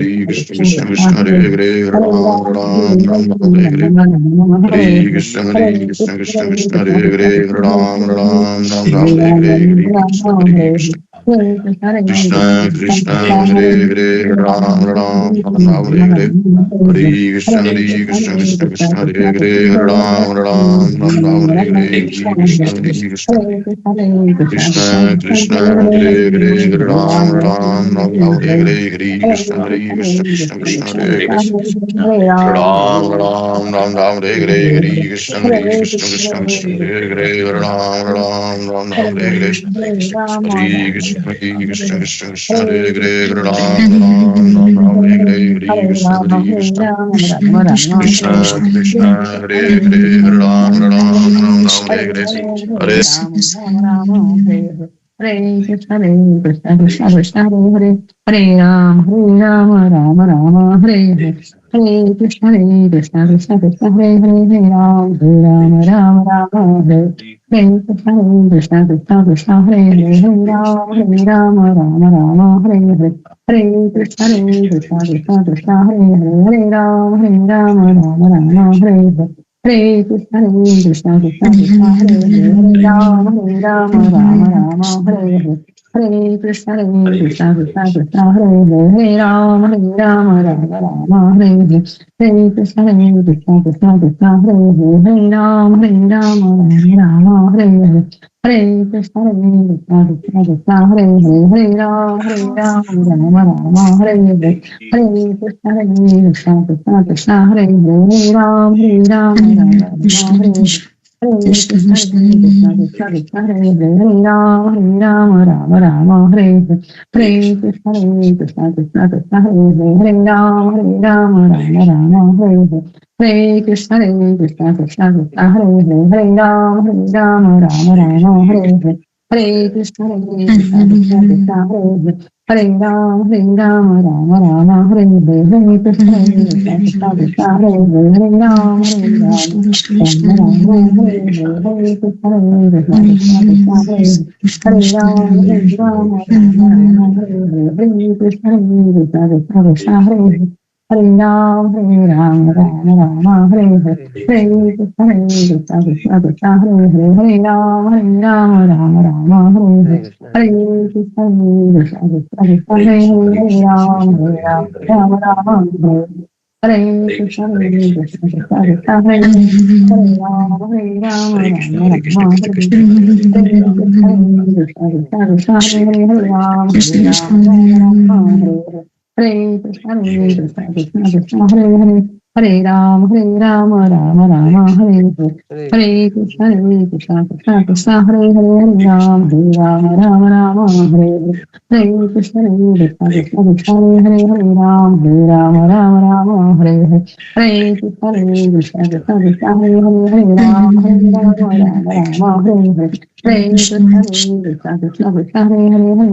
Hare Hare Hare Ram, Hare Ram, Ram Ram Ram, Ram Hare Ram Hare. Ram Hare Hare Hare Hare Krishna, Krishna Hare Hare Krishna, Krishna Krishna Krishna Krishna, Krishna Hare Hare Hare. Hare Hare Ram Ram, Hare Ram Ram Ram Hare Hare Ram, Ram Ram, Hare Hare Hare. Krishna Hare Hare Krishna Krishna, Krishna Hare Krishna Krishna, Hare Krishna Hare Krishna, Hare Ram Hare. Ram Ram Hare Ram Hare Ram, Hare Hare Hare Krishna Ram, Hare Hare Krishna Hare. Hare Krishna, Hare Krishna Krishna, Krishna Krishna Krishna, Hare Hare Hare Hare. Ram Ram Ram Ram Hare Hare Hare Krishna Hare Krishna Krishna Krishna Hare Hare Ram Ram Ram Ram Hare Hare Hare Krishna Hare Krishna Krishna Krishna Hare Hare Ram Ram Ram Ram Hare Hare Hare Krishna Hare Krishna Krishna Krishna Hare Hare Ram Ram Ram Ram Hare Hare Hare Krishna Hare Krishna Krishna Krishna Hare Hare Ram Ram Ram Ram Hare Hare Hare Krishna Hare Krishna Krishna Krishna Hare Hare Ram Ram Ram Ram Hare Hare Hare Krishna Hare Krishna Krishna Krishna Hare Hare Ram Ram Ram Ram Hare Hare Hare Hare Krishna, Hare Krishna, Krishna Krishna, Hare Hare. Hare Ram, Ram Rama, Hare Hare. Hare Krishna, Hare Krishna, Krishna Krishna, Hare Hare. Hare Ram, Rama, Hare. Hare Krishna, Hare Krishna, Krishna Krishna, Hare Hare. Hare Ram, Rama, Hare Hare. Hare Krishna, Hare Krishna, Krishna Krishna, Hare Hare. Hare Ram, Rama, Hare Hare. Hare Krishna, Hare Krishna, Krishna Krishna, Hare Hare. Hare Ram, Rama, Hare Hare. Hare Krishna, Hare Krishna, Krishna Krishna, Hare Hare. Hare Ram, Rama, Hare Hare. Hare Krishna, Hare Krishna, Krishna Krishna, Hare Hare. Hare Ram, Rama, Hare Hare. Hare Krishna, Hare Krishna, Krishna Krishna, Hare Hare. Hare Ram, Rama, Hare Hare. Hare Krishna, Hare Krishna, Krishna Krishna, Hare Hare. Hare Ram, Rama, Hare Hare. Hare Krishna, Hare Krishna, Krishna Krishna, Hare Hare. Hare Ram, Rama, Hare Hare. Hare Krishna, Hare Krishna, Krishna Krishna, Hare Hare. Hare Ram, Rama, Hare Hare. Hare Krishna, Hare Krishna, Krishna Krishna, Hare Hare. Hare Ram, Rama, Hare Hare. Hare Krishna, Hare Krishna, Krishna Krishna, Hare Hare. Hare Ram, Rama, Hare Hare. Hare Krishna, Hare Krishna, Krishna Krishna, Hare Hare. Hare Ram, Rama. Hare Ram, Hare Krishna, Hare Krishna, Krishna Krishna, Hare Ram, Rama, Hare Hare. Hare Krishna, Hare Krishna, Krishna Krishna, Hare Hare. Hare Ram, Ram Rama, Hare Hare, Hare Krishna, Krishna Krishna, Krishna Hare Hare, Hare Ram, Rama Rama, Hare Hare, Hare Krishna, Krishna Krishna, Krishna Hare Hare, Hare Ram, Rama Rama, Hare Hare. Hare Krishna, Krishna Krishna, Krishna Hare Hare, Hare Ram, Rama Rama, Hare Hare. Hare Krishna, Krishna Krishna, Krishna Hare Hare, Hare Ram, Rama Rama, Hare Hare. Hare Krishna, Krishna Krishna, Krishna Hare Hare, Hare Ram, Rama Rama, Hare Hare. Hare Krishna, Krishna Krishna, Krishna Hare Hare, Hare Ram, Rama Rama, Hare Hare. Hare Krishna, Krishna Krishna, Krishna Hare Hare, Hare Ram, Rama Hare Hare. Hare Krishna, Krishna Krishna, Krishna Hare Hare, Hare Ram, Rama Hare Hare. Hare Krishna, Krishna Krishna, Krishna Hare Hare,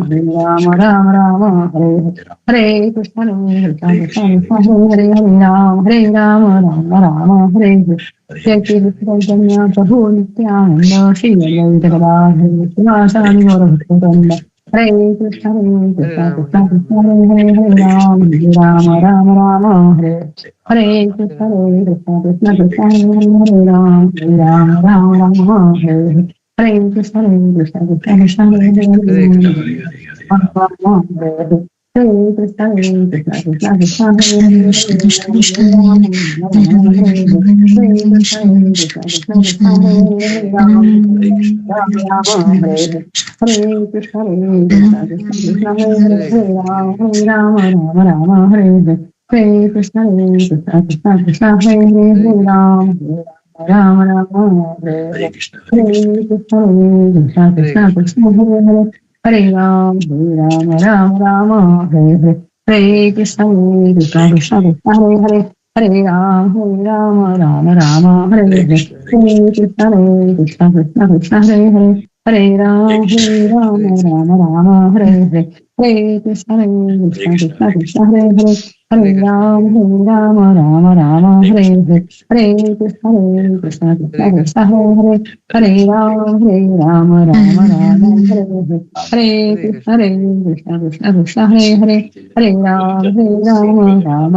Hare Ram, Rama Hare Hare. Hare Krishna, Krishna Krishna, Krishna Hare Hare, Hare Ram, Rama Hare Hare. Jai Shri Chaitanya Prabhu Nityananda, Shri Advaita Gadadhara Sivasadi Gaura Bhaktavrinda. Hare Krishna, Krishna Krishna, Krishna Hare Hare, Hare Ram, Rama Hare. Hare Krishna, Krishna Krishna, Krishna Hare Hare, Hare Ram, Rama Hare. Hare Krishna, Krishna Krishna, Krishna Hare Hare, Hare Rama Hare. Hare Krishna, Krishna Krishna, Krishna Hare Hare, Hare Krishna Krishna Krishna Rama Hare Rama Hare. Hare Krishna, Krishna Krishna Krishna Krishna, Krishna Krishna Hare Hare Hare, Hare Ram, Rama Hare. Hare Krishna, Krishna Krishna, Krishna Hare Hare, Hare Rama Hare Hare. Hare Krishna, Krishna Krishna, Krishna Hare Hare, Hare Ram, Rama Hare Hare. Hare Krishna, Krishna Krishna, Krishna Hare Hare, Hare Ram, Rama Hare Hare. Hare Krishna, Krishna Krishna, Krishna Hare Hare, Hare Ram, Rama Hare Hare. Hare Krishna, Krishna Krishna, Krishna Hare Hare, Hare Ram, Rama Hare Hare. Hare Krishna, Krishna Krishna, Krishna Hare Hare, Hare Ram, Rama Hare Hare. Hare Krishna, Krishna Krishna, Krishna Hare Hare, Hare Ram, Rama Hare Hare. Hare Krishna, Krishna Krishna, Krishna Hare Hare, Hare Ram, Rama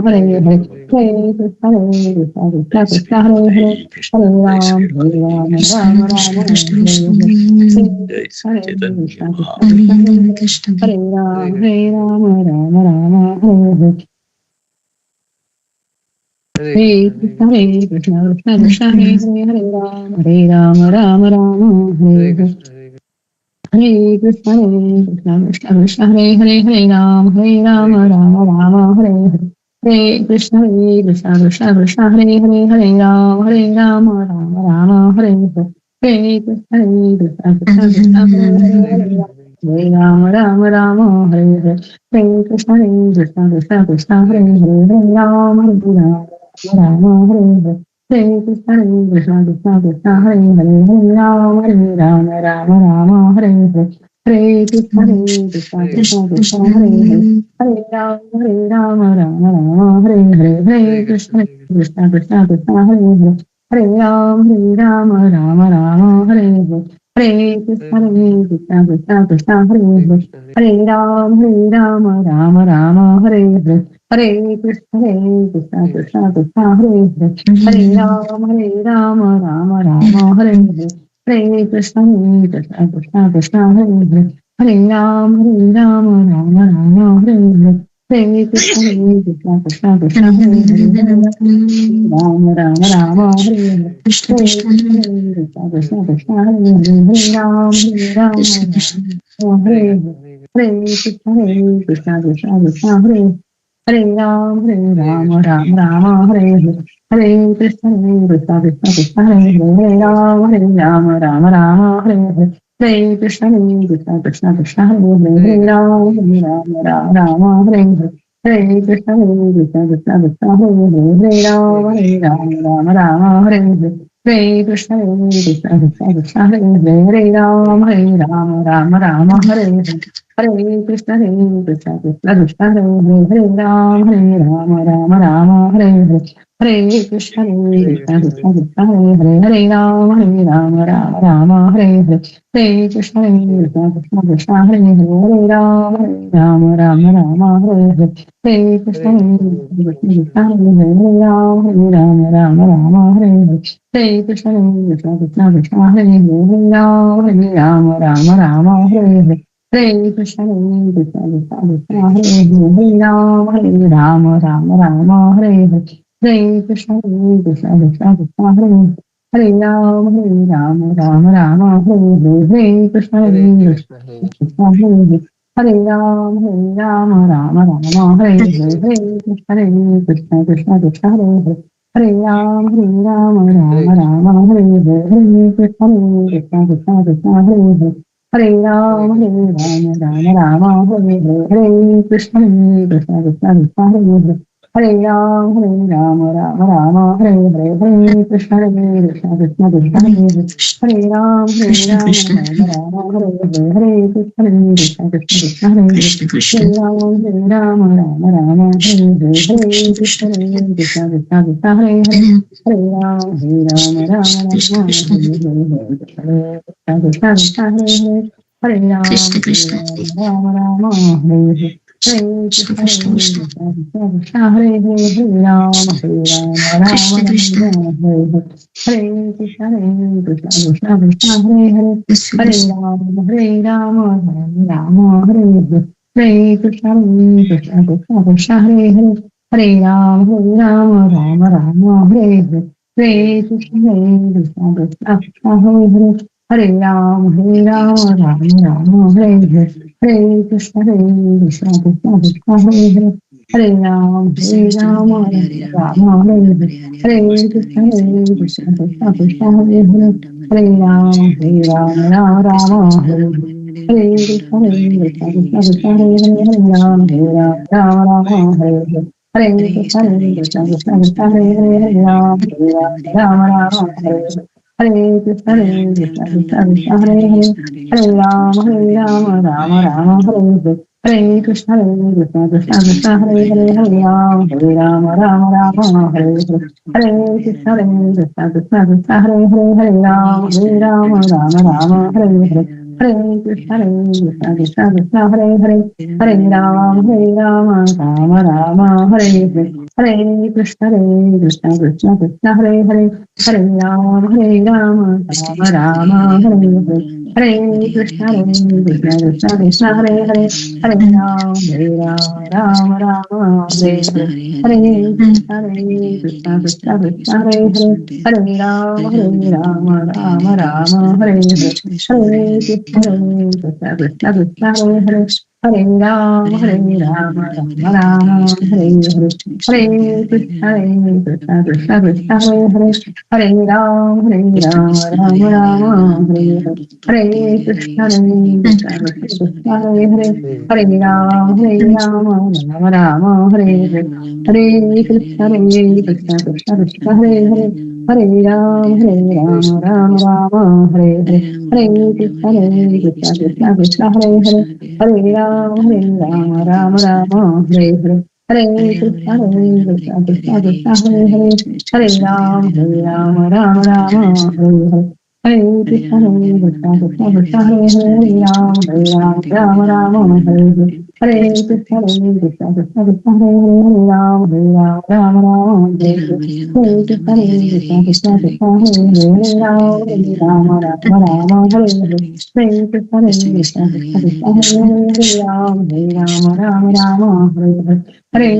Hare Hare. Hare Krishna, Krishna Krishna, Krishna Hare Hare, Hare Ram, Rama Krishna Hare Krishna Hare. Krishna Hare Hare Krishna, Krishna Krishna, Krishna Hare Hare Hare, Krishna Hare Ram, Rama Hare Hare. Hare Krishna, Krishna Krishna, Krishna Hare Hare, Hare Ram, Rama Hare Hare. Hare Krishna, Krishna Krishna, Krishna Hare Hare, Hare Ram, Rama Hare Hare. Hare Krishna, Krishna Krishna, Krishna Hare Hare, Hare Ram, Rama Hare Hare. Hare Krishna, Krishna Krishna, Krishna Hare Hare, Hare Ram, Rama Hare Hare. Hare Krishna, Krishna Krishna, Krishna Hare Hare, Hare Ram, Rama Hare Hare. Hare Krishna, Krishna Krishna, Krishna Hare Hare, Hare Rama Hare Hare. Hare Krishna, Krishna Krishna, Krishna Hare Hare, Hare Rama Hare Hare. Hare Krishna, Krishna Krishna, Krishna Hare Hare, Hare Rama Hare Hare. Hare Krishna, Krishna Krishna, Krishna Hare Hare, Hare Rama Hare Hare. Hare Krishna, Krishna Krishna, Krishna Hare Hare, Hare Rama Hare Hare. Hare Krishna, Krishna Krishna, Krishna Hare Hare, Hare Rama Hare Hare. Hare Krishna, Krishna Krishna, Krishna Hare Hare, Hare Rama Hare Hare. Krishna Hare Krishna Krishna, Krishna Krishna, Krishna Hare Hare, Hare Rama Krishna Krishna Hare Hare. Hare Krishna, Krishna Krishna, Krishna Hare Hare. Hare Rama Hare Hare. Hare Krishna, Krishna Krishna, Krishna Hare Hare, Hare Rama Hare Hare. Hare Krishna, Krishna Krishna, Krishna Hare Hare, Hare Rama Hare Hare. Hare Krishna, Krishna Krishna, Krishna Hare Hare, Hare Rama Hare Hare. Hare Krishna, Krishna Krishna, Krishna Hare Hare, Hare Rama Hare Hare. Hare Krishna, Krishna Krishna, Krishna Hare Hare, Hare Rama Hare Hare. Hare Krishna, Hare Hare Krishna, Krishna, Krishna Krishna, Hare Hare, Hare Rama, Rama Rama, Hare Hare, Hare Krishna, Hare Krishna, Krishna Krishna, Hare Hare, Hare Rama, Rama Rama, Hare Hare, Hare Krishna, Hare Hare Krishna, Hare Krishna, Krishna, Krishna Krishna, Hare Hare, Hare Rama, Rama Rama, Hare Hare, Hare Krishna, Hare Krishna, Krishna Krishna, Hare Hare, Hare Rama, Rama Rama, Hare Hare, Hare Krishna, Hare Krishna, Krishna Hare Krishna, Hare Krishna, Hare, Hare Rama, Hare Hare. Hare Krishna, Hare Krishna, Krishna Krishna, Hare Rama, Rama, Hare Krishna, Hare Hare Krishna, Hare Krishna, Hare Rama, Rama, Hare Krishna, Hare Krishna, Krishna Krishna, Hare Hare Rama, Krishna, Rama, Hare Krishna, Krishna Krishna, Hare Hare Rama, Krishna, Rama, Hare Krishna, Krishna Krishna, Hare Hare Rama, Rama, Hare Krishna, Krishna Krishna, Hare Ram, Krishna Krishna Rama, Hare Krishna, Krishna Krishna, Krishna Hare Krishna Ram, Rama, Hare Krishna Krishna, Krishna Krishna Krishna, Hare Krishna Krishna Hare Krishna Ram, Krishna Rama, Hare Hare Krishna Krishna, Krishna Hare Krishna Krishna, Krishna Krishna, Hare Rama, Krishna Krishna Rama, Hare Krishna, Hare Krishna, Krishna Krishna, Krishna Hare Krishna Rama, Rama, Hare Krishna, Hare Krishna, Krishna Krishna, Hare Rama, Rama, Hare Hare Krishna, Krishna, Hare Krishna, Krishna Krishna, Hare Rama, Hare Krishna, Hare Krishna, Krishna Krishna, Hare Rama, Hare Krishna, Hare Krishna, Krishna Krishna, Hare Rama, Rama, Hare Krishna, Hare Krishna, Krishna Krishna, Hare Rama, Hare Krishna, Hare Krishna, Krishna Krishna, Hare Rama, Hare Krishna, Hare Krishna, Krishna Krishna, Hare Rama, Rama, Hare Krishna, Hare Krishna, Krishna Krishna, Hare Rama, Hare Krishna, Hare Krishna, Krishna Krishna, Hare Rama, Hare Krishna, Hare Krishna, Krishna Krishna, Hare Rama, Hare Krishna, Hare Krishna, Krishna Krishna, Hare Rama, Hare Krishna, Hare Krishna, Krishna Krishna, Hare Rama, Hare Krishna, Hare Krishna, Krishna Krishna, Hare Rama, Hare Krishna, Hare Krishna, Krishna Hare Rama, Hare Krishna, Krishna Krishna, Krishna Hare Rama, Hare Krishna, Krishna Krishna, Hare Hare Rama, Hare Krishna, Krishna Krishna, Krishna Hare Rama, Hare Krishna, Krishna Krishna, Krishna Hare Rama, Hare Krishna, Krishna Krishna, Krishna Hare Rama, Hare Krishna, Krishna Krishna, Krishna Rama, Hare Krishna, Krishna Krishna, Krishna Rama, Hare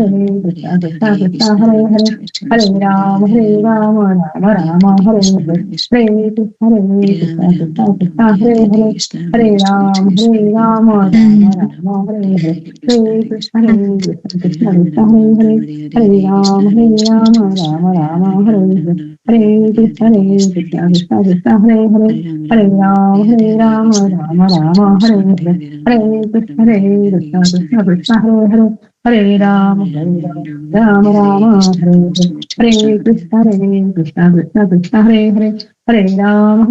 Krishna, Krishna Krishna, Krishna Rama, Hare Krishna, Krishna Krishna, Krishna Rama, Hare Krishna, Krishna Krishna, Krishna Hare Rama, Hare Krishna, Krishna Krishna, Krishna Hare Rama, Hare Krishna, Krishna Krishna, Krishna Hare Rama, Hare Krishna, Krishna Krishna, Krishna Hare Rama, Hare Krishna, Krishna Krishna, Hare Rama, Hare Krishna, Krishna Krishna, Krishna Hare Rama,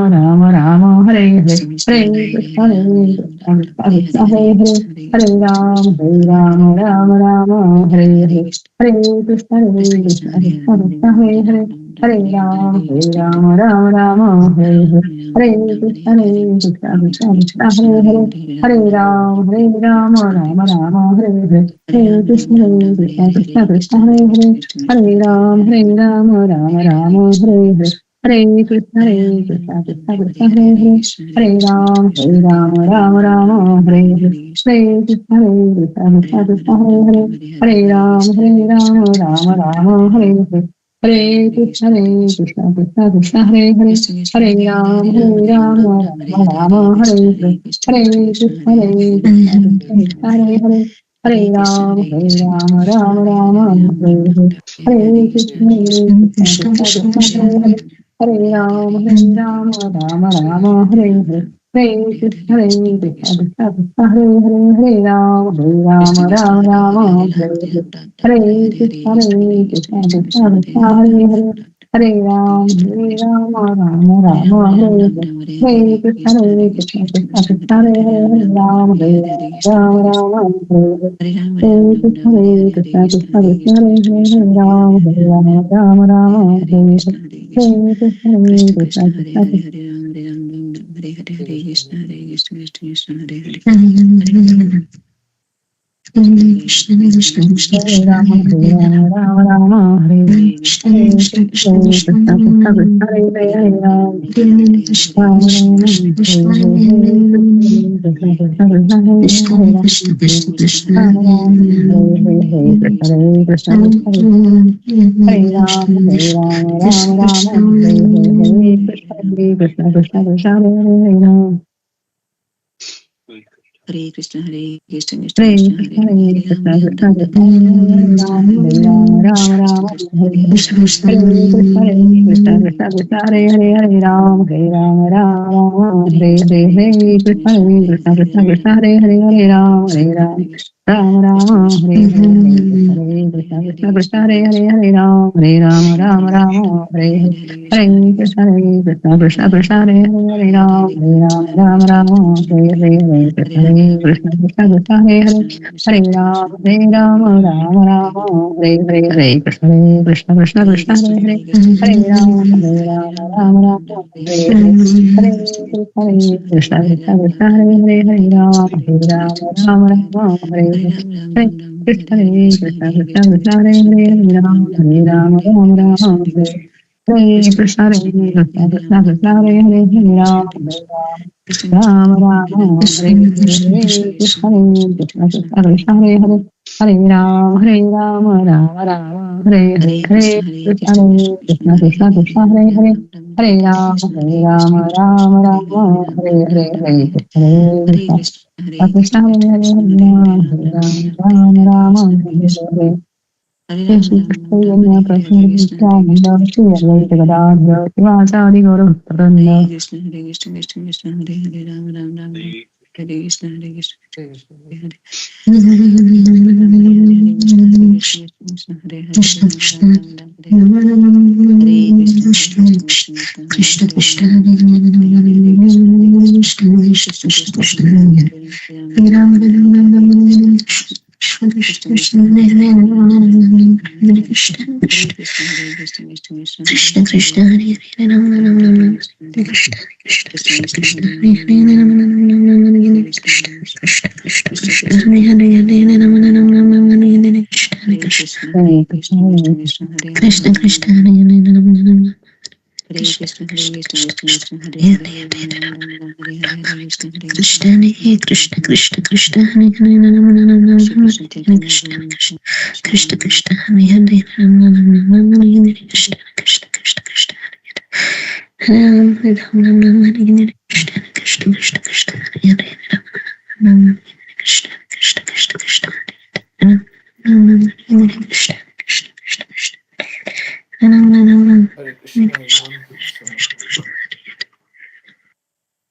Rama, Rama, Hare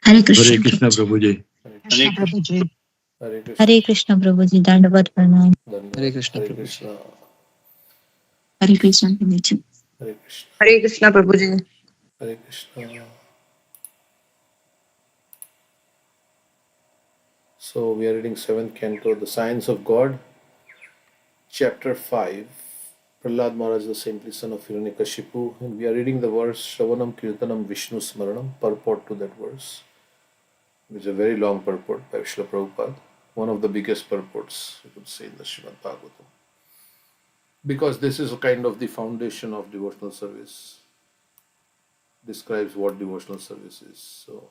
Hare Krishna Prabhuji. हरे कृष्ण प्रभु जी दंडवत प्रणाम हरे कृष्ण प्रभु हरे कृष्ण प्रभु जी हरे कृष्ण हरे कृष्णा प्रभु जी हरे Krishna So we are reading 7th canto, The Science of God, chapter 5. Prahlad Maharaj, the saintly son of Hiranyakashipu, and we are reading the verse Shravanam Kirtanam Vishnu Smaranam, purport to that verse, which is a very long purport by Srila Prabhupada, one of the biggest purports, you could say, in the Srimad Bhagavatam. Because this is a kind of the foundation of devotional service, describes what devotional service is. So,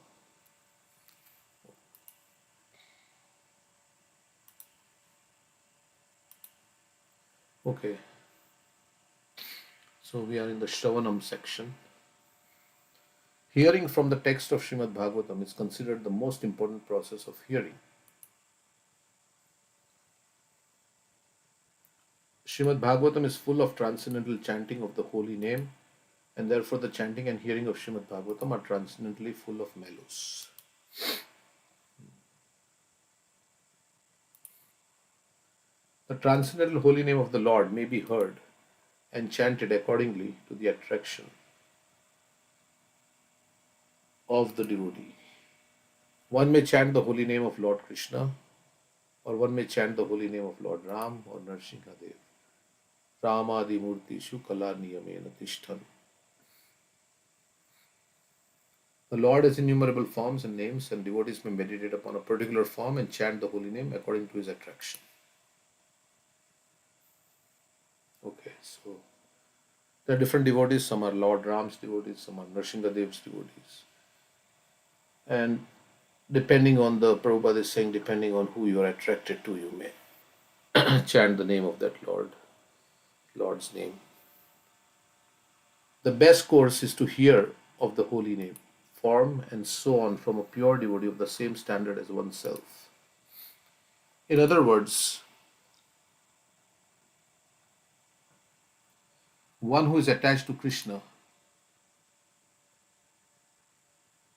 okay. So we are in the Shravanam section. Hearing from the text of Srimad Bhagavatam is considered the most important process of hearing. Srimad Bhagavatam is full of transcendental chanting of the holy name, and therefore the chanting and hearing of Srimad Bhagavatam are transcendently full of mellows. The transcendental holy name of the Lord may be heard and chanted accordingly to the attraction of the devotee. One may chant the holy name of Lord Krishna, or one may chant the holy name of Lord Ram or Narsingadev. Ramadi Murtishu Kala Niyamena Tishtan. The Lord has innumerable forms and names, and devotees may meditate upon a particular form and chant the holy name according to his attraction. Okay, so there are different devotees. Some are Lord Ram's devotees, some are Narsingadev's devotees. And depending on the, Prabhupada is saying, depending on who you are attracted to, you may chant the name of that Lord's name. The best course is to hear of the holy name, form, and so on from a pure devotee of the same standard as oneself. In other words, one who is attached to Krishna.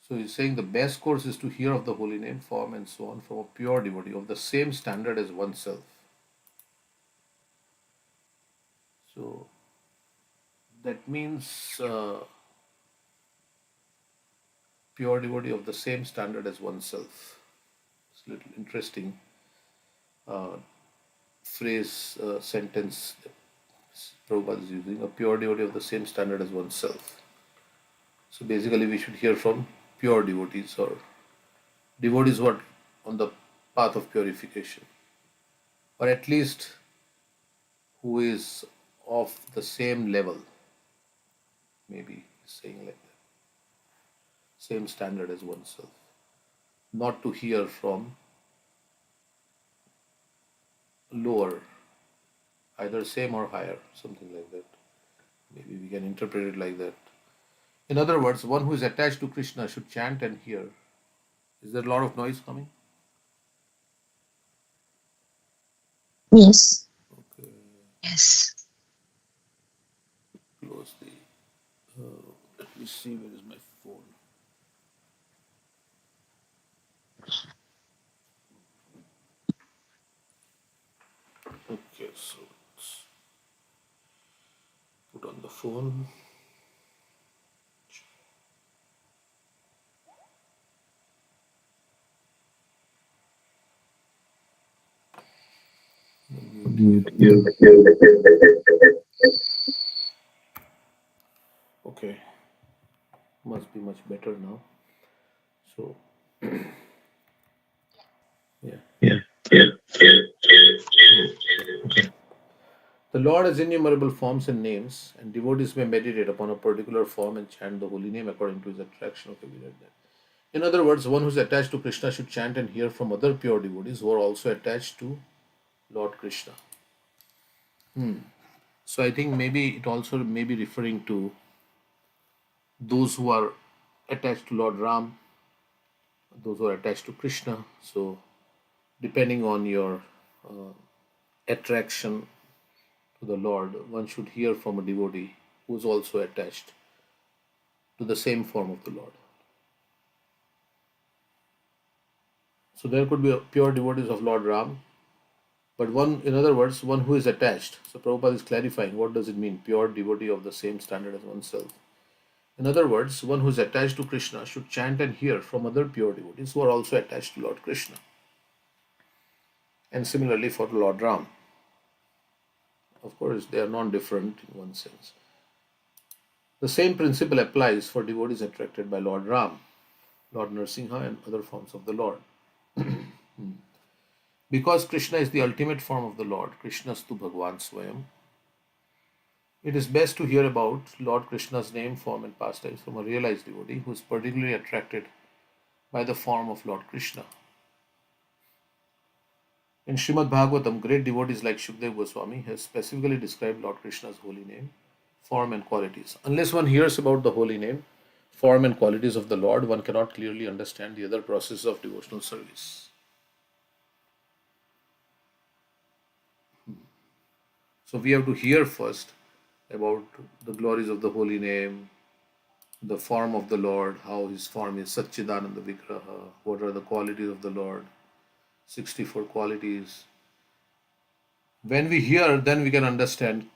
So he's saying the best course is to hear of the holy name, form, and so on from a pure devotee of the same standard as oneself. So that means pure devotee of the same standard as oneself. It's a little interesting phrase, sentence that Prabhupada is using, a pure devotee of the same standard as oneself. So basically we should hear from pure devotees, or devotees who are on the path of purification, or at least who is of the same level, maybe saying like that, same standard as oneself. Not to hear from lower, either same or higher, something like that. Maybe we can interpret it like that. In other words, one who is attached to Krishna should chant and hear. Is there a lot of noise coming? Yes. Okay, Yes. close the. Let me see, where is my phone? Okay, so let's put on the phone. Okay, must be much better now. So, yeah. Okay. The Lord has innumerable forms and names, and devotees may meditate upon a particular form and chant the holy name according to his attraction. Okay, we read that. In other words, one who is attached to Krishna should chant and hear from other pure devotees who are also attached to Lord Krishna. So I think maybe it also may be referring to those who are attached to Lord Ram, those who are attached to Krishna. So depending on your attraction to the Lord, one should hear from a devotee who is also attached to the same form of the Lord. So there could be pure devotees of Lord Ram, but one, in other words, one who is attached. So Prabhupada is clarifying what does it mean, pure devotee of the same standard as oneself. In other words, one who is attached to Krishna should chant and hear from other pure devotees who are also attached to Lord Krishna. And similarly for Lord Ram. Of course, they are non-different in one sense. The same principle applies for devotees attracted by Lord Ram, Lord Nrsimha, and other forms of the Lord. Because Krishna is the ultimate form of the Lord, Krishnastu Bhagwan Swayam, it is best to hear about Lord Krishna's name, form, and pastimes from a realized devotee who is particularly attracted by the form of Lord Krishna. In Srimad Bhagavatam, great devotees like Shukdev Goswami have specifically described Lord Krishna's holy name, form, and qualities. Unless one hears about the holy name, form, and qualities of the Lord, one cannot clearly understand the other processes of devotional service. So we have to hear first about the glories of the holy name, the form of the Lord, how his form is Satchidananda Vigraha, what are the qualities of the Lord, 64 qualities. When we hear, then we can understand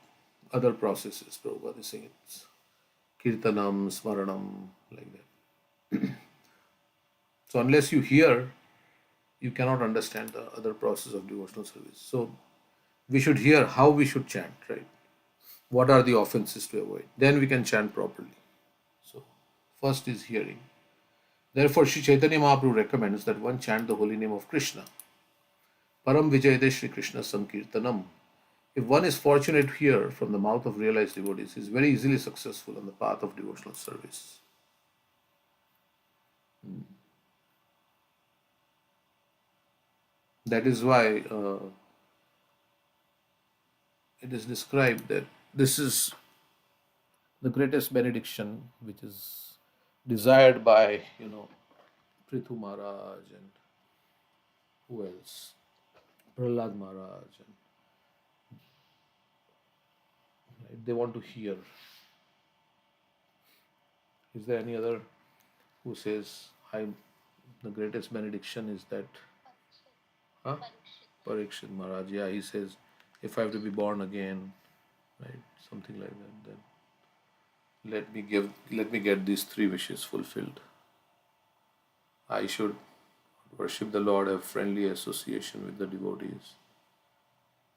other processes. Prabhupada is saying it's Kirtanam, Smaranam, like that. So unless you hear, you cannot understand the other process of devotional service. So we should hear how we should chant, right? What are the offenses to avoid? Then we can chant properly. So first is hearing. Therefore, Sri Chaitanya Mahaprabhu recommends that one chant the holy name of Krishna. Param Vijayade Shri Krishna Sankirtanam. If one is fortunate to hear from the mouth of realized devotees, he is very easily successful on the path of devotional service. That is why it is described that this is the greatest benediction which is desired by, Prithu Maharaj and who else? Prahlad Maharaj. And, right, they want to hear. Is there any other who says, the greatest benediction is that? Huh? Parikshit Maharaj. Yeah, he says, if I have to be born again, right, something like that, then let me get these three wishes fulfilled. I should worship the Lord, have friendly association with the devotees.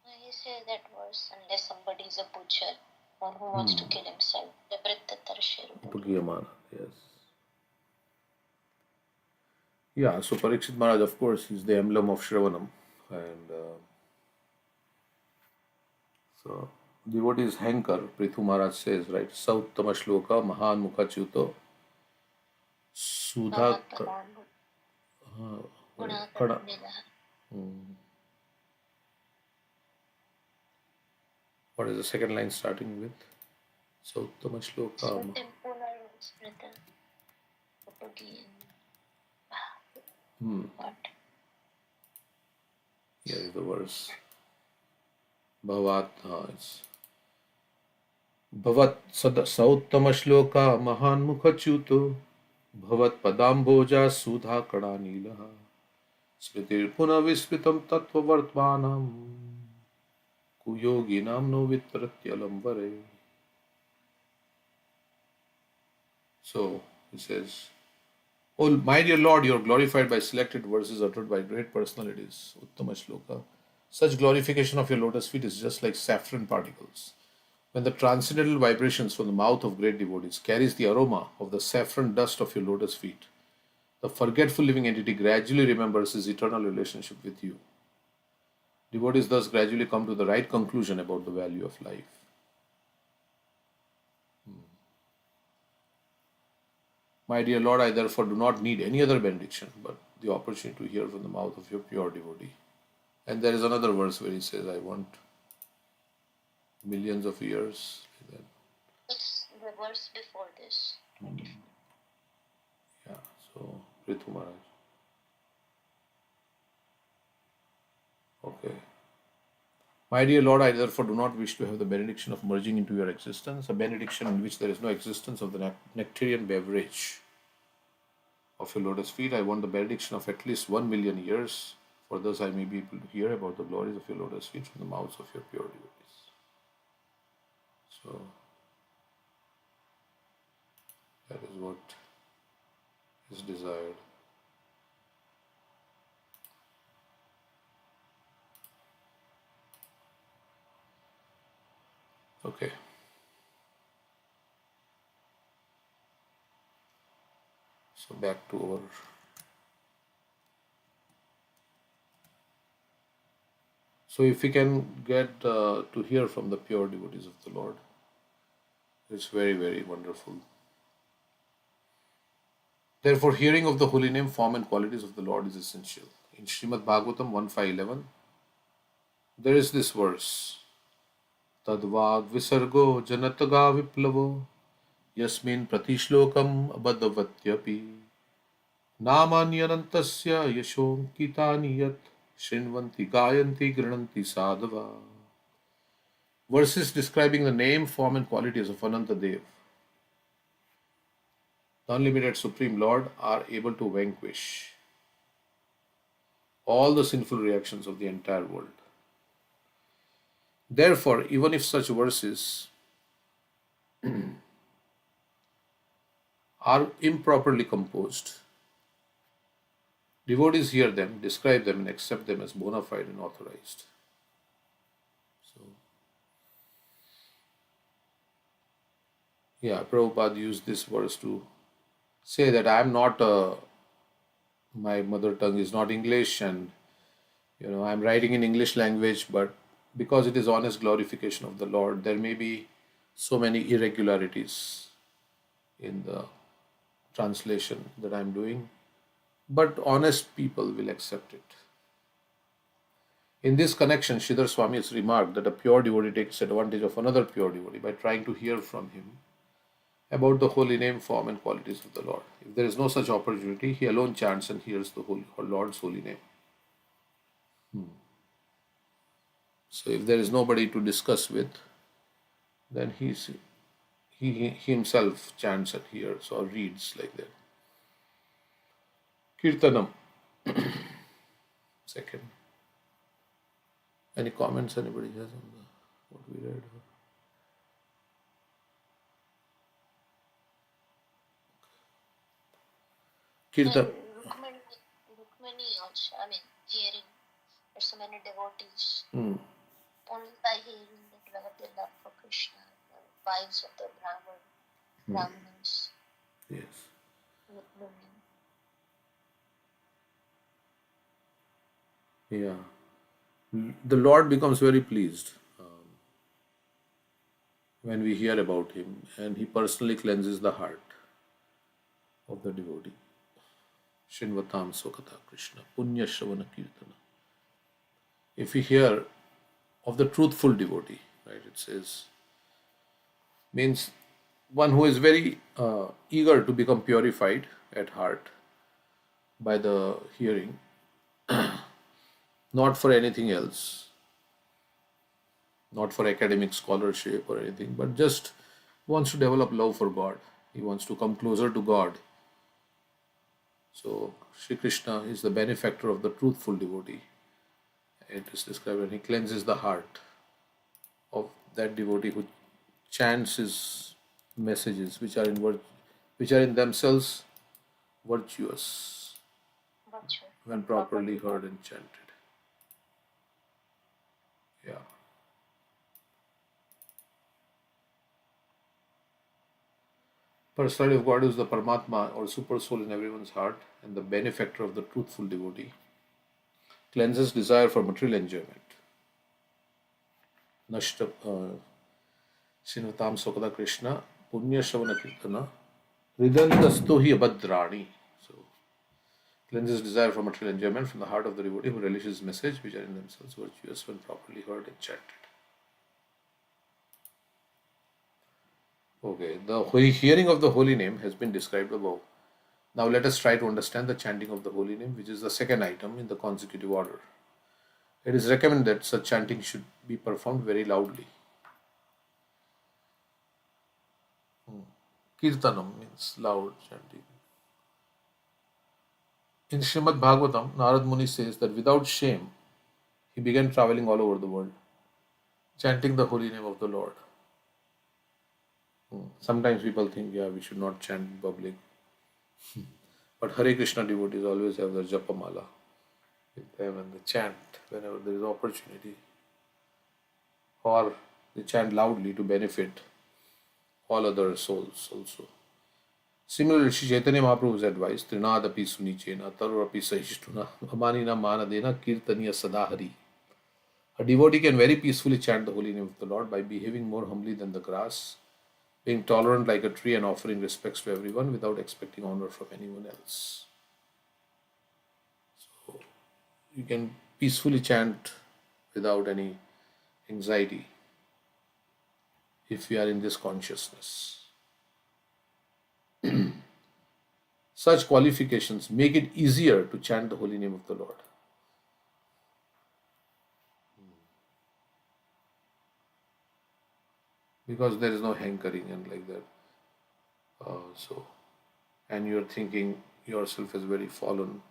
You say that verse, unless somebody is a butcher or who wants to kill himself. Upagiyamana, yes. Yeah, so Parikshit Maharaj, of course, is the emblem of Shravanam. And so devotees Hankar, Prithu Maharaj says, right, Sauttama Shloka, Mahan Mukha Chuto, Sudha Kada. What is the second line starting with? Sauttama Shloka. Here is the verse. Bhavat, it's Bhavat Sauttama Shloka Mahan Mukha Chuto Bhavat Padamboja Sudha Kada Nilaha Smritir Puna Vismitam Tattva Vartmanam Kuyoginam no Vitratyalam Vare. So he says, Oh, my dear Lord, you are glorified by selected verses uttered by great personalities. Uttama Shloka. Such glorification of your lotus feet is just like saffron particles. When the transcendental vibrations from the mouth of great devotees carries the aroma of the saffron dust of your lotus feet, the forgetful living entity gradually remembers his eternal relationship with you. Devotees thus gradually come to the right conclusion about the value of life. My dear Lord, I therefore do not need any other benediction but the opportunity to hear from the mouth of your pure devotee. And there is another verse where he says, I want millions of years. It's the verse before this. Yeah, so Prithu Maharaj. Okay. My dear Lord, I therefore do not wish to have the benediction of merging into your existence, a benediction in which there is no existence of the nectarian beverage of your lotus feet. I want the benediction of at least 1,000,000 years, for thus I may be able to hear about the glories of your lotus feet from the mouths of your pure devotees. So, that is what is desired. Okay. So back to our. So if we can get to hear from the pure devotees of the Lord, it's very, very wonderful. Therefore, hearing of the holy name, form, and qualities of the Lord is essential. In Srimad Bhagavatam 1.5.11, there is this verse: Tadvad visargo janataga viplavo yasmin pratishlokam abhadavatyapi namanyanantasya yashonkitani yat shrinvanti gayanti grananti sadhava. Verses describing the name, form, and qualities of Ananta Dev, the unlimited Supreme Lord, are able to vanquish all the sinful reactions of the entire world. Therefore, even if such verses are improperly composed, devotees hear them, describe them, and accept them as bona fide and authorized. So, yeah, Prabhupada used this verse to say that I am not, my mother tongue is not English, and I'm writing in English language, but because it is honest glorification of the Lord, there may be so many irregularities in the translation that I'm doing, but honest people will accept it. In this connection, Sridhar Swami has remarked that a pure devotee takes advantage of another pure devotee by trying to hear from him about the holy name, form, and qualities of the Lord. If there is no such opportunity, he alone chants and hears the Lord's holy name. So if there is nobody to discuss with, then he himself chants and hears or reads like that. Kirtanam. Second. Any comments anybody has on what we read? Kirtan. Rukmani also, hearing there's so many devotees, Hmm. only by hearing they develop their love for Krishna, the wives of the Brahmanas, Yes. Rukmani. Yeah. The Lord becomes very pleased when we hear about him, and he personally cleanses the heart of the devotee. Shinvatam Sokata Krishna, Punya Shravana Kirtana. If we hear of the truthful devotee, right, it says, means one who is very eager to become purified at heart by the hearing, not for anything else, not for academic scholarship or anything, but just wants to develop love for God. He wants to come closer to God. So, Sri Krishna is the benefactor of the truthful devotee. It is described when he cleanses the heart of that devotee who chants his messages, which are in themselves virtuous when properly heard and chanted. Yeah. Personality of God is the Paramatma or super soul in everyone's heart, and the benefactor of the truthful devotee. Cleanses desire for material enjoyment. Nashta Shinvatam Sokada Krishna Punya Shavana Kirtana Ridantasto hi abhadrani. So cleanses desire for material enjoyment from the heart of the devotee who relishes his message, which are in themselves virtuous when properly heard and chanted. Okay, the hearing of the holy name has been described above. Now let us try to understand the chanting of the holy name, which is the second item in the consecutive order. It is recommended that such chanting should be performed very loudly. Kirtanam means loud chanting. In Srimad Bhagavatam, Narad Muni says that without shame, he began traveling all over the world, chanting the holy name of the Lord. Sometimes people think, yeah, we should not chant in public. But Hare Krishna devotees always have their Japa mala with them and they chant whenever there is opportunity. Or they chant loudly to benefit all other souls also. Similarly, Shri Chaitanya Mahaprabhu's advice, Trinadapi Sunichena, Tarurapi Sahishtuna, Amanina Manadena, Kirtaniya Sadahari. A devotee can very peacefully chant the holy name of the Lord by behaving more humbly than the grass, being tolerant like a tree and offering respects to everyone without expecting honor from anyone else. So you can peacefully chant without any anxiety if we are in this consciousness. Such qualifications make it easier to chant the holy name of the Lord. Because there is no hankering and like that. And you're thinking yourself as very fallen.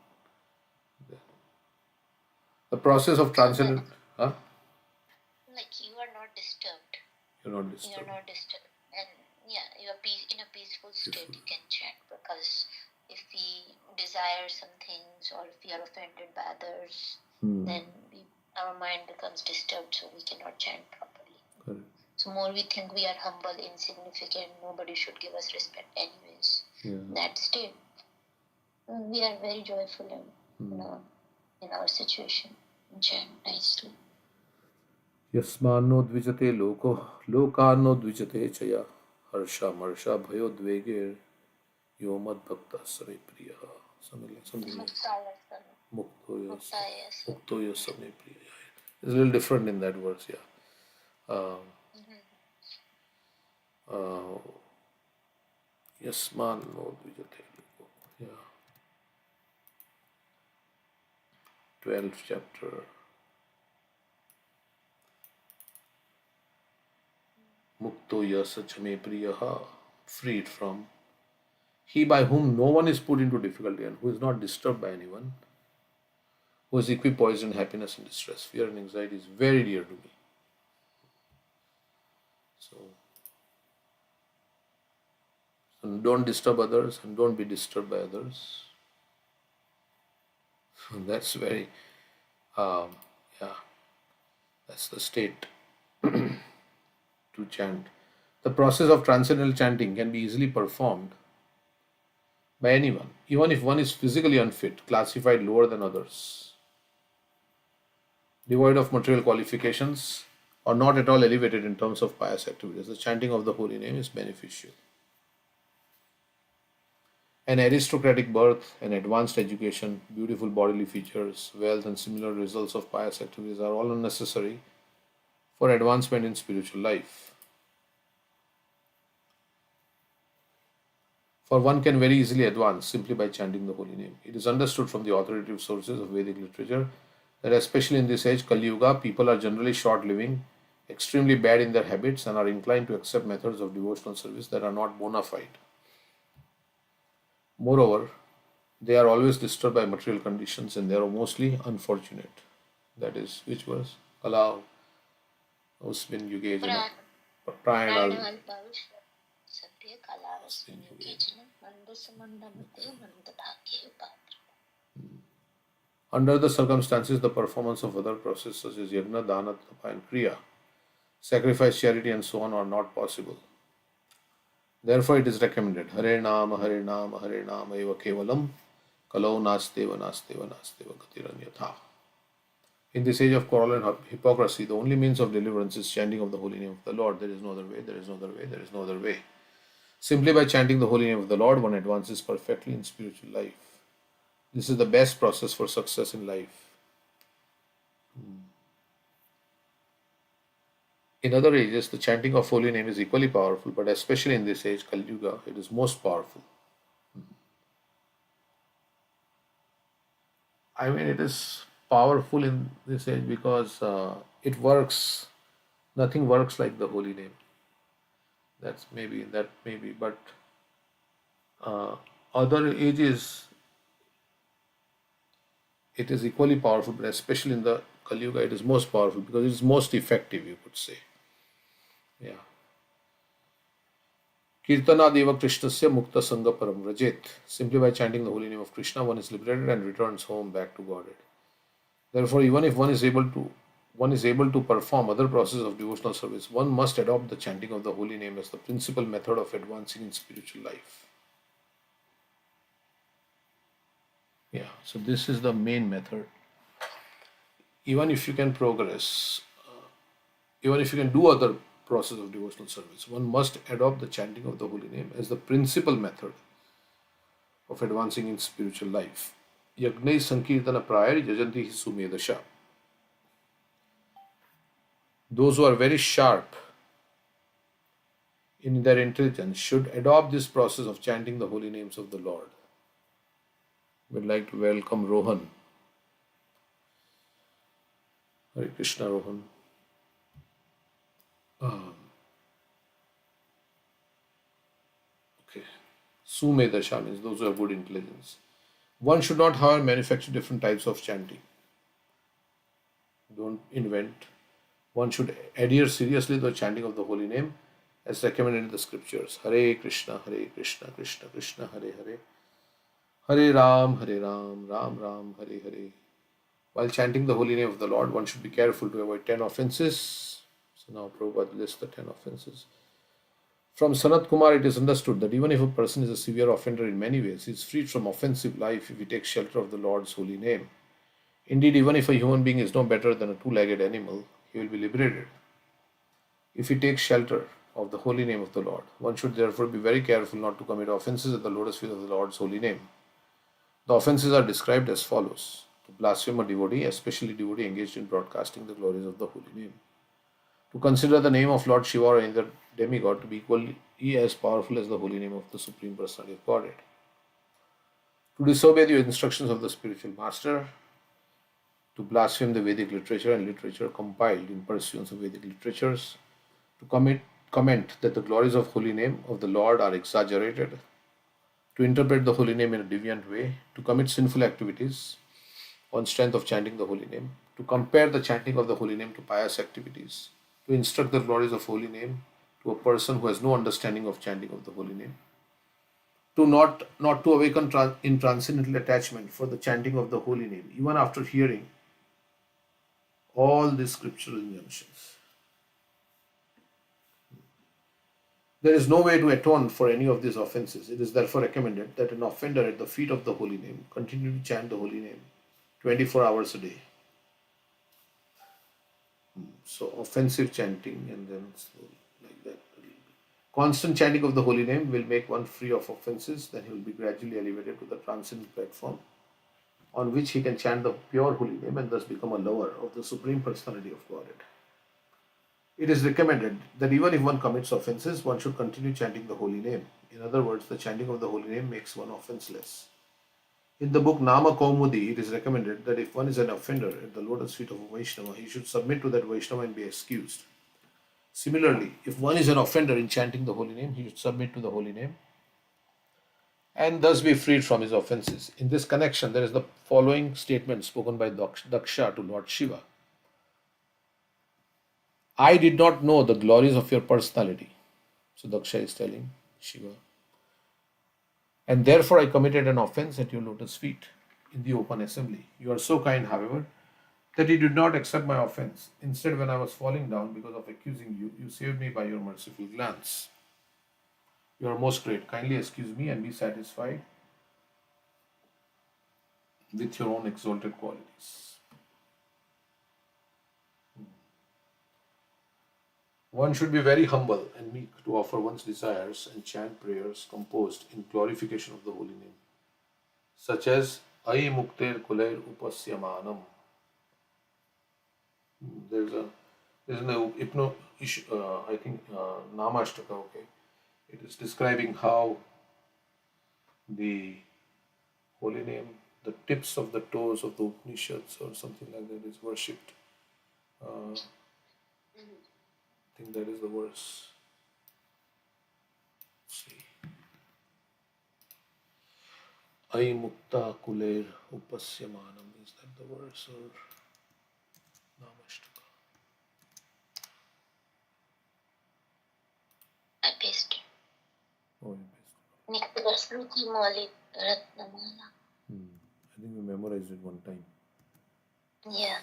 The process of transcendent. Huh? Like you are not disturbed. You're not disturbed. You're not disturbed. And yeah, you're in a peaceful state, you can chant. Because if we desire some things or if we are offended by others, then our mind becomes disturbed, so we cannot chant properly. Correct. So more we think we are humble, insignificant, nobody should give us respect anyways. That state, we are very joyful in our situation. Chant nicely. Yasmano dvijate loko, lokano dvijate chaya, harsha marsha bhayo dvegir, yomad bhakta same priya. Something like Mukto ya same priya. It's a little different in that verse, Yasmano dvijate loko. 12th chapter. Mukto yasa chame priyaha, freed from. He by whom no one is put into difficulty and who is not disturbed by anyone, who is equipoised in happiness and distress. Fear and anxiety is very dear to me. So don't disturb others and don't be disturbed by others. That's very, that's the state to chant. The process of transcendental chanting can be easily performed by anyone, even if one is physically unfit, classified lower than others, devoid of material qualifications, or not at all elevated in terms of pious activities. The chanting of the holy name is beneficial. An aristocratic birth, an advanced education, beautiful bodily features, wealth, and similar results of pious activities are all unnecessary for advancement in spiritual life. For one can very easily advance simply by chanting the holy name. It is understood from the authoritative sources of Vedic literature that especially in this age, Kali Yuga, people are generally short-living, extremely bad in their habits, and are inclined to accept methods of devotional service that are not bona fide. Moreover, they are always disturbed by material conditions and they are mostly unfortunate. That is, which verse? Kala usmin yuge jana prayanal Under the circumstances, the performance of other processes such as yagna, dana, tapa and kriya, sacrifice, charity and so on are not possible. Therefore, it is recommended Hare Nama, Hare Nama, Hare Nama eva kevalam kalau nasteva nasteva nasteva gatiranyatha. In this age of quarrel and hypocrisy, the only means of deliverance is chanting of the holy name of the Lord. There is no other way, there is no other way, there is no other way. Simply by chanting the holy name of the Lord, one advances perfectly in spiritual life. This is the best process for success in life. In other ages, the chanting of holy name is equally powerful, but especially in this age, Kali Yuga, it is most powerful. I mean, it is powerful in this age because it works. Nothing works like the holy name. That may be, but other ages, it is equally powerful, but especially in the Kali Yuga, it is most powerful because it is most effective, you could say. Yeah. Kirtana Deva Krishnasya Mukta Sangha Param Rajet. Simply by chanting the holy name of Krishna, one is liberated and returns home back to Godhead. Therefore, even if one is able to one is able to perform other processes of devotional service, one must adopt the chanting of the holy name as the principal method of advancing in spiritual life. Yeah, so this is the main method. Even if you can progress, even if you can do other process of devotional service, one must adopt the chanting of the holy name as the principal method of advancing in spiritual life. Yagnai Sankirtana Prayar Jajanti Sumedasha. Those who are very sharp in their intelligence should adopt this process of chanting the holy names of the Lord. We'd like to welcome Rohan. Hare Krishna, Rohan. Okay. Sumedasha means those who have good intelligence. One should not, however, manufacture different types of chanting. Don't invent. One should adhere seriously to the chanting of the holy name as recommended in the scriptures. Hare Krishna, Krishna Krishna, Hare Hare. Hare Ram, Ram Ram, Hare Hare. While chanting the holy name of the Lord, one should be careful to avoid 10 offenses. So now Prabhupada lists the 10 offenses. From Sanat Kumar, it is understood that even if a person is a severe offender in many ways, he is freed from offensive life if he takes shelter of the Lord's holy name. Indeed, even if a human being is no better than a two-legged animal, he will be liberated if he takes shelter of the holy name of the Lord. One should therefore be very careful not to commit offenses at the lotus feet of the Lord's holy name. The offenses are described as follows: to blaspheme a devotee, especially devotee engaged in broadcasting the glories of the holy name; to consider the name of Lord Shiva or any other demigod to be equally as powerful as the holy name of the Supreme Personality of Godhead; to disobey the instructions of the spiritual master; to blaspheme the Vedic literature and literature compiled in pursuance of Vedic literatures; to comment that the glories of holy name of the Lord are exaggerated; to interpret the holy name in a deviant way; to commit sinful activities on strength of chanting the holy name; to compare the chanting of the holy name to pious activities; to instruct the glories of holy name to a person who has no understanding of chanting of the holy name; to not to awaken in transcendental attachment for the chanting of the holy name, even after hearing all these scriptural injunctions. There is no way to atone for any of these offenses. It is therefore recommended that an offender at the feet of the holy name continue to chant the holy name 24 hours a day. So offensive chanting and then like that. Constant chanting of the holy name will make one free of offenses. Then he will be gradually elevated to the transcendent platform on which he can chant the pure holy name and thus become a lover of the Supreme Personality of Godhead. It is recommended that even if one commits offenses, one should continue chanting the holy name. In other words, the chanting of the holy name makes one offenseless. In the book Nama Kaumudi, it is recommended that if one is an offender at the lotus feet of a Vaishnava, he should submit to that Vaishnava and be excused. Similarly, if one is an offender in chanting the holy name, he should submit to the holy name and thus be freed from his offenses. In this connection, there is the following statement spoken by Daksha to Lord Shiva. I did not know the glories of your personality. So Daksha is telling Shiva. And therefore I committed an offense at your lotus feet in the open assembly. You are so kind, however, that you did not accept my offense. Instead, when I was falling down because of accusing you, you saved me by your merciful glance. You are most great. Kindly excuse me and be satisfied with your own exalted qualities. One should be very humble and meek to offer one's desires and chant prayers composed in glorification of the holy name, such as Ai Mukter Kulair Upasyamanam. There's an I think Namashtaka, okay. It is describing how the holy name, the tips of the toes of the Upanishads or something like that is worshipped. I think that is the verse. Let's see. Ai Mukta Kuler Upasyamanam. Is that the verse or Namashtaka? I pasted. Oh, you pasted. I think we memorized it one time. Yeah.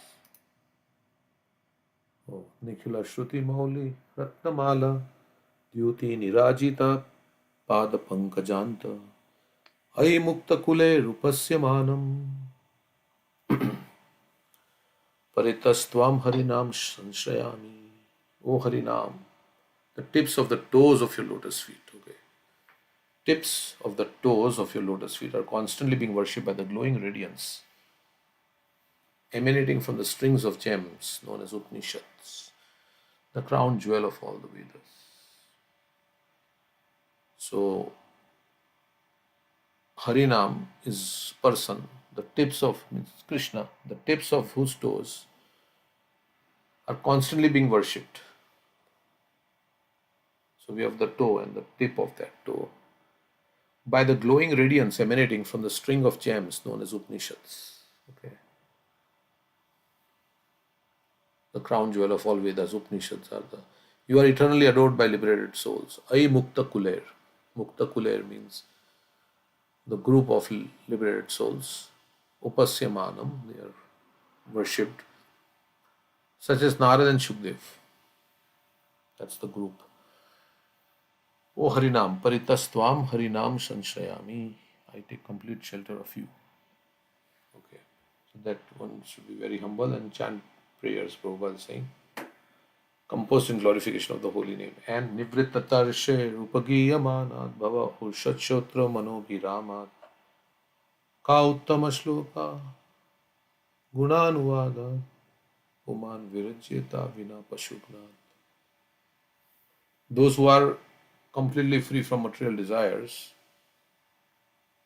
Oh, Nikhila Shruti Mauli Ratnamala Dyuti Nirajita Pada Pankajanta Ai Mukta Kule Rupasya Manam Paritastvam Harinam Sanshayami. O Harinam, the tips of the toes of your lotus feet, okay? Tips of the toes of your lotus feet are constantly being worshipped by the glowing radiance emanating from the strings of gems known as Upanishads, the crown jewel of all the Vedas. So, Harinam is person, the tips of means Krishna, the tips of whose toes are constantly being worshipped. So, we have the toe and the tip of that toe by the glowing radiance emanating from the string of gems known as Upanishads. Okay. The crown jewel of all Vedas, Upanishads are the. You are eternally adored by liberated souls. Ai Mukta Kuler. Mukta Kuler means the group of liberated souls. Upasyamanam, they are worshipped, such as Narad and Shukdev. That's the group. O Harinam, Paritastvam Harinam Sanshayami. I take complete shelter of you. Okay. So that one should be very humble and chant prayers, Prabhupada is saying, composed in glorification of the holy name. And Nivrittatarshe Rupagiyamanat Bhava Urshatshotra Manobhiramat Ka Uttama Shloka Gunanuvada Uman Virajyeta Vina Pashugnat. Those who are completely free from material desires,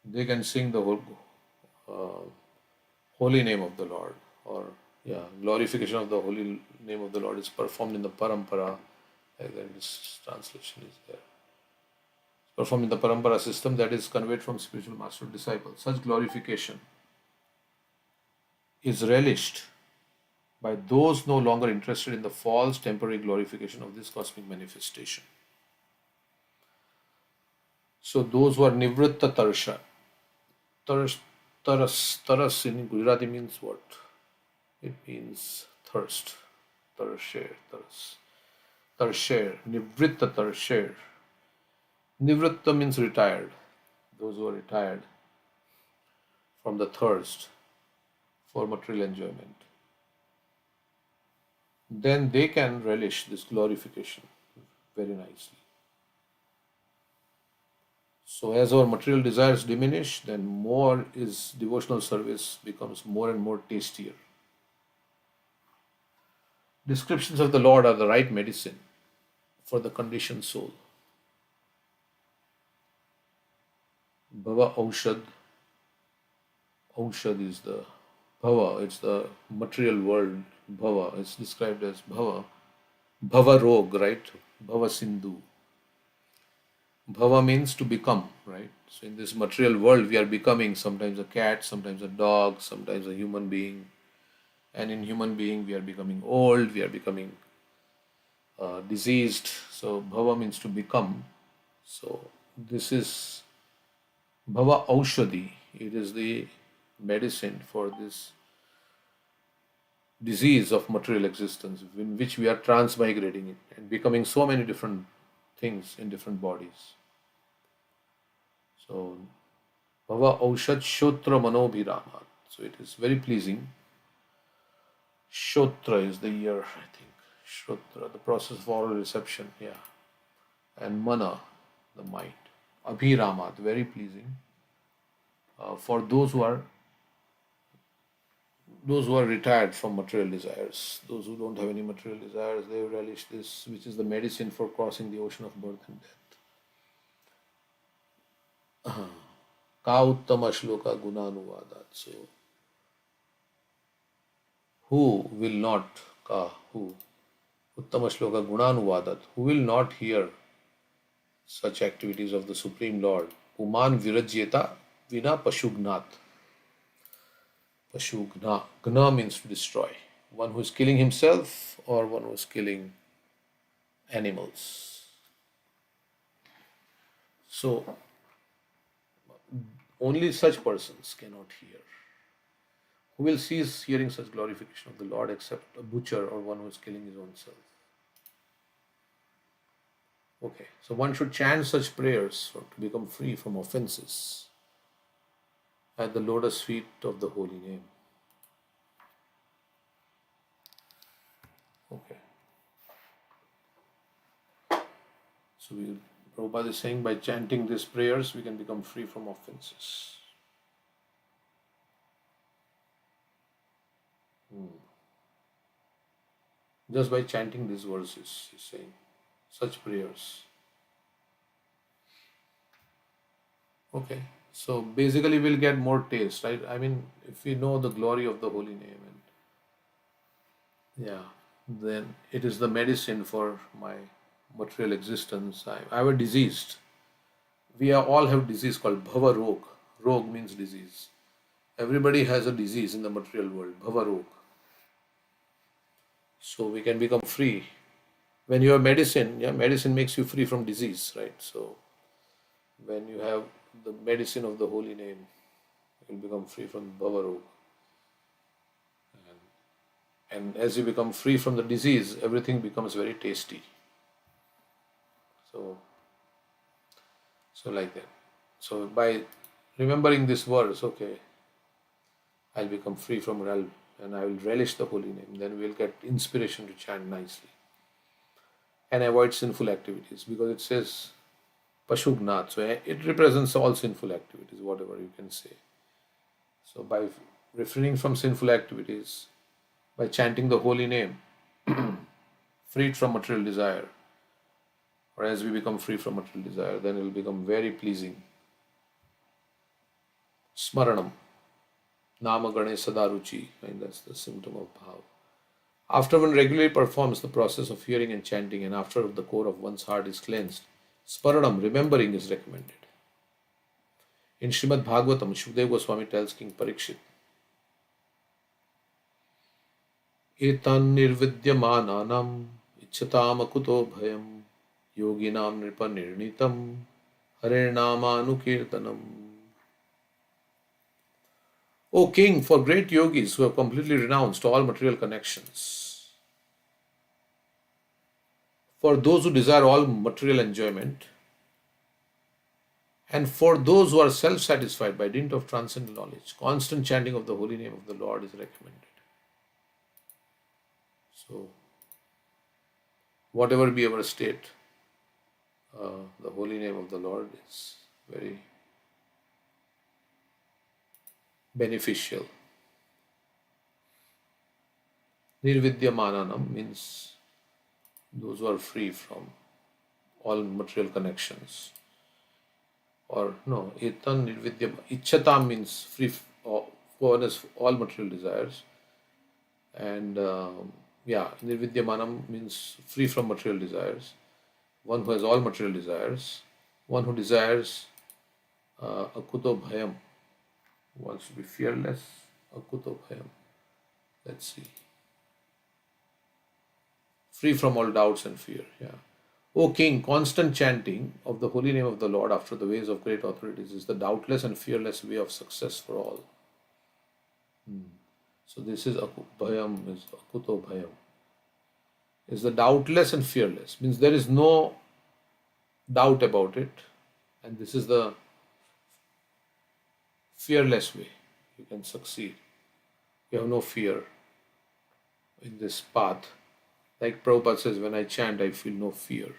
they can sing the whole holy name of the Lord, or glorification of the holy name of the Lord is performed in the parampara. This translation is there. Performed in the parampara system that is conveyed from spiritual master to disciple. Such glorification is relished by those no longer interested in the false temporary glorification of this cosmic manifestation. So those who are nivritta tarsha, taras in Gujarati means what? It means thirst. Tarsher, nivritta tarsher. Nivritta means retired. Those who are retired from the thirst for material enjoyment. Then they can relish this glorification very nicely. So as our material desires diminish, then more is devotional service becomes more and more tastier. Descriptions of the Lord are the right medicine for the conditioned soul. Bhava Aushad. Aushad is the Bhava, it's the material world. Bhava, it's described as Bhava. Bhava Rog, right? Bhava Sindhu. Bhava means to become, right? So in this material world, we are becoming sometimes a cat, sometimes a dog, sometimes a human being. And in human being, we are becoming old, we are becoming diseased. So bhava means to become. So this is bhava aushadhi. It is the medicine for this disease of material existence in which we are transmigrating and becoming so many different things in different bodies. So bhava aushad shotra manobhiramat. So it is very pleasing. Shotra is the ear, I think. Shrotra, the process of oral reception, yeah. And mana, the mind. Abhiramat, very pleasing. For those who are retired from material desires, those who don't have any material desires, they relish this, which is the medicine for crossing the ocean of birth and death. Ka uttama shloka gunanuvadat. So, who will not, who? Uttama shloka gunanuvadat. Who will not hear such activities of the Supreme Lord? Uman virajyeta vina pashugnat. Pashugna. Gna means to destroy. One who is killing himself or one who is killing animals. So, only such persons cannot hear Who will cease hearing such glorification of the Lord except a butcher or one who is killing his own self? Okay, so one should chant such prayers to become free from offenses at the lotus feet of the holy name. Okay. So Prabhupada is saying by chanting these prayers we can become free from offenses. Just by chanting these verses, he's saying, such prayers. Okay, so basically we'll get more taste, right? I mean, if we know the glory of the holy name, and yeah, then it is the medicine for my material existence. I were diseased. We all have disease called bhava rog. Rog means disease. Everybody has a disease in the material world, bhava rog. So we can become free. When you have medicine, yeah, medicine makes you free from disease, right? So when you have the medicine of the holy name, you will become free from bhava rog. And as you become free from the disease, everything becomes very tasty. So like that. So by remembering this verse, okay, I'll become free from realm and I will relish the holy name. Then we'll get inspiration to chant nicely and avoid sinful activities, because it says Pashugnat. So it represents all sinful activities, whatever you can say. So by refraining from sinful activities, by chanting the holy name, freed from material desire, or as we become free from material desire, then it will become very pleasing. Smaranam, Nama Gane Sadaruchi, and that's the symptom of bhav. After one regularly performs the process of hearing and chanting, and after the core of one's heart is cleansed, Smaranam, remembering, is recommended. In Srimad Bhagavatam, Shukdev Goswami tells King Parikshit, Etan nirvidyamananam ichchatam akuto bhayam yoginam nripanirnitam harinama. O king, for great yogis who have completely renounced all material connections, for those who desire all material enjoyment, and for those who are self-satisfied by dint of transcendental knowledge, constant chanting of the holy name of the Lord is recommended. So, whatever be our state, the holy name of the Lord is very beneficial. Nirvidyamananam means those who are free from all material connections. Or no, etan nirvidyam, ichchatam means free for all material desires. And nirvidyamanam means free from material desires. One who has all material desires. One who desires akuto bhayam, wants to be fearless. Akuto bhayam. Let's see. Free from all doubts and fear. Yeah. O king, constant chanting of the holy name of the Lord after the ways of great authorities is the doubtless and fearless way of success for all. So this is bhayam, is akuto bhayam. Is the doubtless and fearless. Means there is no doubt about it. And this is the fearless way. You can succeed. You have no fear in this path. Like Prabhupada says, when I chant, I feel no fear.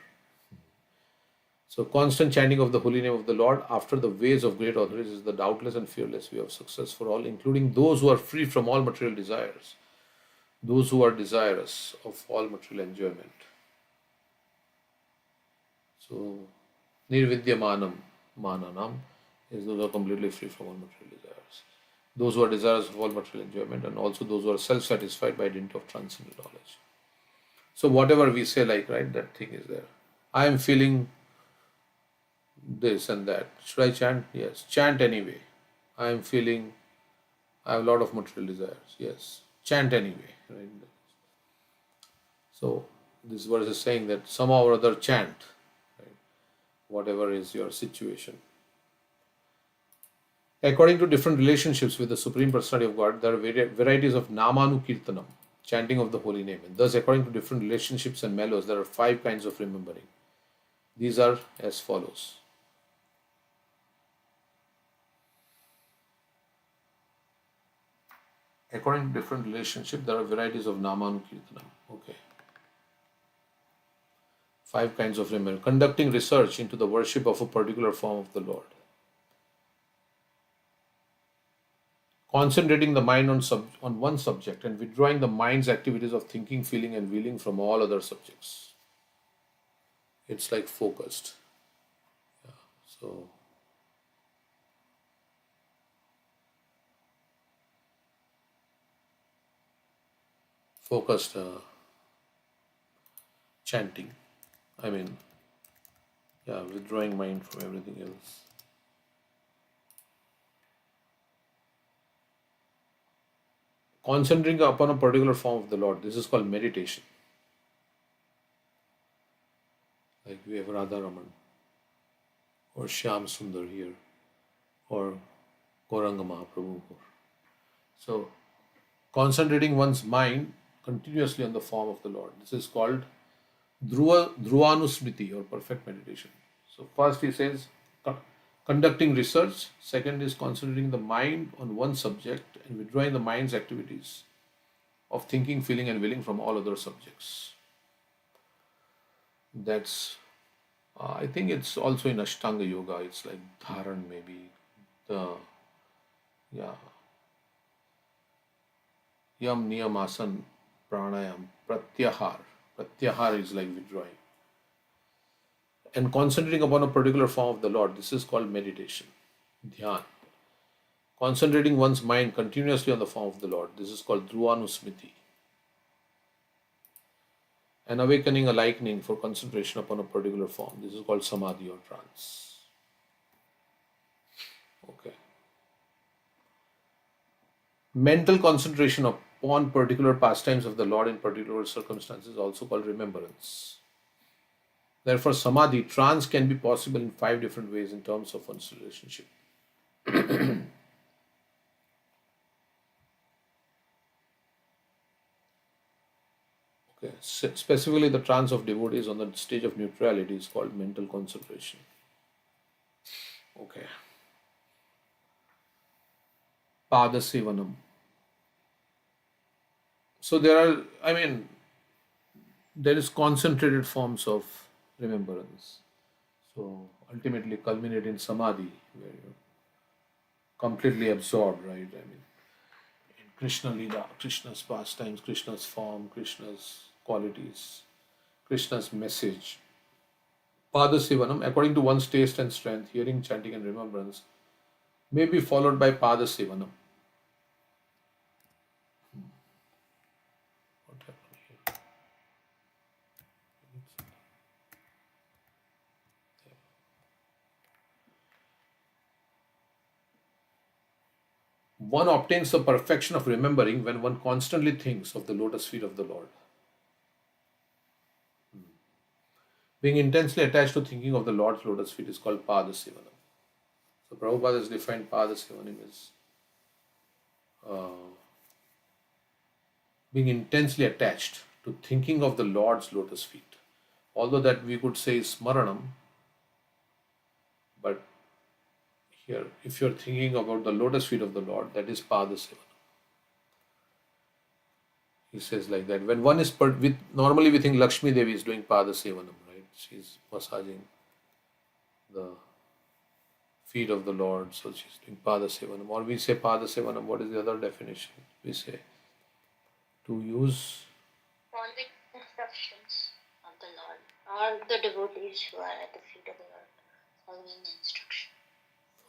So constant chanting of the holy name of the Lord after the ways of great authorities is the doubtless and fearless way of success for all, including those who are free from all material desires, those who are desirous of all material enjoyment. So nirvidyamanam, mananam, is those who are completely free from all material desires. Those who are desirous of all material enjoyment, and also those who are self-satisfied by dint of transcendental knowledge. So whatever we say, like, right, that thing is there. I am feeling this and that. Should I chant? Yes. Chant anyway. I am feeling I have a lot of material desires. Yes. Chant anyway. Right? So this verse is saying that somehow or other chant. Right? Whatever is your situation. According to different relationships with the Supreme Personality of God, there are varieties of Namanukirtanam, chanting of the holy name. And thus, according to different relationships and mellows, there are 5 kinds of remembering. These are as follows. According to different relationships, there are varieties of Namanukirtanam. Okay. 5 kinds of remembering. Conducting research into the worship of a particular form of the Lord. Concentrating the mind on one subject and withdrawing the mind's activities of thinking, feeling, and willing from all other subjects. It's like focused. Yeah. So, focused chanting. I mean, yeah, withdrawing mind from everything else. Concentrating upon a particular form of the Lord. This is called meditation. Like we have Radha Raman or Shyam Sundar here or Gauranga Mahaprabhu. So, concentrating one's mind continuously on the form of the Lord. This is called Dhruvanusmriti or perfect meditation. So, first he says conducting research. Second is concentrating the mind on one subject and withdrawing the mind's activities of thinking, feeling, and willing from all other subjects. That's, I think it's also in Ashtanga Yoga. It's like Dharan, maybe. Yam, Niyam, Asan, Pranayam, Pratyahar. Pratyahar is like withdrawing. And concentrating upon a particular form of the Lord. This is called meditation. Dhyan. Concentrating one's mind continuously on the form of the Lord. This is called Dhruvanusmriti. And awakening a likening for concentration upon a particular form. This is called Samadhi or trance. Okay. Mental concentration upon particular pastimes of the Lord in particular circumstances, also called remembrance. Therefore, Samadhi, trance can be possible in 5 different ways in terms of one's relationship. Okay. Specifically, the trance of devotees on the stage of neutrality is called mental concentration. Okay. Padasevanam. So there is concentrated forms of remembrance. So ultimately culminate in Samadhi, where you're completely absorbed, right? In Krishna Leela, Krishna's pastimes, Krishna's form, Krishna's qualities, Krishna's message. Padasevanam, according to one's taste and strength, hearing, chanting, and remembrance, may be followed by Padasevanam. What happened here? One obtains the perfection of remembering when one constantly thinks of the lotus feet of the Lord. Being intensely attached to thinking of the Lord's lotus feet is called Padasevanam. So Prabhupada has defined Padasevanam as being intensely attached to thinking of the Lord's lotus feet. Although that we could say is Smaranam, but here, if you're thinking about the lotus feet of the Lord, that is Padasevanam. He says like that. When one is normally we think Lakshmi Devi is doing Padasevanam, right? She's massaging the feet of the Lord, so she's doing Padasevanam. Or we say Padasevanam, what is the other definition? We say to use Following the instructions of the Lord, or the devotees who are at the feet of the Lord, following the instructions.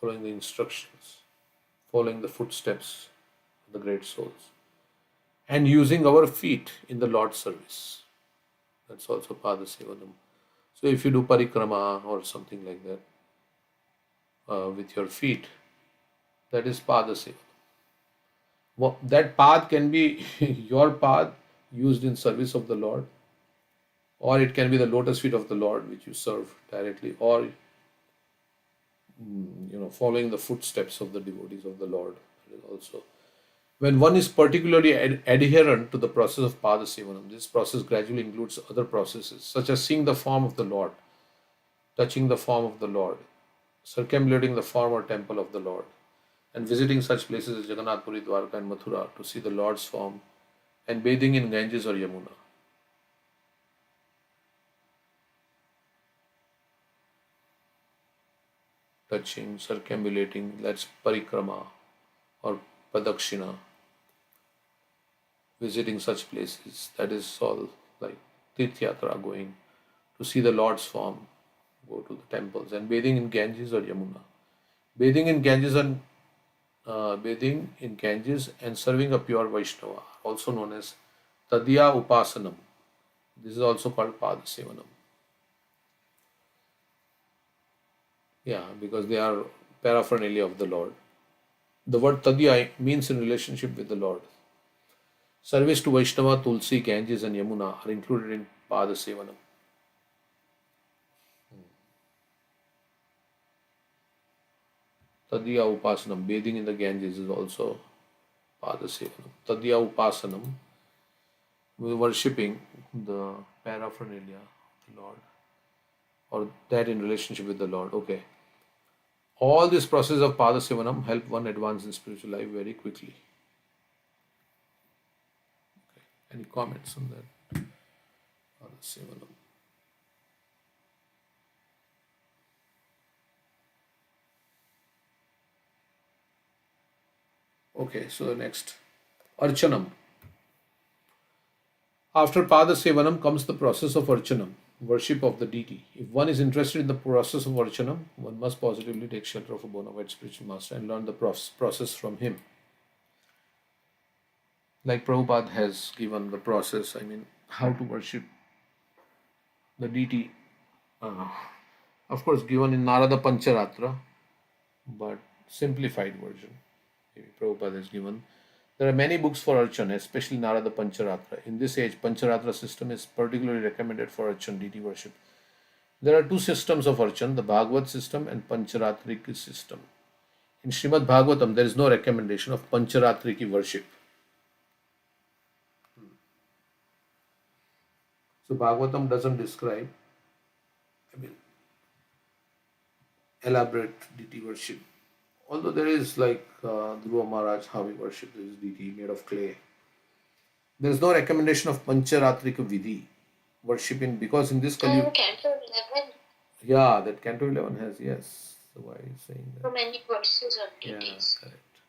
Following the instructions, following the footsteps of the great souls, and using our feet in the Lord's service. That's also Padasevanam. So if you do parikrama or something like that with your feet, that is Padasevanam. That path can be your path used in service of the Lord, or it can be the lotus feet of the Lord which you serve directly, or following the footsteps of the devotees of the Lord. It is also when one is particularly adherent to the process of Pada Sevanam, this process gradually includes other processes such as seeing the form of the Lord, touching the form of the Lord, circumambulating the form or temple of the Lord, and visiting such places as Jagannath Puri, Dwarka, and Mathura to see the Lord's form, and bathing in Ganges or Yamuna. Touching, circumambulating, that's parikrama or padakshina. Visiting such places, that is all like Tirthyatra, going to see the Lord's form, go to the temples, and bathing in Ganges or Yamuna. Bathing in Ganges and serving a pure Vaishnava, also known as Tadya Upasanam. This is also called Pada Sevanam. Yeah, because they are paraphernalia of the Lord. The word Tadya means in relationship with the Lord. Service to Vaishnava, Tulsi, Ganges, and Yamuna are included in Pada Sevanam. Tadya Upasanam, bathing in the Ganges, is also Pada Sevanam. Tadya Upasanam, worshipping the paraphernalia of the Lord, or that in relationship with the Lord. Okay. All this process of Pada Sevanam help one advance in spiritual life very quickly. Okay. Any comments on that? Pada Sevanam. Okay, so next, Archanam. After Pada Sevanam comes the process of Archanam, worship of the deity. If one is interested in the process of Archanam, one must positively take shelter of a bona fide spiritual master and learn the process from him. Like Prabhupada has given the process, how to worship the deity. Of course, given in Narada Pancharatra, but simplified version. Prabhupada has given. There are many books for Archan, especially Narada Pancharatra. In this age, Pancharatra system is particularly recommended for Archan, deity worship. There are two systems of Archan, the Bhagavat system and Pancharatriki system. In Srimad Bhagavatam, there is no recommendation of Pancharatriki worship. So Bhagavatam doesn't describe elaborate deity worship. Although there is like Dhruva Maharaj, how he worshipped this deity made of clay. There is no recommendation of Pancharatrika Vidhi worshipping, because in this Kali. Canto 11. Yeah, that Canto 11 has, yes. So why are you saying that? So many verses on deities. Yeah, correct.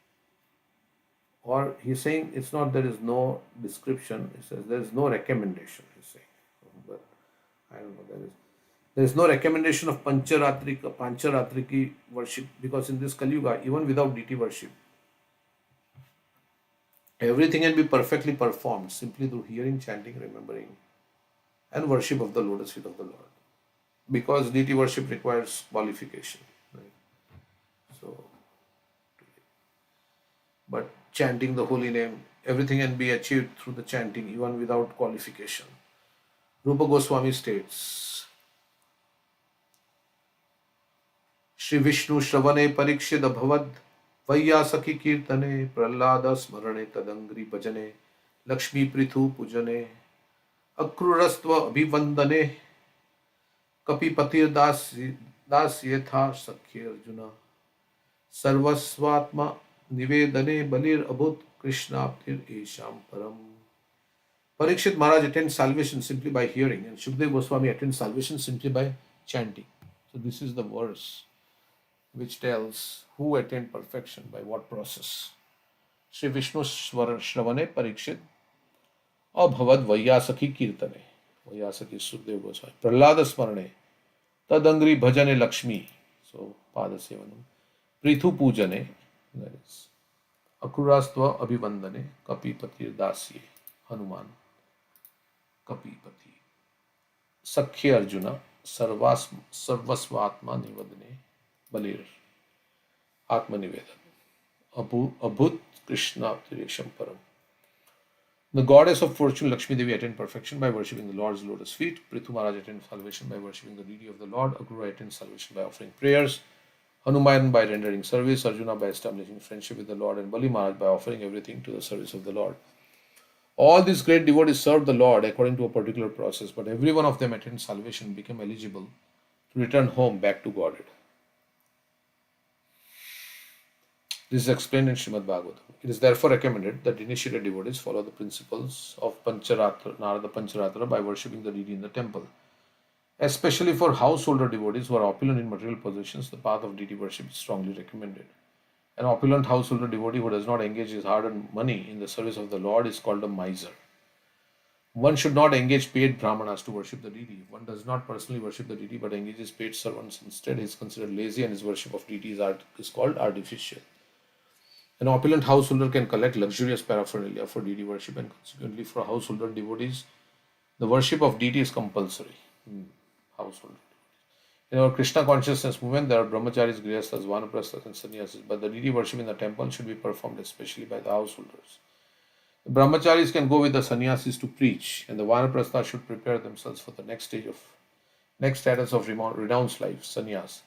Or he's saying it's not there is no description, he says there is no recommendation, he's saying. But I don't know, there is no recommendation of Pancharatriki worship, because in this Kali Yuga, even without deity worship, everything can be perfectly performed simply through hearing, chanting, remembering, and worship of the lotus feet of the Lord. Because deity worship requires qualification. Right? So, but chanting the holy name, everything can be achieved through the chanting, even without qualification. Rupa Goswami states, Shri Vishnu Shravane Parikshid Bhavad Vaiyasaki Kirtane Prahlada Smarane Tadangri Bhajane Lakshmi Prithu Pujane Akrurastva Abhivandane Kapipatir Das Yetha Sakhi Arjuna Sarvasvatma Nivedane Balir Abhut Krishnaptir Esham Param. Parikshit Maharaj attains salvation simply by hearing, and Shukdev Goswami attains salvation simply by chanting. So this is the verse which tells who attained perfection by what process. Shri Vishnu Shravane Parikshit Abhavad Vaiyasaki Kirtane. Vaiyasaki Shukdev Goswami. Prahlada Smarane Tadangri Bhajane Lakshmi. So Pada Sevanam. Prithu Pujane. That is Akrurastva Abhivandane Kapipatir Dasye. Hanuman. Kapipati. Sakhya Arjuna. Sarvasvatma Nivadane. Balir. Atma Nivedan. Abhut Krishna Tiresham Param. The goddess of fortune Lakshmi Devi attained perfection by worshipping the Lord's lotus feet. Prithu Maharaj attained salvation by worshipping the deity of the Lord. Akrura attained salvation by offering prayers. Hanuman by rendering service, Arjuna by establishing friendship with the Lord, and Bali Maharaj by offering everything to the service of the Lord. All these great devotees served the Lord according to a particular process, but every one of them attained salvation and became eligible to return home back to Godhead. This is explained in Srimad Bhagavatam. It is therefore recommended that initiated devotees follow the principles of Pancharatra, Narada Pancharatra by worshipping the deity in the temple. Especially for householder devotees who are opulent in material possessions, the path of deity worship is strongly recommended. An opulent householder devotee who does not engage his hard-earned money in the service of the Lord is called a miser. One should not engage paid brahmanas to worship the deity. If one does not personally worship the deity but engages paid servants instead, he is considered lazy and his worship of deity is called artificial. An opulent householder can collect luxurious paraphernalia for deity worship, and consequently for householder devotees, the worship of deity is compulsory. Householder. In our Krishna consciousness movement, there are brahmacharis, grihasthas, vanaprasthas, and sannyasis, but the deity worship in the temple should be performed especially by the householders. The brahmacharis can go with the sannyasis to preach, and the vanaprasthas should prepare themselves for the next status of renounced life, sannyas.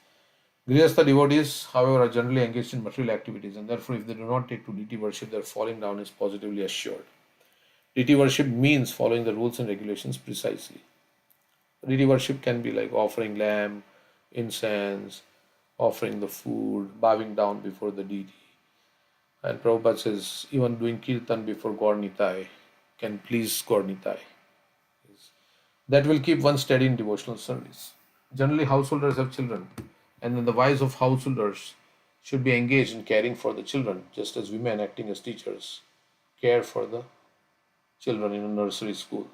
Grihastha devotees, however, are generally engaged in material activities, and therefore, if they do not take to deity worship, their falling down is positively assured. Deity worship means following the rules and regulations precisely. Deity worship can be like offering lamb, incense, offering the food, bowing down before the deity. And Prabhupada says even doing kirtan before Gaur Nitai can please Gaur Nitai. That will keep one steady in devotional service. Generally, householders have children, and then the wives of householders should be engaged in caring for the children, just as women acting as teachers care for the children in a nursery school.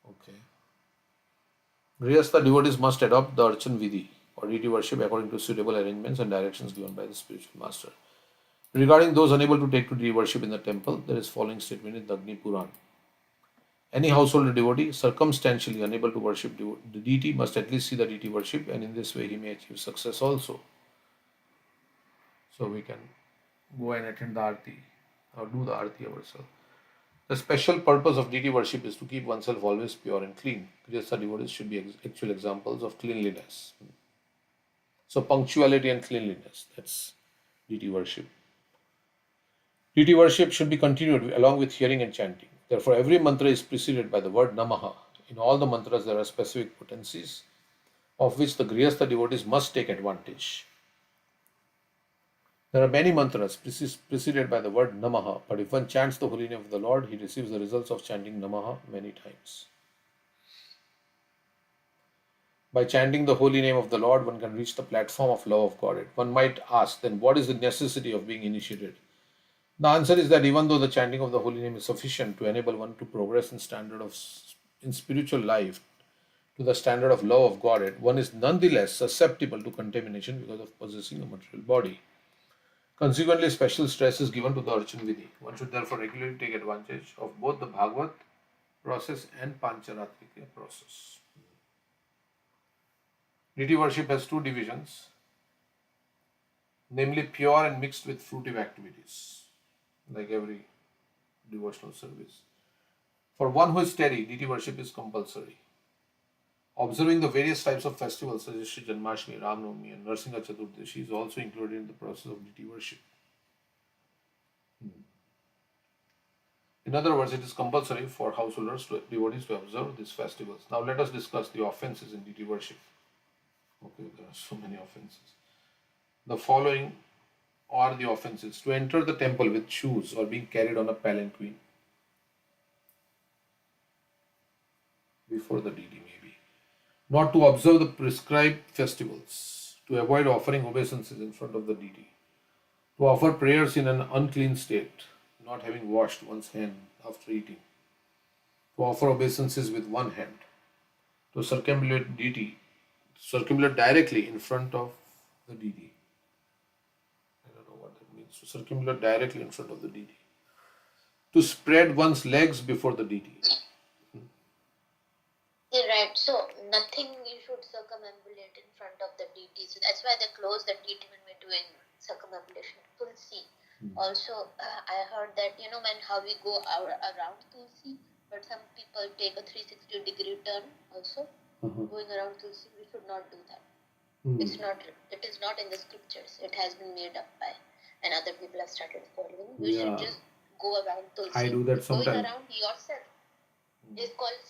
Okay. Grihastha devotees must adopt the Archan Vidhi or deity worship according to suitable arrangements and directions given by the spiritual master. Regarding those unable to take to deity worship in the temple, there is following statement in the Agni Puran. Any householder devotee circumstantially unable to worship the deity must at least see the deity worship, and in this way he may achieve success also. So we can go and attend the arti or do the arti ourselves. The special purpose of deity worship is to keep oneself always pure and clean. Grihastha devotees should be actual examples of cleanliness. So punctuality and cleanliness, that's deity worship. Deity worship should be continued along with hearing and chanting. Therefore, every mantra is preceded by the word Namaha. In all the mantras, there are specific potencies of which the Grihastha devotees must take advantage. There are many mantras preceded by the word Namaha, but if one chants the holy name of the Lord, he receives the results of chanting Namaha many times. By chanting the holy name of the Lord, one can reach the platform of love of Godhead. One might ask, then what is the necessity of being initiated? The answer is that even though the chanting of the holy name is sufficient to enable one to progress in spiritual life to the standard of love of Godhead, one is nonetheless susceptible to contamination because of possessing a material body. Consequently, special stress is given to the Archan Vidhi. One should therefore regularly take advantage of both the Bhagavat process and Pancharatrika process. Deity worship has two divisions, namely pure and mixed with fruitive activities, like every devotional service. For one who is steady, deity worship is compulsory. Observing the various types of festivals such as Shri Janmashtami, Ram Navami, and Narsingha Chaturdashi is also included in the process of deity worship. In other words, it is compulsory for devotees to observe these festivals. Now let us discuss the offenses in deity worship. Okay, there are so many offenses. The following are the offenses: to enter the temple with shoes or being carried on a palanquin before the deity, maybe. Not to observe the prescribed festivals, to avoid offering obeisances in front of the deity, to offer prayers in an unclean state, not having washed one's hand after eating, to offer obeisances with one hand, to circumambulate directly in front of the deity. I don't know what that means. To circumambulate directly in front of the deity, to spread one's legs before the deity. Right, so nothing you should circumambulate in front of the deity. So that's why they close the deity when we're doing circumambulation. Tulsi. Also, I heard that, when how we go around Tulsi, but some people take a 360-degree turn also. going around Tulsi, we should not do that. It is not in the scriptures. It has been made up by, and other people have started following. You should just go around Tulsi. I do that sometimes. Going around yourself is called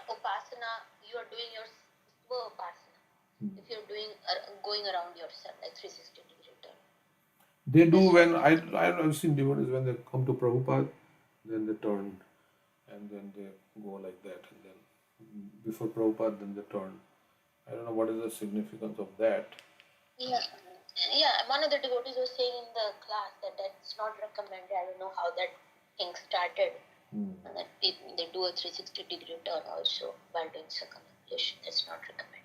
upasana. You are doing your upasana. If you're doing going around yourself like 360-degree turn. They do when I've seen devotees when they come to Prabhupada, then they turn and then they go like that, and then before Prabhupada, then they turn. I don't know what is the significance of that. Yeah. One of the devotees was saying in the class that that's not recommended. I don't know how that thing started. And that they do a 360-degree turn also while doing circumambulation. That's not recommended.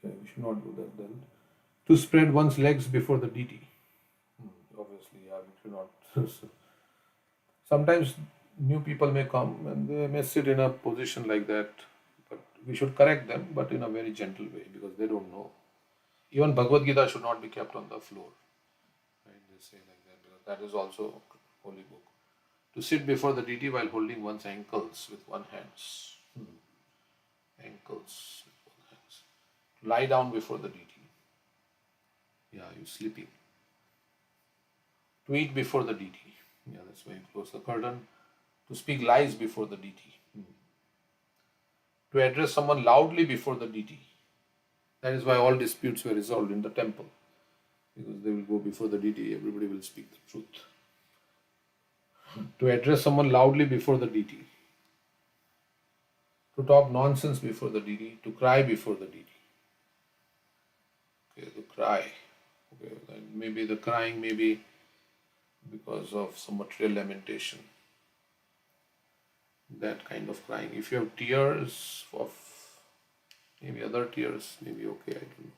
Okay, we should not do that then. To spread one's legs before the deity. Obviously, we should not. Sometimes new people may come and they may sit in a position like that, but we should correct them, but in a very gentle way, because they don't know. Even Bhagavad Gita should not be kept on the floor. Right? They say like that, because that is also a holy book. To sit before the deity while holding one's ankles with one hand. Ankles with one hand. To lie down before the deity. Yeah, you're sleeping. To eat before the deity. Yeah, that's why you close the curtain. To speak lies before the deity. To address someone loudly before the deity. That is why all disputes were resolved in the temple. Because they will go before the deity, everybody will speak the truth. To address someone loudly before the deity. To talk nonsense before the deity. To cry before the deity. Okay, to cry. Okay, and maybe the crying may be because of some material lamentation. That kind of crying. If you have tears of maybe other tears, maybe okay, I don't know.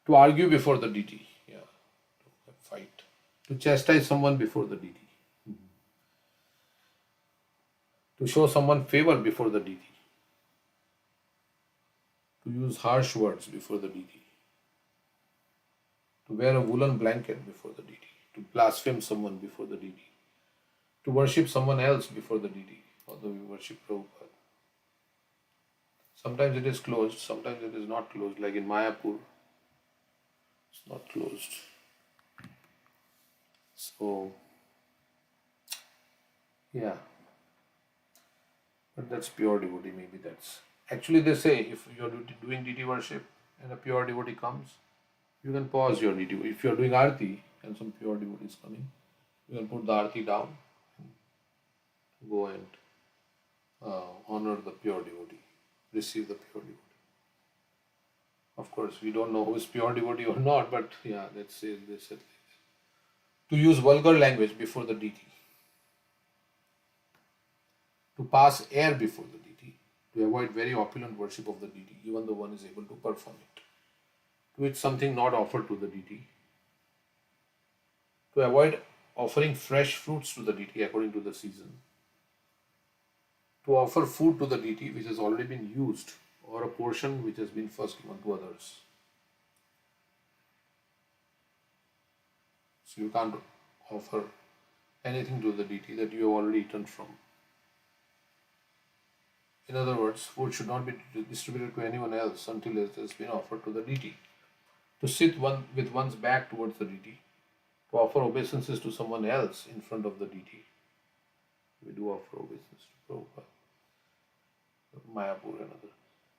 To argue before the deity, to fight. To chastise someone before the deity. To show someone favor before the deity. To use harsh words before the deity. To wear a woolen blanket before the deity. To blaspheme someone before the deity. To worship someone else before the deity, although we worship Prabhupada. Sometimes it is closed, sometimes it is not closed, like in Mayapur, it's not closed. So, yeah. But that's pure devotee, maybe that's. Actually, they say if you are doing deity worship and a pure devotee comes, you can pause your deity. If you are doing arati and some pure devotee is coming, you can put the arati down and go and honor the pure devotee, receive the pure devotee. Of course, we don't know who is pure devotee or not, but yeah, let's say they said like that. To use vulgar language before the deity. To pass air before the deity. To avoid very opulent worship of the deity, even though one is able to perform it. To eat something not offered to the deity. To avoid offering fresh fruits to the deity according to the season. To offer food to the deity which has already been used, or a portion which has been first given to others. So you can't offer anything to the deity that you have already eaten from. In other words, food should not be distributed to anyone else until it has been offered to the deity. To sit with one's back towards the deity. To offer obeisances to someone else in front of the deity. We do offer obeisance to Prabhupada, Mayapur and others.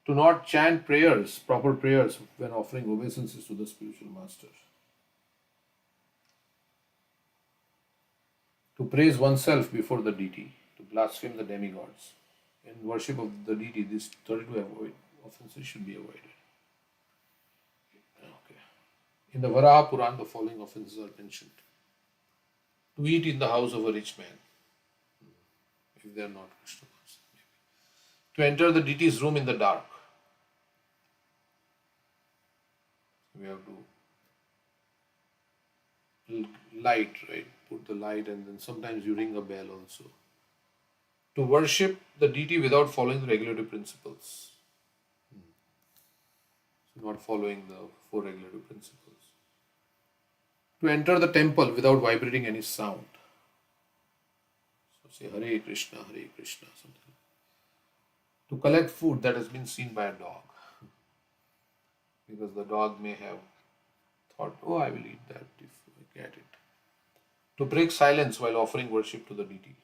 To not chant prayers, proper prayers, when offering obeisances to the spiritual master. To praise oneself before the deity, to blaspheme the demigods. In worship of the deity, these 32 offenses should be avoided. Okay. In the Varaha Puran, the following offenses are mentioned. To eat in the house of a rich man, if they are not Krishna conscious. To enter the deity's room in the dark. We have to light, right? Put the light, and then sometimes you ring a bell also. To worship the deity without following the regulative principles. So not following the 4 regulative principles. To enter the temple without vibrating any sound. So say Hare Krishna, something. To collect food that has been seen by a dog. Because the dog may have thought, oh, I will eat that if I get it. To break silence while offering worship to the deity.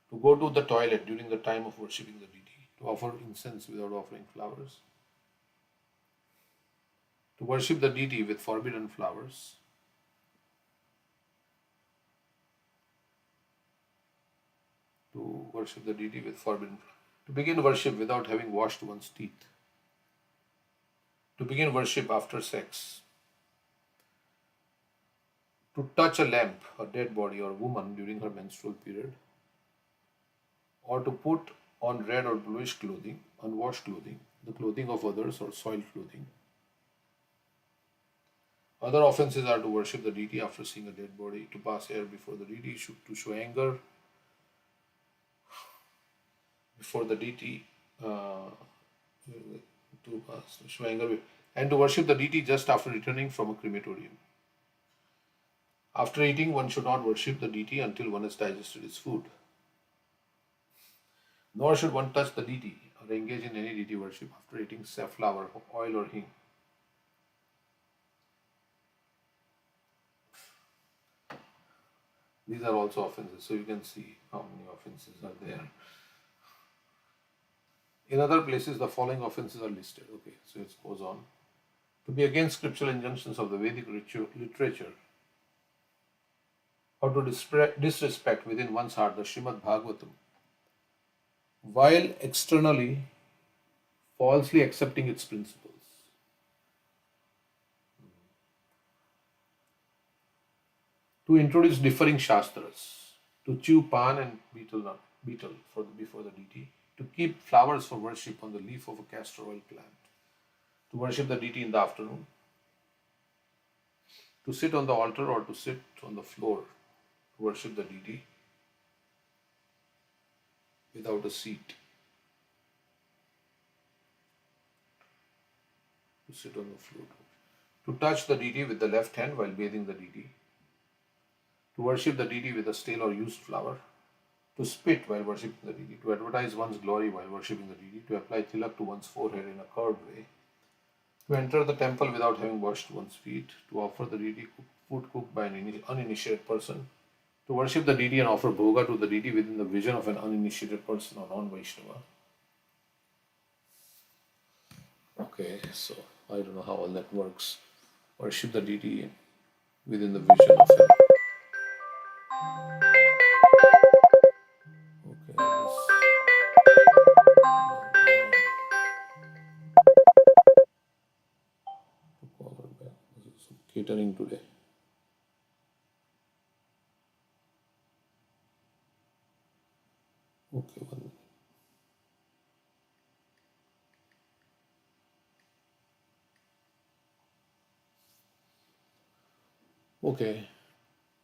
To go to the toilet during the time of worshipping the deity. To offer incense without offering flowers. To worship the deity with forbidden flowers. To worship the deity with forbidden flowers. To begin worship without having washed one's teeth. To begin worship after sex. To touch a lamp, a dead body, or woman during her menstrual period. Or to put on red or bluish clothing, unwashed clothing, the clothing of others, or soiled clothing. Other offenses are to worship the deity after seeing a dead body, to pass air before the deity, to show anger before the deity, to show anger, and to worship the deity just after returning from a crematorium. After eating, one should not worship the deity until one has digested his food. Nor should one touch the deity or engage in any deity worship after eating safflower, oil, or hing. These are also offenses, so you can see how many offenses are there. In other places, the following offenses are listed. Okay, so it goes on. To be against scriptural injunctions of the Vedic literature, or to disrespect within one's heart the Srimad Bhagavatam, while externally falsely accepting its principles. To introduce differing shastras, to chew pan and betel before the deity, to keep flowers for worship on the leaf of a castor oil plant, to worship the deity in the afternoon, to sit on the altar or to sit on the floor to worship the deity without a seat, to sit on the floor, to touch the deity with the left hand while bathing the deity, to worship the deity with a stale or used flower, to spit while worshipping the deity, to advertise one's glory while worshipping the deity, to apply tilak to one's forehead in a curved way, to enter the temple without having washed one's feet, to offer the deity food cooked by an uninitiated person, to worship the deity and offer bhoga to the deity within the vision of an uninitiated person or non-Vaishnava. Okay, so I don't know how all that works. Worship the deity within the vision of an. Okay, call her back. This is some catering today. Okay, 1 minute. Okay,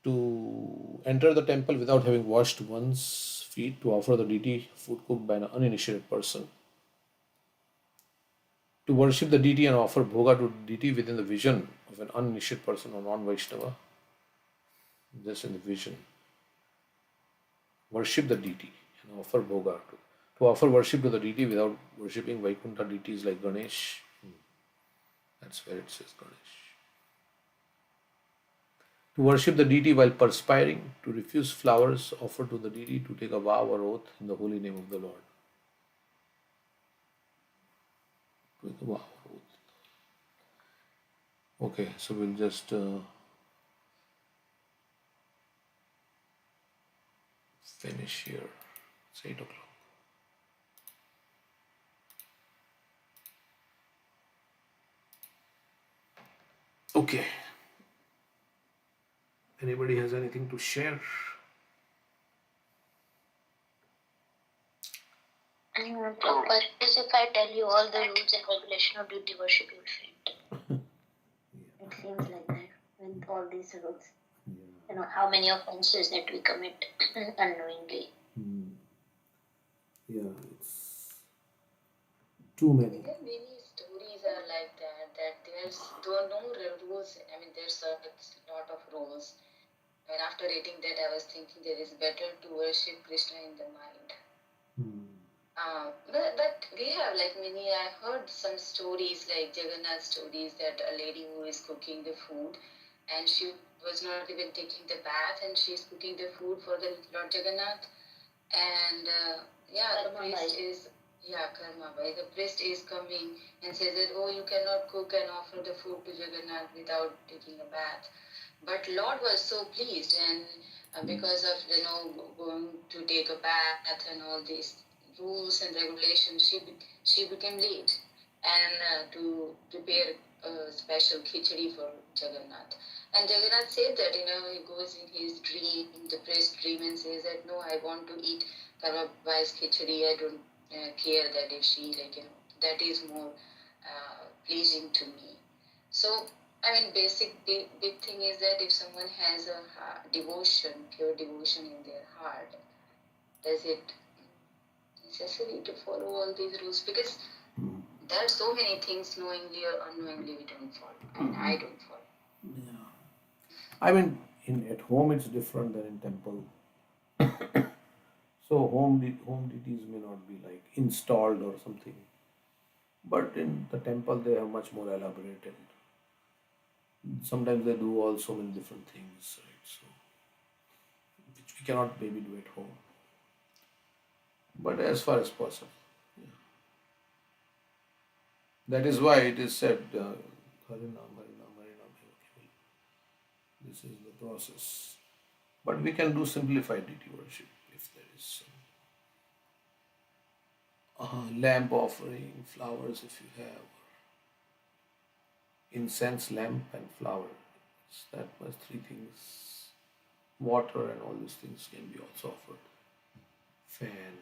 to enter the temple without having washed one's feet, to offer the deity food cooked by an uninitiated person, to worship the deity and offer bhoga to the deity within the vision of an uninitiated person or non-Vaishnava, just in the vision. Worship the deity and offer bhoga to offer worship to the deity without worshipping Vaikuntha deities like Ganesh. That's where it says Ganesh. To worship the deity while perspiring, to refuse flowers offered to the deity, to take a vow or oath in the holy name of the Lord. To take a vow or oath. Okay, so we'll just finish here. It's 8 o'clock. Okay. Anybody has anything to share? But if I tell you all the rules and regulation of duty worship, you'll faint. It seems like that with all these rules. You know how many offenses that we commit unknowingly. Yeah, it's too many. Many stories are like that. That there's no rules. I mean, there's a lot of rules. And after reading that, I was thinking that it's better to worship Krishna in the mind. But we have like many, I heard some stories like Jagannath stories that a lady who is cooking the food and she was not even taking the bath and she's cooking the food for the Lord Jagannath. And the priest is, Karma Bhai, the priest is coming and says that, oh, you cannot cook and offer the food to Jagannath without taking a bath. But Lord was so pleased, and because of going to take a bath and all these rules and regulations, she became late and to prepare a special khichdi for Jagannath. And Jagannath said that he goes in his dream, the priest dream, and says that no, I want to eat Karmabai's khichdi. I don't care that if she that is more pleasing to me. So I mean, big thing is that if someone has a devotion, pure devotion in their heart, does it necessary to follow all these rules? Because there are so many things knowingly or unknowingly we don't follow, and I don't follow. Yeah. I mean, at home it's different than in temple. So home deities may not be like installed or something, but in the temple they are much more elaborated. Sometimes they do all so many different things, right? So which we cannot maybe do at home, but as far as possible. Yeah. That is why it is said, Harinam, Harinam, Harinam, Harinam. This is the process. But we can do simplified deity worship if there is some lamp offering, flowers if you have, incense, lamp, and flower. That much, three things. Water and all these things can be also offered. Fan.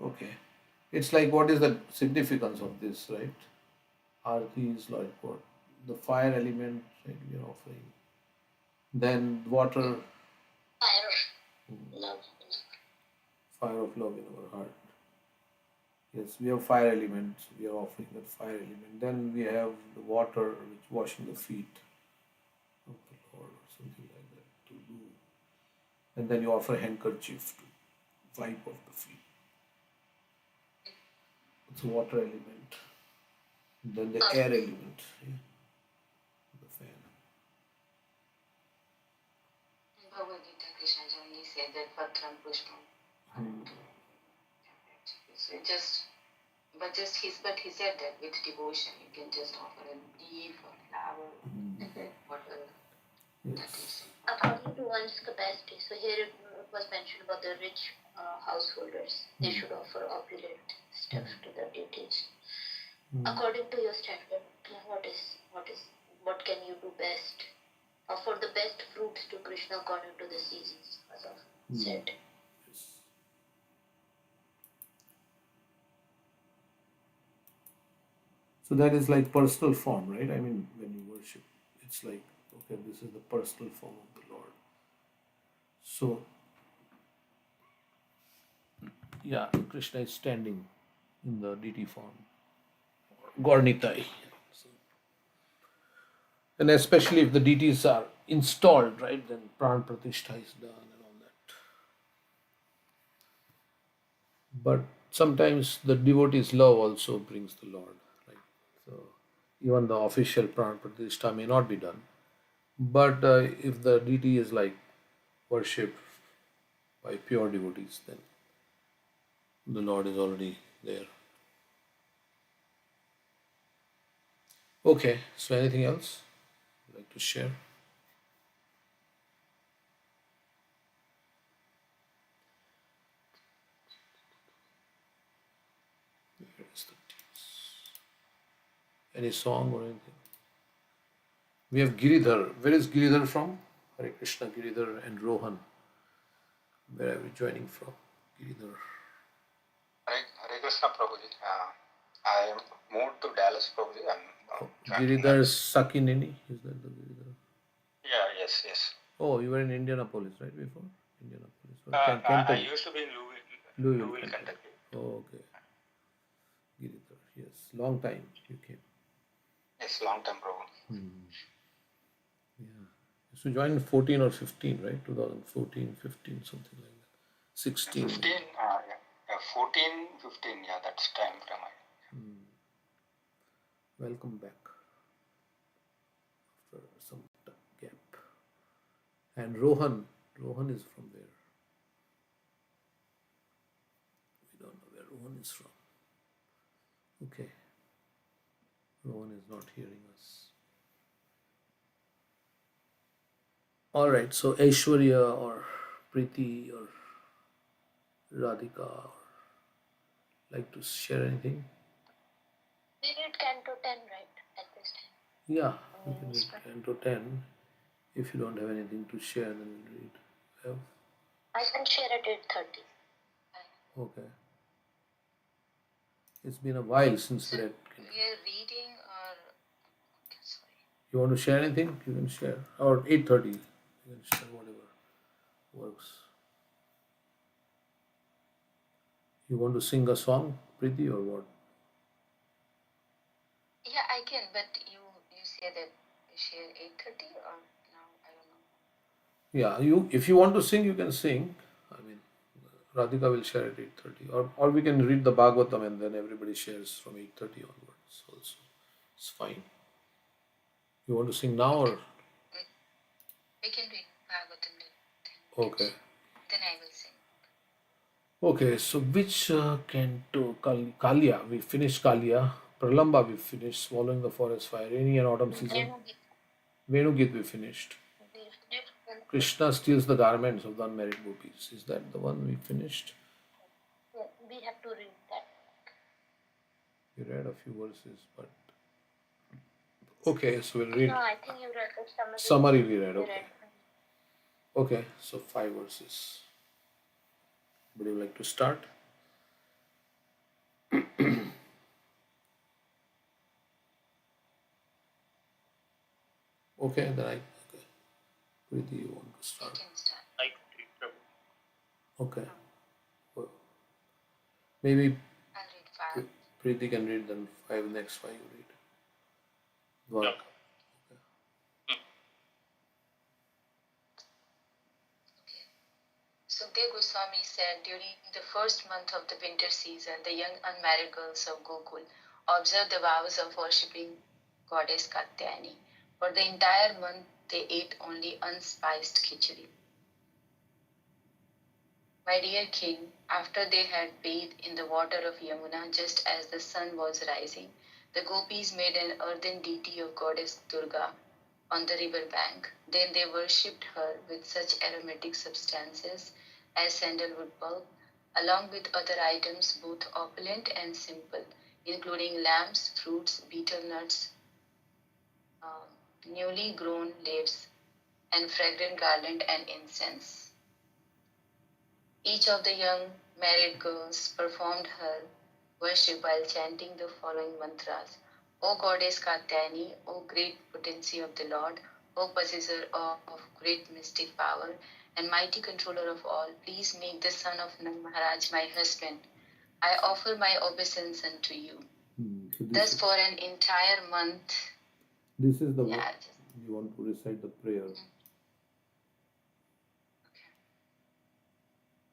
Okay. It's like, what is the significance of this, right? Arti is like what? The fire element, right, we are offering. Then water. Fire of love. Fire of love in our heart. Yes, we have fire elements. We are offering that fire element. Then we have the water, which washing the feet of the Lord or something like that to do. And then you offer handkerchief to wipe off the feet. It's a water element. Then the air element. Yeah. The fan. In Bhagavad Gita, Krishna only said that Patram Pushpam. So but he said that with devotion you can just offer a leaf or flower, whatever. Yes. According to one's capacity. So here it was mentioned about the rich householders. They should offer opulent stuff to the deities. According to your standard, what can you do best? Offer the best fruits to Krishna according to the seasons, as I've said. Yes. So that is like personal form, right? I mean, when you worship, it's like, okay, this is the personal form of the Lord. So, yeah, Krishna is standing in the deity form, Gornitai. So, and especially if the deities are installed, right, then Pran Pratishtha is done and all that. But sometimes the devotee's love also brings the Lord, right? So, even the official Pran Pratishtha may not be done. But if the deity is like worshipped by pure devotees, then the Lord is already there. Okay, so anything else you'd like to share? Where is the any song or anything? We have Giridhar. Where is Giridhar from? Hare Krishna, Giridhar and Rohan. Where are we joining from? Giridhar. Hare Krishna Prabhuji. I moved to Dallas, Prabhuji. Giridhar Sakinini. Is that the Giridhar? Yeah, yes. Oh, you were in Indianapolis, right, before? Indianapolis. I used to be in Louisville, Kentucky. Oh, okay. Giridhar, yes. Long time you came. Yes, long time, Prabhu. Yeah. So you joined 14 or 15, right? 2014, 15, something like that. 16. 15, yeah. 14, 15, yeah, that's time frame. Welcome back after some gap. And Rohan is from there. We don't know where Rohan is from. Okay. Rohan is not hearing us. All right. So Aishwarya or Preeti or Radhika or like to share anything? We read Canto 10, right, at this time? Yeah, we can read 10 to 10. If you don't have anything to share, then we'll read. Have? I can share at 8:30. Okay. It's been a while since we read. We are reading or... Sorry. You want to share anything? You can share. Or 8:30. You can share whatever works. You want to sing a song, Preeti, or what? Yeah, I can, but you say that you share 8:30 or now, I don't know. Yeah, if you want to sing, you can sing. I mean, Radhika will share at 8:30. Or we can read the Bhagavatam and then everybody shares from 8:30 onwards also. It's fine. You want to sing now or? We can read Bhagavatam then. Okay. Then I will sing. Okay, so which canto? Kalia, we finished Kalia. Pralamba, we finished. Swallowing the Forest Fire. Rainy and Autumn Season. Venugit, we finished. Krishna steals the garments of the unmarried gopis. Is that the one we finished? Yeah, we have to read that. We read a few verses, but... Okay, so we'll read. No, I think you read the summary. Summary we read, okay. Okay, so 5 verses. Would you like to start? Okay, then okay. Preeti, you want to start? You can start. Okay. Well, maybe I'll read 5. Preeti can read, then 5, next 5 you read. Dwarka. Okay. Sukdev Goswami said, during the first month of the winter season, the young unmarried girls of Gokul observed the vows of worshipping goddess Katyayani. For the entire month, they ate only unspiced khichdi. My dear king, after they had bathed in the water of Yamuna just as the sun was rising, the gopis made an earthen deity of goddess Durga on the river bank. Then they worshipped her with such aromatic substances as sandalwood pulp, along with other items both opulent and simple, including lambs, fruits, betel nuts, newly grown leaves, and fragrant garland and incense. Each of the young married girls performed her worship while chanting the following mantras. O goddess Katyayani, O great potency of the Lord, O possessor of great mystic power and mighty controller of all, please make the son of Nand Maharaj my husband. I offer my obeisance unto you. So Thus for an entire month. This is the one you want to recite the prayer.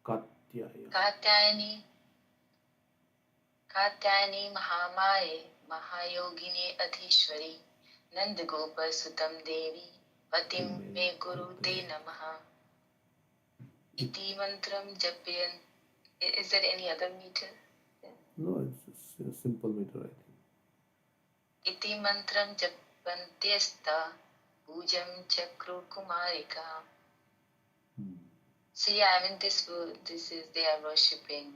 Katyayani Mahamaye Mahayogine Adhishwari Nand Gopal Sutam Devi Patim Me Guru Te Namaha Iti Mantram Japyan. Is there any other meter? No, it's a simple meter, I think. Iti Mantram Japantyasta Pujam Chakru Kumarika. So yeah, I mean this is they are worshipping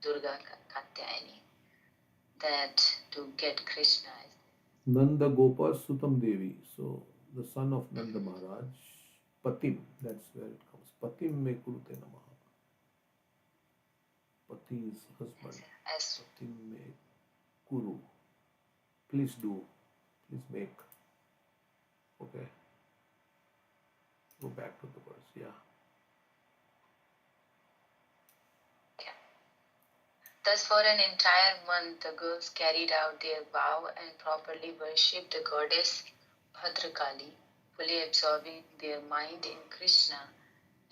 Durga Katyayani, that to get Krishna. Nanda Gopal Sutam Devi. So the son of Nanda Maharaj, Patim, that's where it comes. Patim me kurute namaha. Pati is husband. Patim me kuru. Please do. Please make. Okay. Go back to the verse, yeah. Thus for an entire month the girls carried out their vow and properly worshipped the goddess Bhadrakali. fully absorbing their mind in Krishna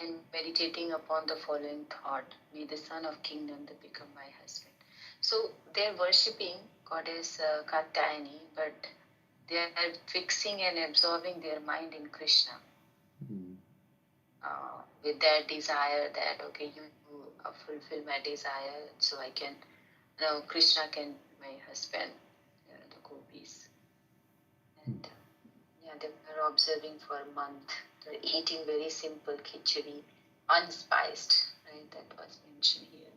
and meditating upon the following thought: may the son of kingdom become my husband. So they're worshipping goddess Katyayani, but they are fixing and absorbing their mind in Krishna. With that desire that, okay, you fulfill my desire, so I can, Krishna can be my husband, the gopis. And they were observing for a month. They're eating very simple khichdi, unspiced, right? That was mentioned here.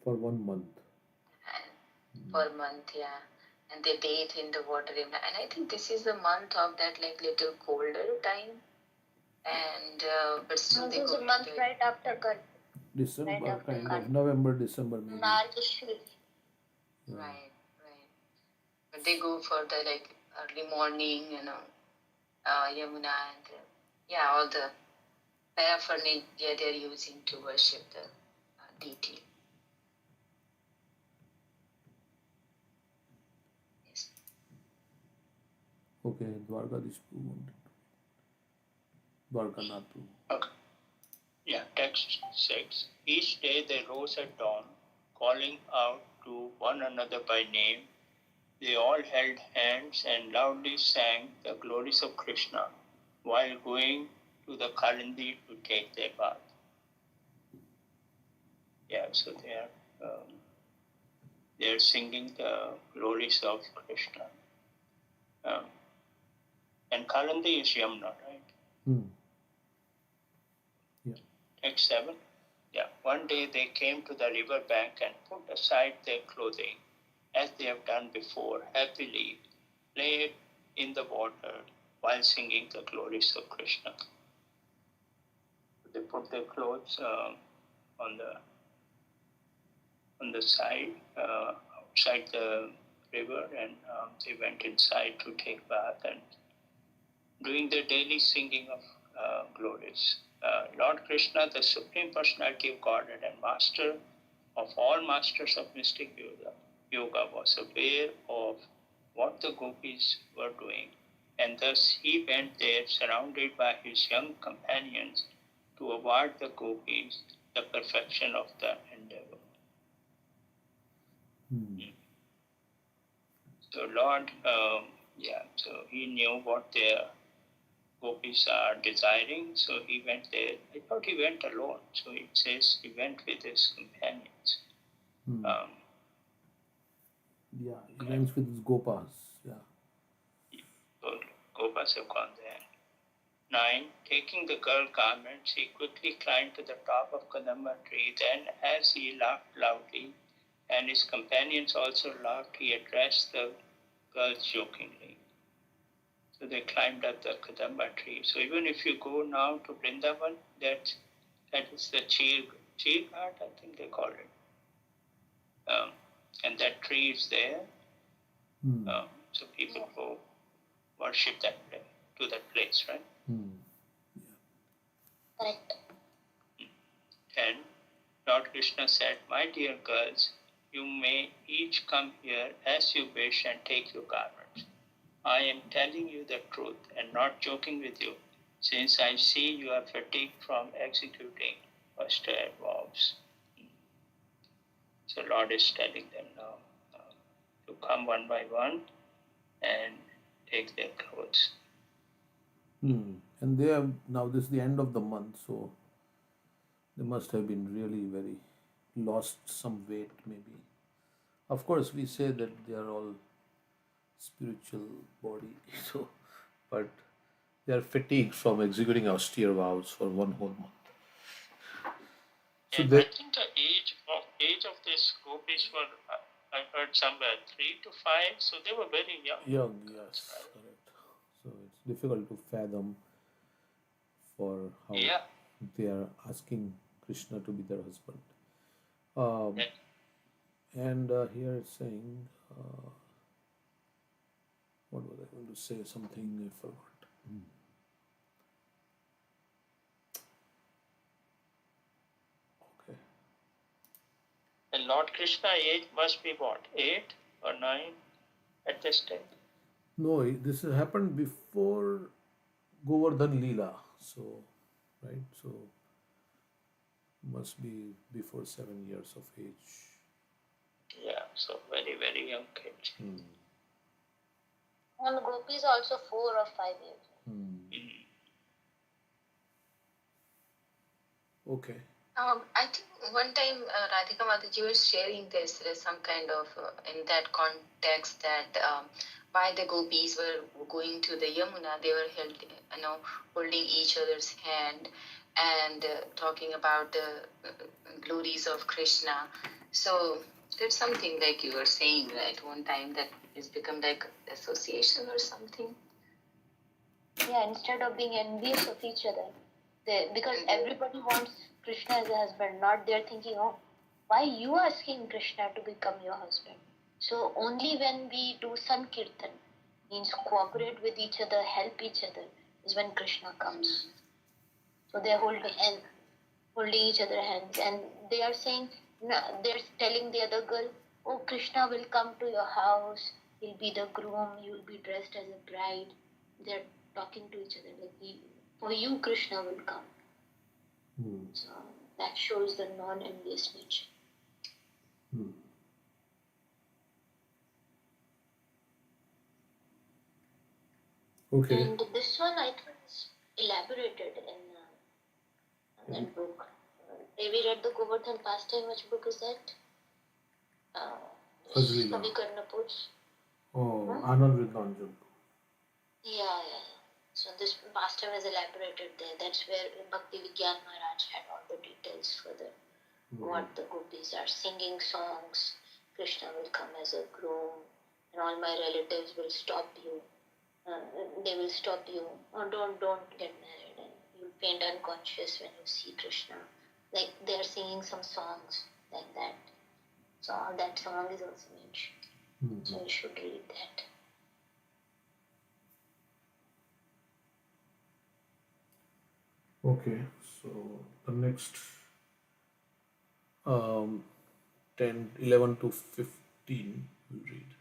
For 1 month. And for a month, yeah. And they bathe in the water. And I think this is the month of that like little colder time. And but still this is a month right after God. December, right after kind God. of November, December maybe. Margashri. Yeah. Right. But they go for the like early morning, Yamuna and all the paraphernalia they're using to worship the deity. Yes. Okay, Dwarkadish wanted to. Dwarkanath. Okay. Yeah, text 6. Each day they rose at dawn, calling out to one another by name. They all held hands and loudly sang the glories of Krishna while going to the Kalindi to take their bath. Yeah, so they are singing the glories of Krishna. And Kalindi is Yamuna, right? Yeah. Text 7. Yeah, one day they came to the river bank and put aside their clothing, as they have done before, happily played in the water while singing the glories of Krishna. They put their clothes on the side, outside the river, and they went inside to take bath and doing the daily singing of glories. Lord Krishna, the Supreme Personality of Godhead and Master of all masters of mystic yoga, was aware of what the gopis were doing, and thus he went there surrounded by his young companions to award the gopis the perfection of the endeavor. So Lord, so he knew what their gopis are desiring, so he went there. I thought he went alone, so it says he went with his companions. He went with his gopas. Yeah. So gopas have gone there. 9. Taking the girl garments, he quickly climbed to the top of Kadamba tree. Then, as he laughed loudly, and his companions also laughed, he addressed the girls jokingly. So they climbed up the Kadamba tree. So even if you go now to Vrindavan, that is the Cheer Ghat, I think they call it. And that tree is there. So people go worship to that place, right? Correct. 10. Lord Krishna said, my dear girls, you may each come here as you wish and take your garments. I am telling you the truth and not joking with you, since I see you are fatigued from executing austere vows. So Lord is telling them now to come one by one and take their clothes. And they have, now this is the end of the month, so they must have been really very lost some weight maybe. Of course, we say that they are all spiritual body, so but they are fatigued from executing austere vows for one whole month. So and I think the age of these gopis were, I heard somewhere 3 to 5, so they were very young. Young, yes, right? Correct. So it's difficult to fathom for how they are asking Krishna to be their husband. And here it's saying, what was I going to say? Something I forgot. Okay. And Lord Krishna age must be what, 8 or 9 at this time? No, this happened before Govardhan Leela. So, right? So, must be before 7 years of age. Yeah, so very, very young kid. And Gopis also 4 or 5 years. Okay. I think one time Radhika Mataji was sharing this. There's some kind of in that context that while the gopis were going to the Yamuna, they were held, holding each other's hand and talking about the glories of Krishna. So there's something like you were saying, right? One time that it's become like association or something. Yeah, instead of being envious of each other, because everybody wants Krishna as a husband, not they're thinking, oh, why you asking Krishna to become your husband? So only when we do Sankirtan, means cooperate with each other, help each other, is when Krishna comes. So they're holding each other hands, and they are saying, they're telling the other girl, oh, Krishna will come to your house, he'll be the groom, you'll be dressed as a bride. They're talking to each other like, for you, Krishna will come. So that shows the non-envious nature. Okay. And this one, I think, is elaborated in that book. Have you read the Govardhan pastime? Which book is that? Kavikarnapuj. Oh, Anand Vidvanjan. Yeah. So this pastime is elaborated there. That's where Bhakti Vigyan Maharaj had all the details for what the gopis are singing songs. Krishna will come as a groom, and all my relatives will stop you. They will stop you. Oh, don't get married, and you'll faint unconscious when you see Krishna. Like they are singing some songs like that. So that song is also mentioned. So you should read that. Okay, so the next 11 to 15 we'll read.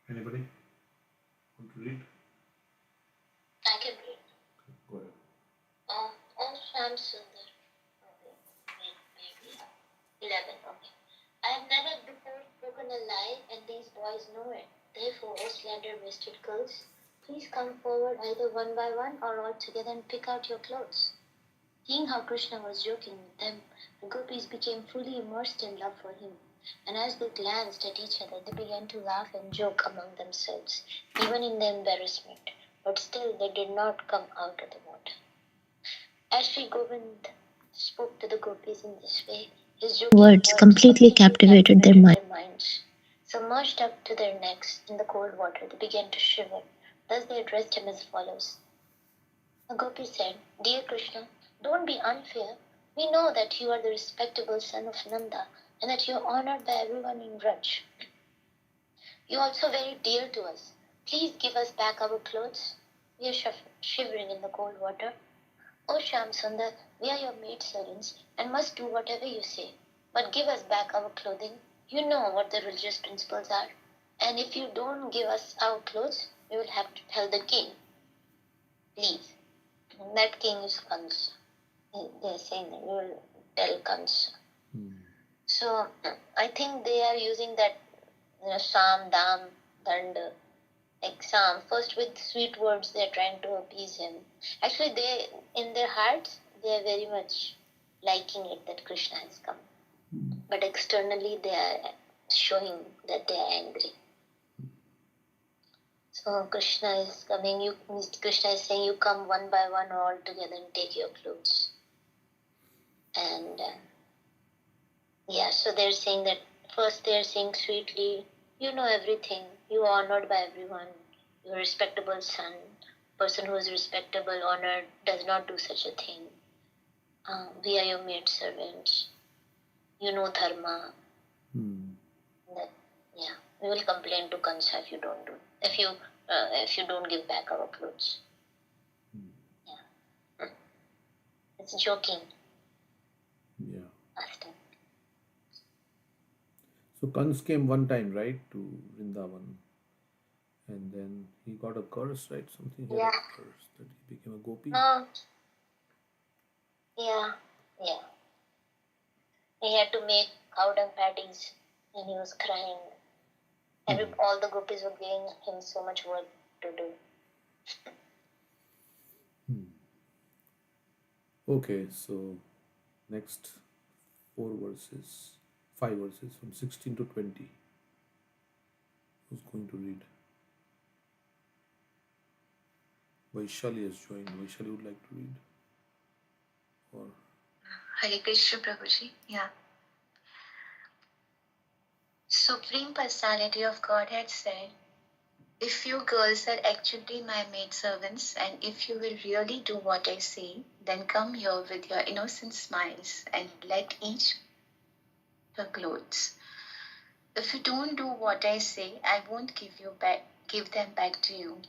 Anybody want to read? I can read. Go ahead. Oh, Sham Sundar. Okay, maybe 11. Okay. I have never before spoken a lie, and these boys know it. Therefore, O slender waisted girls, please come forward either one by one or all together and pick out your clothes. Seeing how Krishna was joking with them, the gopis became fully immersed in love for him. And as they glanced at each other, they began to laugh and joke among themselves, even in their embarrassment. But still, they did not come out of the water. As Sri Govind spoke to the gopis in this way, his joking Words completely captivated their minds. Submerged up to their necks in the cold water, they began to shiver. Thus they addressed him as follows. The gopi said, Dear Krishna, don't be unfair. We know that you are the respectable son of Nanda and that you are honored by everyone in Raj. You are also very dear to us. Please give us back our clothes. We are shivering in the cold water. O Shyam Sundar, we are your maidservants and must do whatever you say. But give us back our clothing. You know what the religious principles are. And if you don't give us our clothes, we will have to tell the king. Please. That king is Kansa. They are saying that we will tell Kansa. So I think they are using that Sam, Dam, Danda, like Sam. First with sweet words they are trying to appease him. Actually they, in their hearts, they are very much liking it that Krishna has come. But externally they are showing that they are angry. So Krishna is coming, Krishna is saying you come one by one or all together and take your clothes. And so they're saying that first they're saying sweetly, you know everything, you are honored by everyone, you're a respectable son, person who is respectable, honored, does not do such a thing. We are your maid servants, you know dharma. That, we will complain to Kansa if you don't do, if you don't give back our clothes. It's joking. Yeah. Last time. So Kans came one time, right, to Vrindavan, And then he got a curse, right? Something he Yeah. had a curse that he became a gopi. Yeah. He had to make cow dung patties and he was crying. All the gopis were giving him so much work to do. Okay, so next 5 verses from 16 to 20. Who's going to read? Vaishali has joined. Vaishali would like to read. Or Hare Krishna Prabhuji. Yeah. Supreme Personality of Godhead said, if you girls are actually my maidservants and if you will really do what I say, then come here with your innocent smiles and let each your clothes. If you don't do what I say, I won't give them back to you.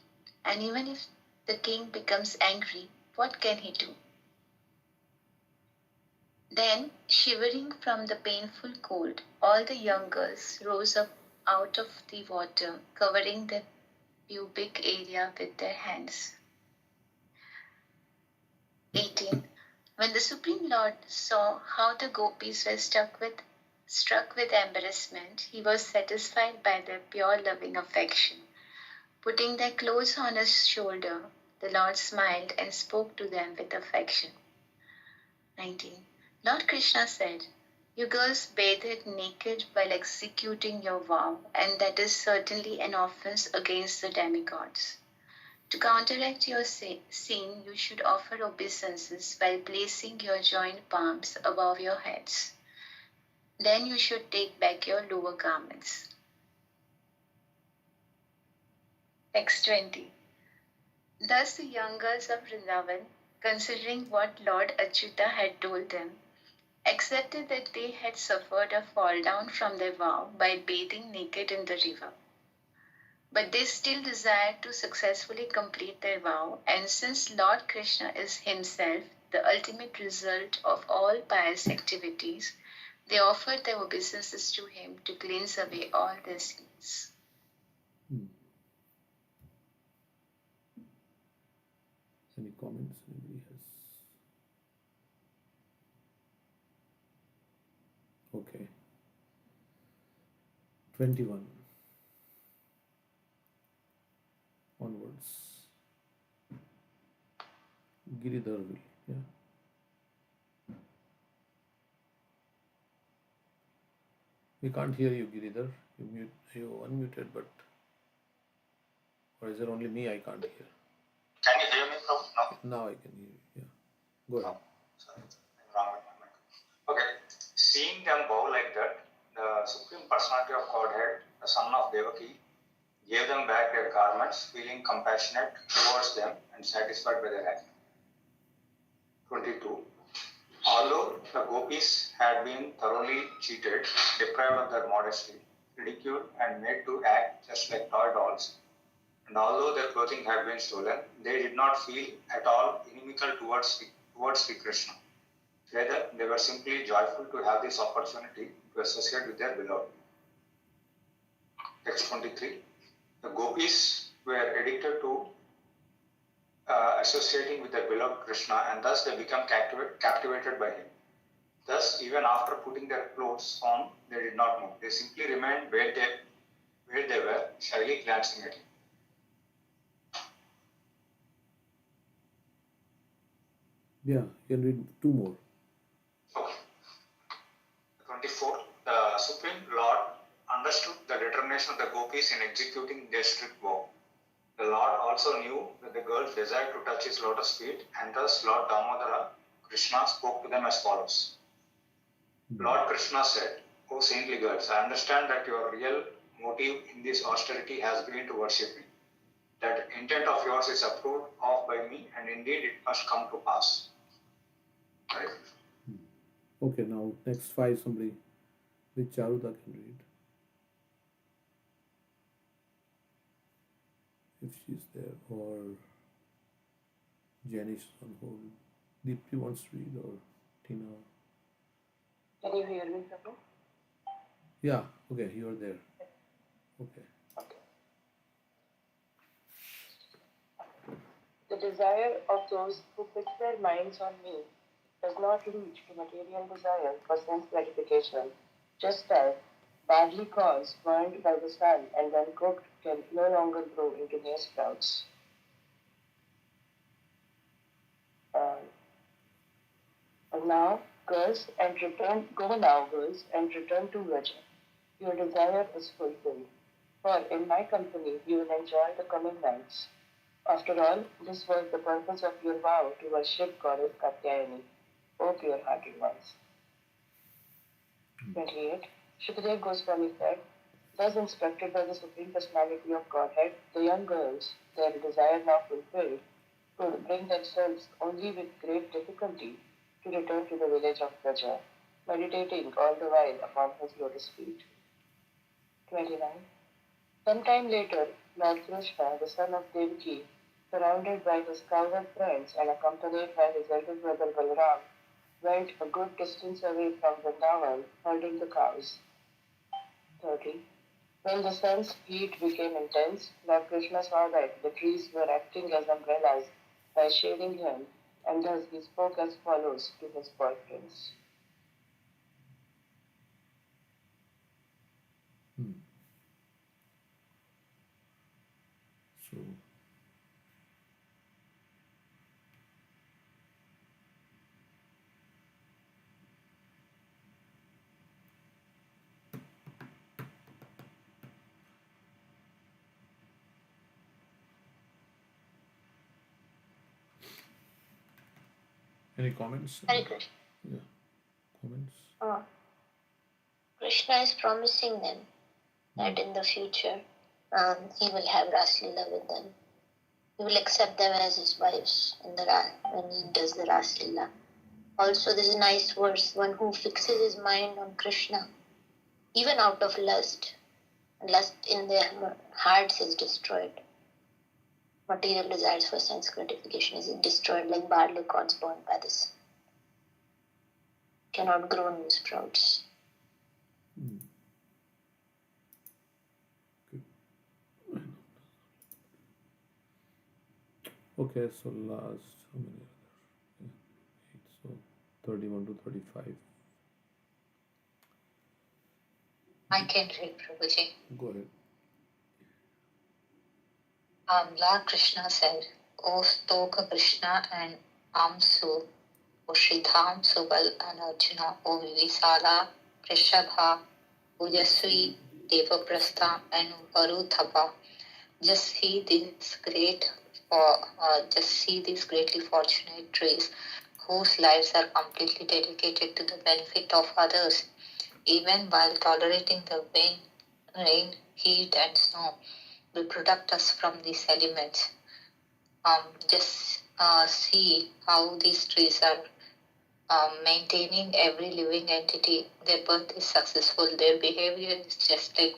And even if the king becomes angry, what can he do? Then, shivering from the painful cold, all the young girls rose up out of the water, covering their pubic area with their hands. 18. When the Supreme Lord saw how the gopis were struck with embarrassment, he was satisfied by their pure loving affection. Putting their clothes on his shoulder, the Lord smiled and spoke to them with affection. 19. Lord Krishna said, you girls bathed naked while executing your vow, and that is certainly an offense against the demigods. To counteract your sin, you should offer obeisances while placing your joined palms above your heads. Then you should take back your lower garments. Text 20. Thus the young girls of Vrindavan, considering what Lord Achyuta had told them, accepted that they had suffered a fall down from their vow by bathing naked in the river. But they still desired to successfully complete their vow, and since Lord Krishna is himself the ultimate result of all pious activities, they offered their obeisances to him to cleanse away all their sins. any comments anybody has? Okay. 21 onwards. Giridhar will, yeah. We can't hear you, Giridhar. You unmuted, but or is it only me I can't hear? Can you hear me, Prabhu? No? Now I can hear you. Yeah. Go ahead. Sorry, I'm wrong with my mic. Okay. Seeing them bow like that, the Supreme Personality of Godhead, the son of Devaki, gave them back their garments, feeling compassionate towards them and satisfied by their act. 22. Although the gopis had been thoroughly cheated, deprived of their modesty, ridiculed, and made to act just like toy dolls, and although their clothing had been stolen, they did not feel at all inimical towards Sri Krishna. Rather, they were simply joyful to have this opportunity to associate with their beloved. Text 23. The gopis were addicted to associating with their beloved Krishna, and thus they become captivated by him. Thus, even after putting their clothes on, they did not move. They simply remained where they were, shyly glancing at him. Yeah, you can read 2 more. Okay. 24. The Supreme Lord understood the determination of the gopis in executing their strict vow. The Lord also knew that the girls desired to touch his lotus feet, and thus Lord Damodara Krishna spoke to them as follows. Lord Krishna said, O saintly girls, I understand that your real motive in this austerity has been to worship me. That intent of yours is approved of by me, and indeed it must come to pass. Right? Okay, now next 5 somebody with Charuda can read. If she's there, or Janice on hold. Deepti wants to read, or Tina. Can you hear me, Prabhu? Yeah, okay, you're there. Okay. The desire of those who fix their minds on me does not lead to material desire for sense gratification, just as barley cobs burned by the sun and then cooked can no longer grow into mere sprouts. Go now, girls, and return to Raja. Your desire is fulfilled. For in my company you will enjoy the coming nights. After all, this was the purpose of your vow to worship Goddess Katyayani, O pure-hearted ones. 28. Shukadeva Goswami said, thus instructed by the Supreme Personality of Godhead, the young girls, their desire now fulfilled, could bring themselves only with great difficulty to return to the village of Braja, meditating all the while upon his lotus feet. 29. Sometime later, Lord Krishna, the son of Devaki, surrounded by his cowherd friends and accompanied by his elder brother Balaram, went a good distance away from Vrindavan, herding the cows. 30. When the sun's heat became intense, Lord Krishna saw that the trees were acting as umbrellas by shading him, and thus he spoke as follows to his boyfriends. So, any comments? Hare Krishna. Yeah, comments? Krishna is promising them that in the future he will have Raslila with them. He will accept them as his wives when he does the Raslila. Also, this is a nice verse. One who fixes his mind on Krishna, even out of lust in their hearts is destroyed. Material desires for sense gratification is destroyed like barley cords burned by the sun. Cannot grow new sprouts. Good. Okay, so last, how many are there? 8, so 31 to 35. I can read, Prabhuji. Go ahead. Lord Krishna said, O Stoka Krishna and Amsu, O Shridham, Subal and Arjuna, O Vivisala, Prishabha, Ujasvi, Devaprastha and Varuthapa. Just see these greatly fortunate trees whose lives are completely dedicated to the benefit of others, even while tolerating the rain, heat and snow will protect us from these elements. See how these trees are maintaining every living entity. Their birth is successful. Their behavior is just like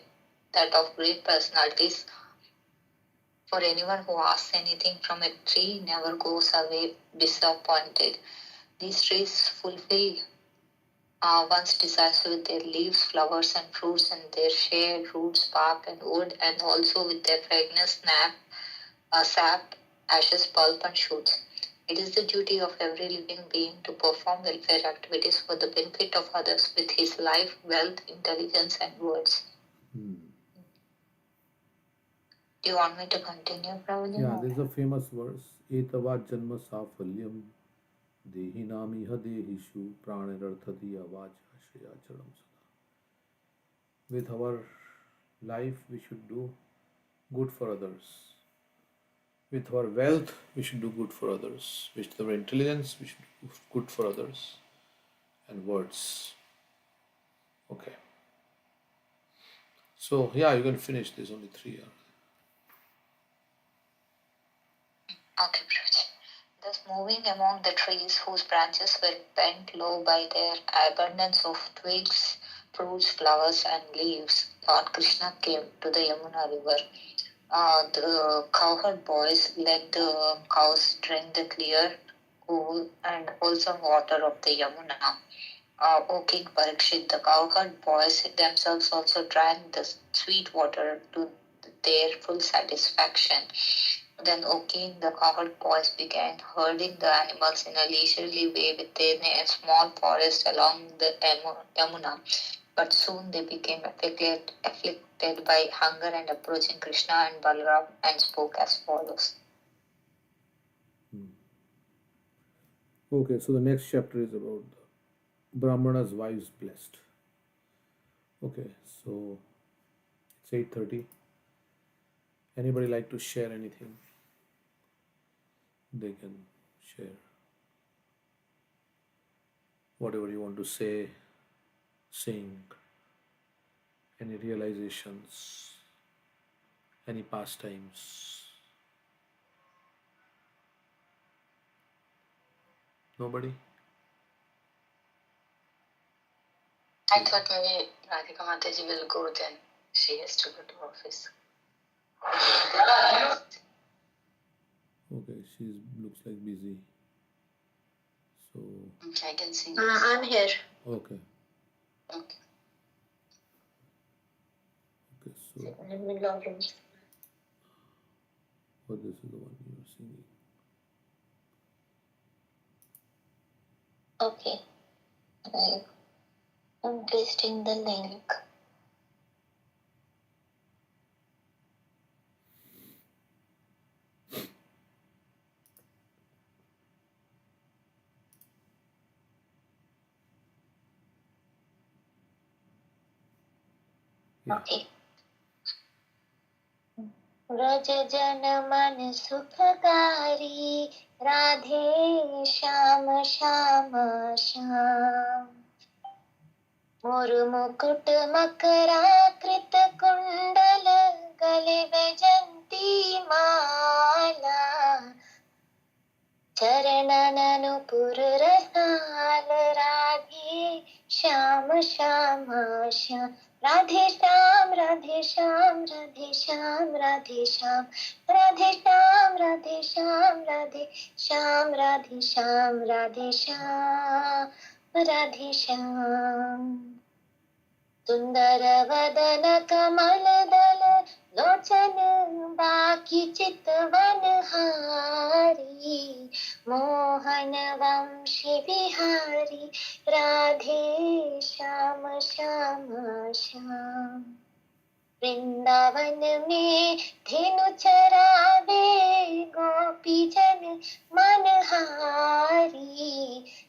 that of great personalities. For anyone who asks anything from a tree never goes away disappointed. These trees fulfill one's desires with their leaves, flowers and fruits, and their shade, roots, bark and wood, and also with their fragrance, sap, ashes, pulp and shoots. It is the duty of every living being to perform welfare activities for the benefit of others with his life, wealth, intelligence and words. Do you want me to continue, Prabhuji? Yeah, there's a famous verse. Etavat janma safalyam dehinami hadehishu pranararthadi avajashaya charam sada. With our life, we should do good for others. With our wealth, we should do good for others. With our intelligence, we should do good for others. And words. Okay. So, yeah, you can finish. There's only 3 hours. Okay, Prabhuji. Thus moving among the trees whose branches were bent low by their abundance of twigs, fruits, flowers and leaves, Lord Krishna came to the Yamuna river. The cowherd boys let the cows drink the clear, cool and wholesome water of the Yamuna. O King Parikshit, the cowherd boys themselves also drank the sweet water to their full satisfaction. Then, O king, the cowherd boys began herding the animals in a leisurely way within a small forest along the Yamuna. But soon they became afflicted by hunger and approaching Krishna and Balaram and spoke as follows. Okay, so the next chapter is about the Brahmana's wives blessed. Okay, so it's 8:30. Anybody like to share anything? They can share whatever you want to say, sing, any realizations, any pastimes. Nobody? I thought maybe Radhika Mataji will go, then she has to go to office. Okay, she looks like busy. So. Okay, I can see. I'm here. Okay. Okay. Okay, so. In the middle of room. Oh, this is the one you are singing. Okay. I'm pasting the link. Yeah. Okay. Vraj जन मन सुखकारी राधे श्याम श्याम श्याम मोर मुकुट मकराकृत कुंडल गले वैजंती माला चरणननुपुर रसाल राधे श्याम श्याम श्याम राधे श्याम राधे श्याम राधे श्याम राधे श्याम राधे श्याम राधे श्याम राधे श्याम राधे श्याम राधे श्याम राधे श्याम सुंदर वदन कमल दल लोचन बाकी चितवन हारी मोहन वंशी बिहारी राधे श्याम श्याम श्याम वृंदावन में धेनु चरावे गोपी जन मनहारी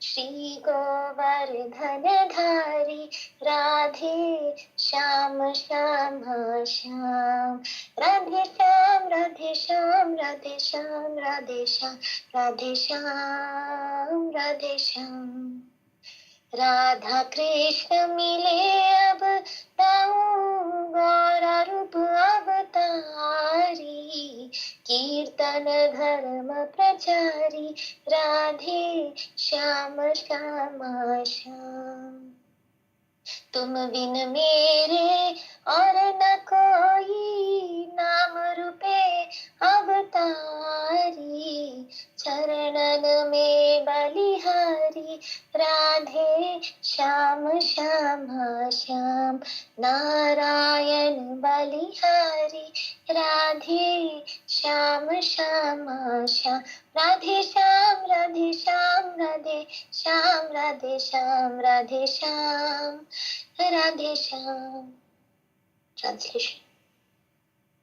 श्री गोवर्धन धारी राधे श्याम श्याम श्याम राधे श्याम राधे श्याम राधे श्याम राधे श्याम राधे श्याम राधे श्याम राधा कृष्ण मिले अब ताऊं गौरा रूप अवतारी कीर्तन धर्म प्रचारी राधे श्याम श्याम श्याम तुम बिन मेरे और न कोई नाम रूपे अवतारी चरणन में बलिहारी राधे श्याम श्याम श्याम नारायण बलिहारी Radhe Shyam Shyam Shyam Radhe Shyam Radhe Shyam Radhe Shyam Radhe Shyam Radhe Shyam Radhe Shyam Translation.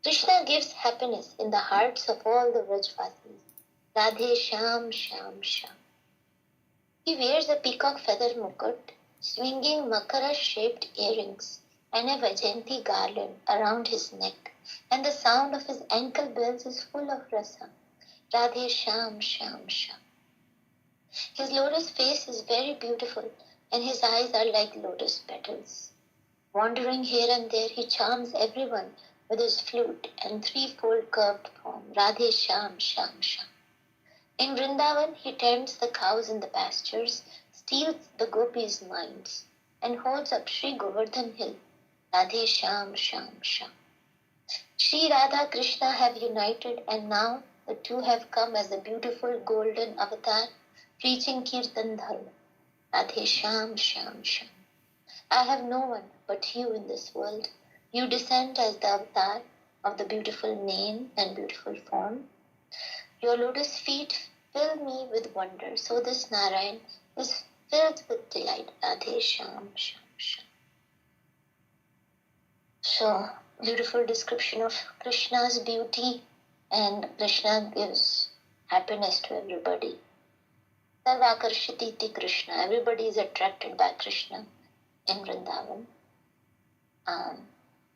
Krishna gives happiness in the hearts of all the Vrajvasis. Radhe Sham Sham Sham. He wears a peacock feather mukut, swinging makara-shaped earrings, and a Vajanti garland around his neck, and the sound of his ankle bells is full of rasa. Radhe Sham Sham Sham. His lotus face is very beautiful, and his eyes are like lotus petals. Wandering here and there, he charms everyone with his flute and threefold curved form. Radhe Sham Sham Sham. In Vrindavan, he tends the cows in the pastures, steals the gopis' minds, and holds up Sri Govardhan Hill. Radhe Sham Sham Sham. Sri Radha Krishna have united, and now the two have come as a beautiful golden avatar, preaching Kirtan Dharma. Radhe Sham Sham Sham. I have no one but you in this world. You descend as the avatar of the beautiful name and beautiful form. Your lotus feet fill me with wonder. So this Narayan is filled with delight. Radhe Sham Sham Sham. So, beautiful description of Krishna's beauty, and Krishna gives happiness to everybody. Sarvakarshititi Krishna. Everybody is attracted by Krishna in Vrindavan.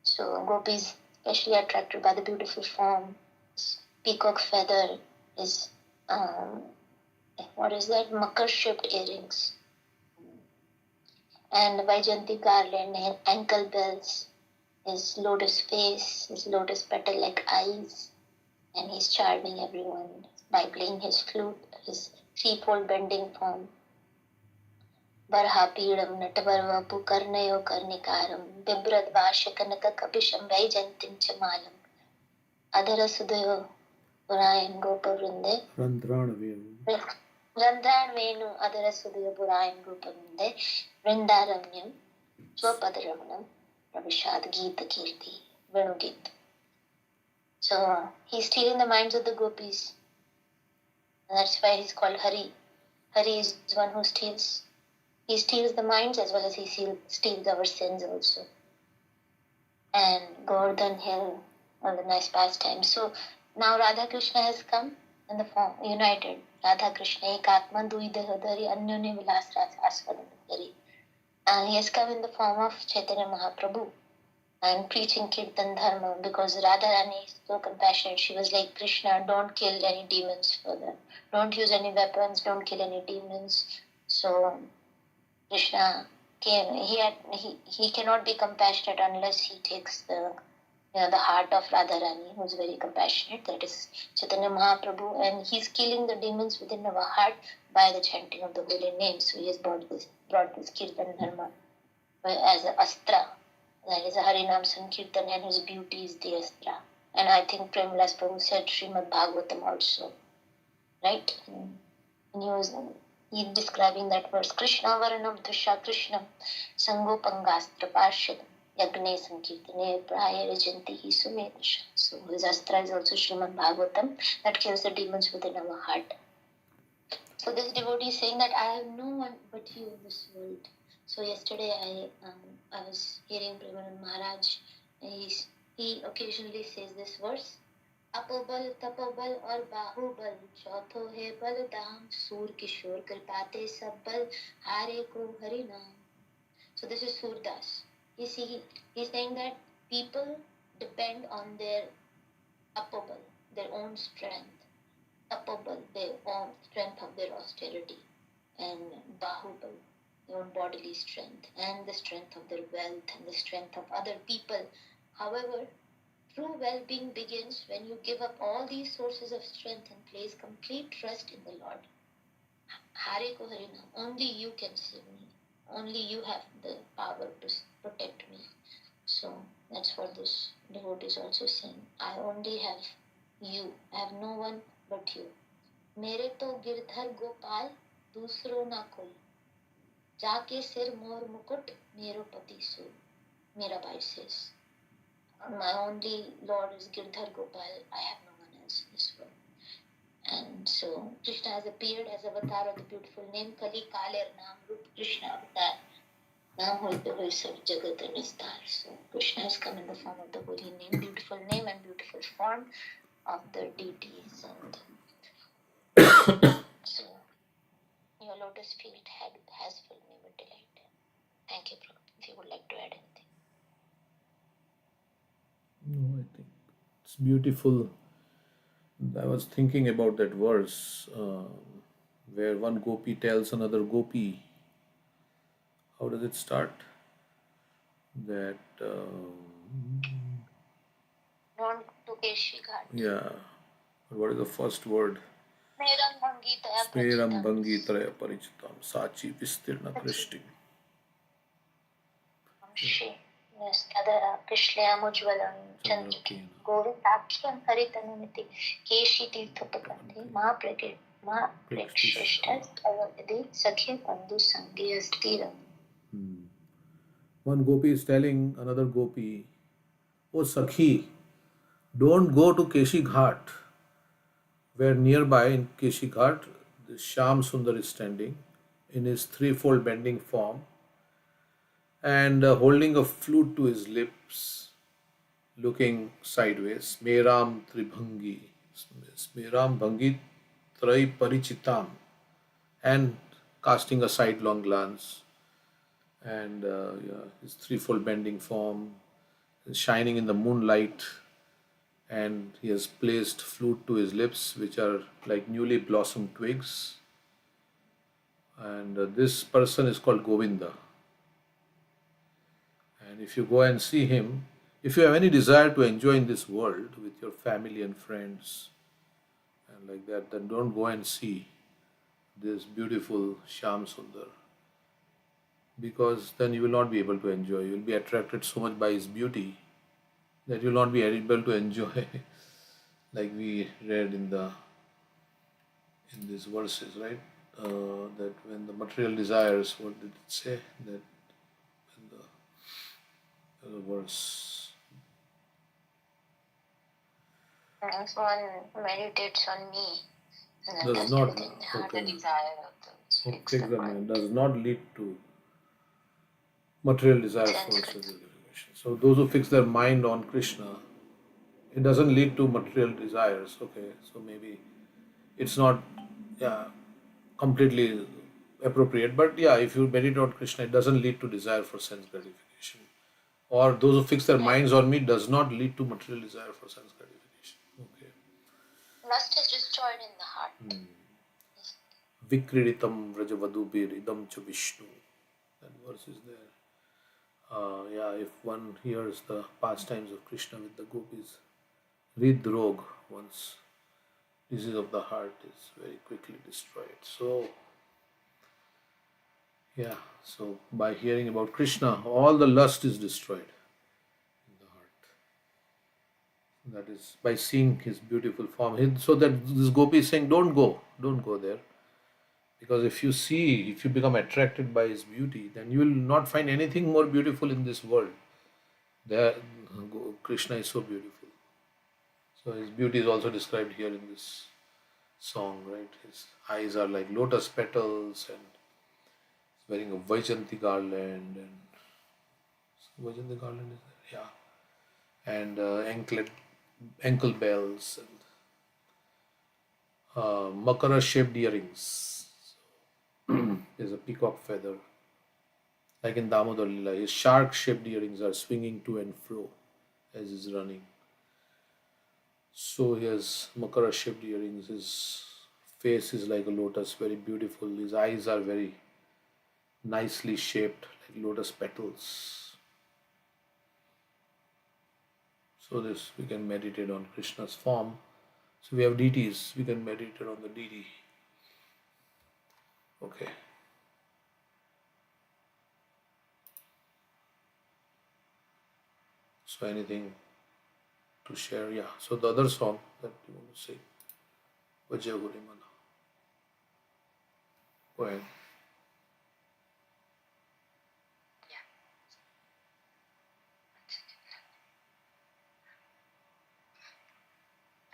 So gopis especially attracted by the beautiful form. Peacock feather is what is that? Makar shaped earrings. And Vaijanti garland and ankle bells. His lotus face, his lotus petal like eyes, and he's charming everyone by playing his flute, his threefold bending form. Barhapidam natavarvapu karnayo karnikaram bibrad vashakanaka kapisham vaijantim chamalam adhara sudayo purayan gopavrinde Randran Venu adhara sudayo purayan gopavrinde vrindaramnyam swapadaramanam pravishad Geeta Kirti Venugit. So he's stealing the minds of the gopis. And that's why he's called Hari. Hari is one who steals. He steals the minds as well as he steals our sins also. And Govardhan Hill, all the nice pastimes. So now Radha Krishna has come in the form, united. Radha Krishna, Ek Atma Dui Dehadari Anyone Vilas Aswadari. And he has come in the form of Chaitanya Mahaprabhu. And preaching Kirtan Dharma, because Radharani is so compassionate. She was like, Krishna, don't kill any demons further. Don't use any weapons, don't kill any demons. So Krishna came. He cannot be compassionate unless he takes the heart of Radharani, who is very compassionate. That is Chaitanya Mahaprabhu, and he's killing the demons within our heart by the chanting of the holy name. So he has brought this Kirtan Dharma as an astra. That is a Harinam Sankirtan, and his beauty is the astra. And I think Premvilas Prabhu said Srimad Bhagavatam also. Right? And he's describing that verse. Krishna Varanam Dusha Krishnam Sango Pangastra Parshadam Yagne Sankirtane Praya Rajanti Hi Sumedasha. So his astra is also Srimad Bhagavatam that kills the demons within our heart. So this devotee is saying that I have no one but you in this world. So yesterday I was hearing Premanand Maharaj. He occasionally says this verse. Apobal, tapobal or bahubal, chautho hai bal dam, sur kishore kripate sabbal, hare ko harinam. So this is Surdas. He's saying that people depend on their apobal, their own strength. Apobal, their own strength of their austerity. And bahubal, their own bodily strength, and the strength of their wealth, and the strength of other people. However, true well-being begins when you give up all these sources of strength and place complete trust in the Lord. Hare ko harinam, only you can save me. Only you have the power to protect me. So that's what this devotee is also saying. I only have you. I have no one but you. Mere to girdhar gopal, dusro na koi. Jaake sir mor mukut, mero pati so. Mirabai says, my only Lord is Girdhar Gopal. I have no one else in this world. And so Krishna has appeared as avatar of the beautiful name Kali Kaler Naam Rup Krishna Avatar. Naam hoite hoy sab jagat nistar. So Krishna has come in the form of the holy name, beautiful name and beautiful form of the deities. And so your lotus feet has filled me with delight. Thank you, Prabhu. If you would like to add anything. No, I think it's beautiful. I was thinking about that verse where one gopi tells another gopi. How does it start? That Don't to Keshi Ghat. yeah. What is the first word? Smeram Smeram Bhangi Traya Parichitam Sachi Vistirna Krishti. Yes, Adara Krishleyam Ujvalam Chandra Govindaksham Haritanumiti Keshi Tirthapakandi Ma Prekshishtas Avadi Sakya Bandhu Sangi Astiram. One gopi is telling another gopi, oh Sakhi, don't go to Keshi Ghat, where nearby in Keshi Ghat, the Shyam Sundar is standing in his threefold bending form and holding a flute to his lips, looking sideways. Meram Tribhangi, Meram Bhangi Trai Parichitam, and casting a sidelong glance, and his threefold bending form shining in the moonlight, and he has placed flute to his lips, which are like newly blossomed twigs. And this person is called Govinda. And if you go and see him, if you have any desire to enjoy in this world with your family and friends and like that, then don't go and see this beautiful Shyam Sundar, because then you will not be able to enjoy. You will be attracted so much by his beauty that you will not be able to enjoy like we read in these verses, right? That when the material desires, what did it say? That when the verse If one meditates on me, then does not within okay. the desire of the Fix the mind does not lead to material desires for sense gratification. So those who fix their mind on Krishna, it doesn't lead to material desires. Okay, so maybe it's not completely appropriate, but yeah, if you meditate on Krishna, it doesn't lead to desire for sense gratification. Or those who fix their minds on me does not lead to material desire for sense gratification. Okay. Lust is destroyed in the heart. Vikriditam Vrajavadubir idam cha Vishnu. That verse is there. If one hears the pastimes of Krishna with the gopis, Ridrog, one's disease of the heart is very quickly destroyed. So by hearing about Krishna, all the lust is destroyed in the heart. That is by seeing his beautiful form. So that this gopi is saying, don't go there. Because if you become attracted by his beauty, then you will not find anything more beautiful in this world. Krishna is so beautiful. So his beauty is also described here in this song, right? His eyes are like lotus petals, and he's wearing a Vaijanti garland, and Vaijanti garland is there, yeah, and ankle bells, and Makara shaped earrings. There's a peacock feather. Like in Damodar Lila, his shark-shaped earrings are swinging to and fro as he's running. So he has Makara-shaped earrings. His face is like a lotus, very beautiful. His eyes are very nicely shaped, like lotus petals. So this we can meditate on Krishna's form. So we have deities. We can meditate on the deity. Okay. So anything to share? Yeah. So the other song that you want to say, Vajagurimana. Go ahead.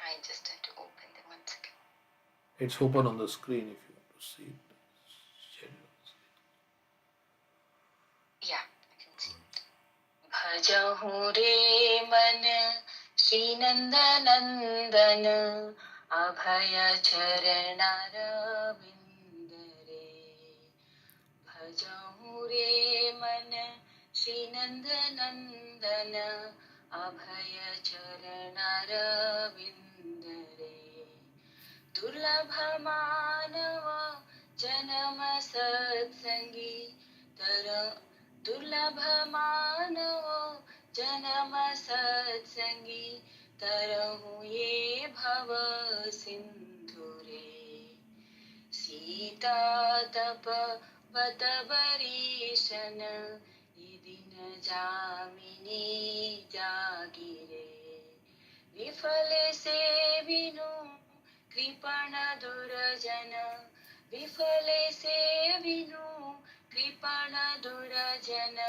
I just had to open them 1 second. It's open on the screen if you want to see it. Share it on the screen. Yeah, I can see it. Bhajahu re man Shri Nanda Nandan Abhaya Charanara Vindare. Bhajahu re man Shri Nanda Nandan Abhaya Charanara Vindare. Durlabha Manava Janama Satsangi Durlabha Manava Janama Satsangi Tarahu Ye Bhava Sindhure Sita Tapa Vatavarishana Idina Jamini Jagire Vifale se vinu Kripana Durajana Vifale se vinu Kripana Durajana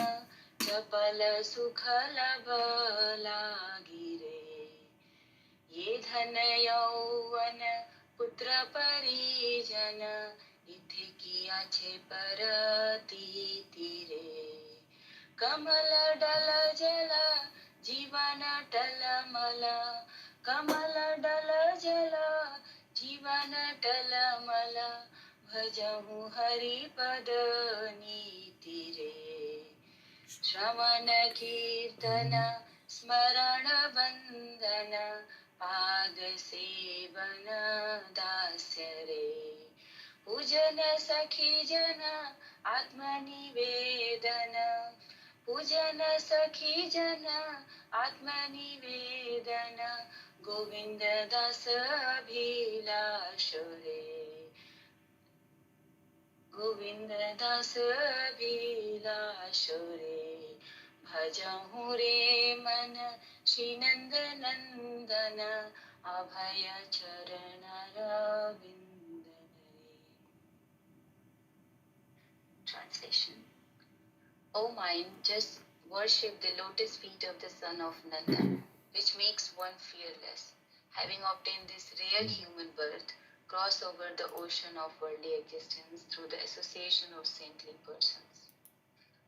Chapala Sukhala Bala Gire Ye Dhana Yauvan पुत्र परिजन इथे किया छे परती तीरे कमल डल जल जीवन टलमल कमल डल जल जीवन टलमल भजहु हरिपद नीति रे श्रवण कीर्तन स्मरण बंदन पाद सेवन दास्य रे पूजन सखी जन आत्मनिवेदन पूजन सखी जन आत्मनिवेदन गोविंद दास अभिलाष रे गोविंद दास अभिलाष रे भजहु रे मन श्री नंद नंदन अभय चरण रविंद रे. Translation. O mind, just worship the lotus feet of the son of Nanda, which makes one fearless. Having obtained this real human birth, cross over the ocean of worldly existence through the association of saintly persons.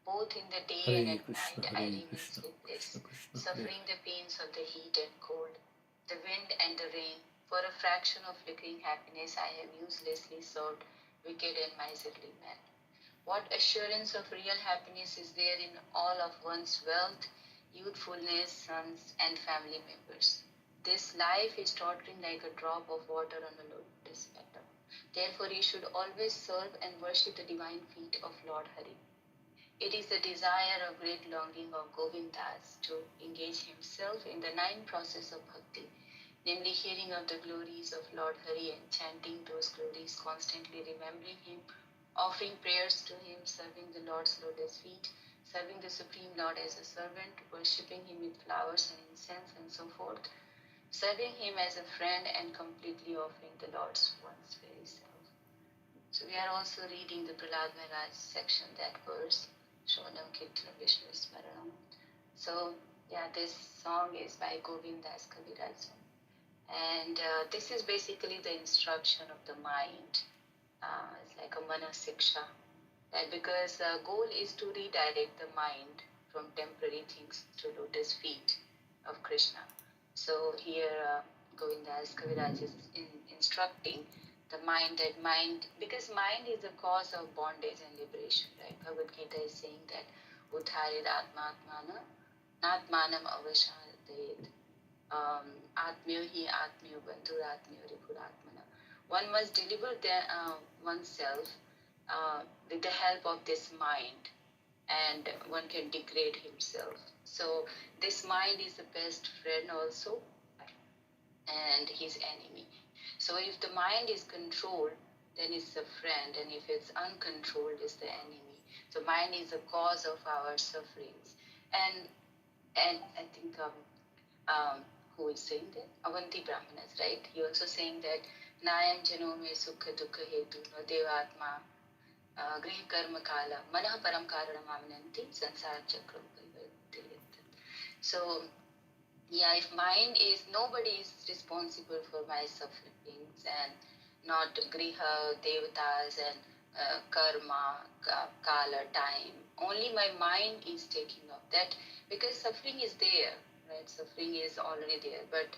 Both in the day and at night I remain sleepless, suffering the pains of the heat and cold, the wind and the rain. For a fraction of flickering happiness I have uselessly sought wicked and miserly men. What assurance of real happiness is there in all of one's wealth, youthfulness, sons, and family members? This life is tottering like a drop of water on a lotus petal. Therefore, you should always serve and worship the divine feet of Lord Hari. It is the desire of great longing of Govindas to engage himself in the 9 processes of bhakti, namely hearing of the glories of Lord Hari and chanting those glories, constantly remembering him, offering prayers to him, serving the Lord's lotus feet, serving the Supreme Lord as a servant, worshipping him with flowers and incense and so forth, serving him as a friend and completely offering the Lord's one's very self. So we are also reading the Prahlad Maharaj section, that verse, Shonam Kirtanam Vishnu Smaranam. So yeah, this song is by Govind Das Kaviraj. And this is basically the instruction of the mind. It's like a mana siksha, that because the goal is to redirect the mind from temporary things to lotus feet of Krishna. So here Govindas Kaviraj is instructing the mind, that mind, because mind is the cause of bondage and liberation, right? Bhagavad Gita is saying that Udharid Atmatmana Natmanam Avashadayet Atmyo hi Atmyo Bandhur Atmyo Ripuratmana. One must deliver oneself with the help of this mind, and one can degrade himself. So this mind is the best friend also and his enemy. So if the mind is controlled, then it's a friend, and if it's uncontrolled, it's the enemy. So mind is the cause of our sufferings. And I think who is saying that? Avanti Brahmanas, right? He also saying that Nayam Janome Sukha Dukha Hetu No Devatma Grih Karma Kala Manah Param Karanam Amananti Sansar Chakram Parivartayat. So yeah, if mind is, nobody is responsible for my sufferings, and not Griha, Devatas, and Karma, Kala, time. Only my mind is taking up that, because suffering is there, right? Suffering is already there, but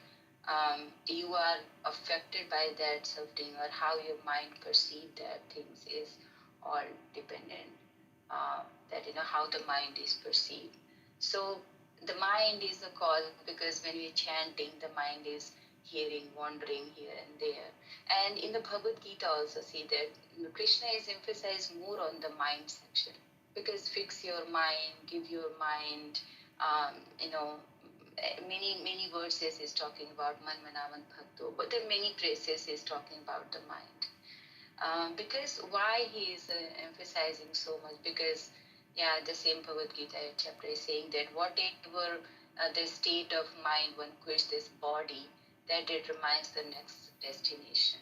you are affected by that suffering, or how your mind perceives that things is all dependent. That how the mind is perceived. So the mind is the cause, because when we're chanting, the mind is hearing, wandering here and there. And in the Bhagavad Gita also see that Krishna is emphasized more on the mind section, because fix your mind, give your mind, many verses is talking about man manavan bhakto, but there are many places is talking about the mind. Because why he is emphasizing so much? Because the same Bhagavad Gita chapter is saying that whatever the state of mind one quits this body, that determines the next destination.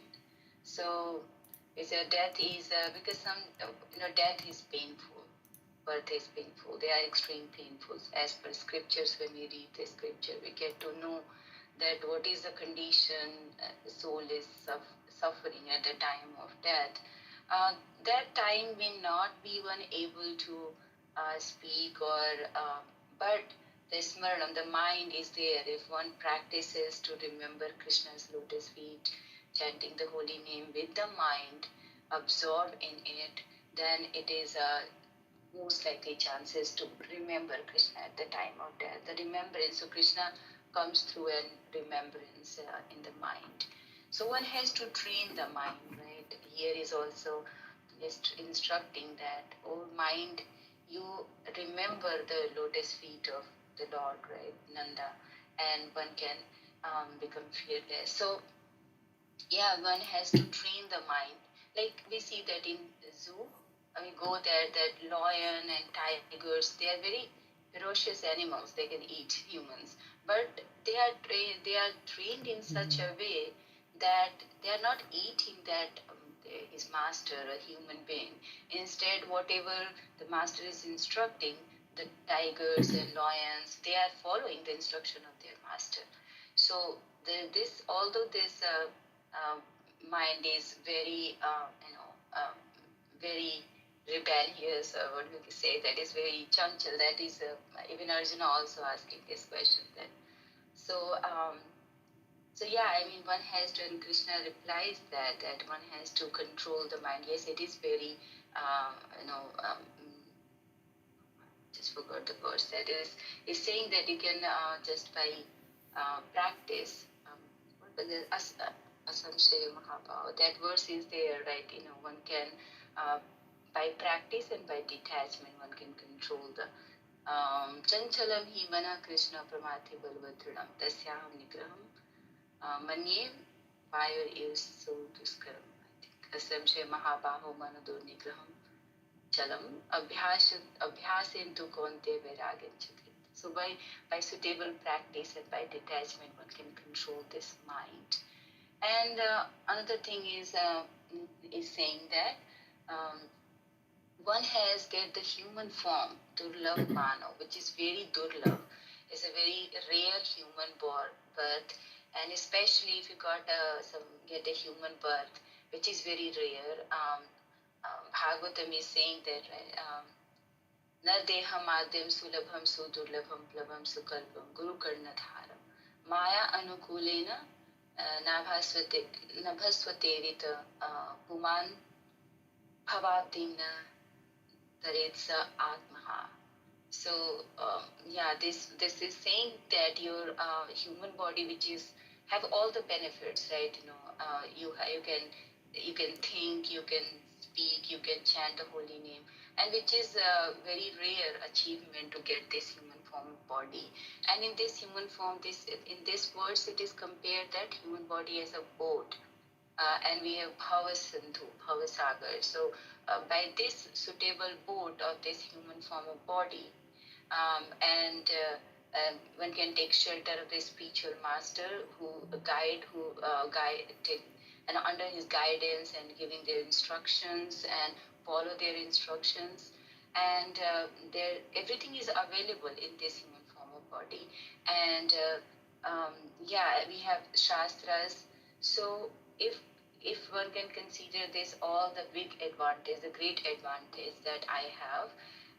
So death is because some death is painful, birth is painful. They are extreme painful. As per scriptures, when we read the scripture, we get to know that what is the condition the soul is suffering at the time of death. That time may not be one able to speak but the smaran, the mind is there. If one practices to remember Krishna's lotus feet, chanting the holy name with the mind, absorb in it, then it is most likely chances to remember Krishna at the time of death. The remembrance of Krishna comes through an remembrance in the mind. So one has to train the mind, right? Here is also instructing that, oh mind, you remember the lotus feet of the Lord, right, Nanda, and one can become fearless. So yeah, one has to train the mind. Like we see that in zoo, we go there, that lion and tigers, they are very ferocious animals. They can eat humans, but they are trained in such a way that they are not eating that his master, a human being. Instead, whatever the master is instructing, the tigers and lions, they are following the instruction of their master. So although this mind is very, very rebellious, or what we say, that is very chanchal. That is even Arjuna also asking this question. Then, so yeah, I mean, one has to, and Krishna replies that one has to control the mind. Yes, it is very, just forgot the verse. That is saying that you can just by practice. What was it? Asamshaya Mahabhava. That verse is there, right? One can by practice and by detachment, one can control the chanchalam hi mana Krishna pramati balvadrinam tasyaham nigraham manye fire is so duskaram. I think Asamshaya Mahabhava manadur nigraham chalam abhyasen tu konte vairagyanchati. So by suitable practice and by detachment, one can control this mind. And another thing is saying that one has get the human form, durlabh mano, which is very durlabh, is a very rare human birth, and especially if you get a human birth, which is very rare. Bhagavatam is saying that, right? Na deham adyam sulabham sudurlabham plabham sukalpam guru karnadharam maya anukulena nabhasvaterita puman bhavatina taretsa atmaha. So yeah, this is saying that your human body, which is have all the benefits, right? You can think, you can speak, you can chant the holy name, and which is a very rare achievement to get this human form body. And in this human form, in this verse, it is compared that human body as a boat, and we have Bhavasandhu, Bhavasagar. So by this suitable boat of this human form of body, and one can take shelter of the spiritual master who guide and under his guidance and giving their instructions and follow their instructions, and everything is available in this human form of body. And yeah, we have shastras. So if one can consider this all the big advantage, the great advantage that I have,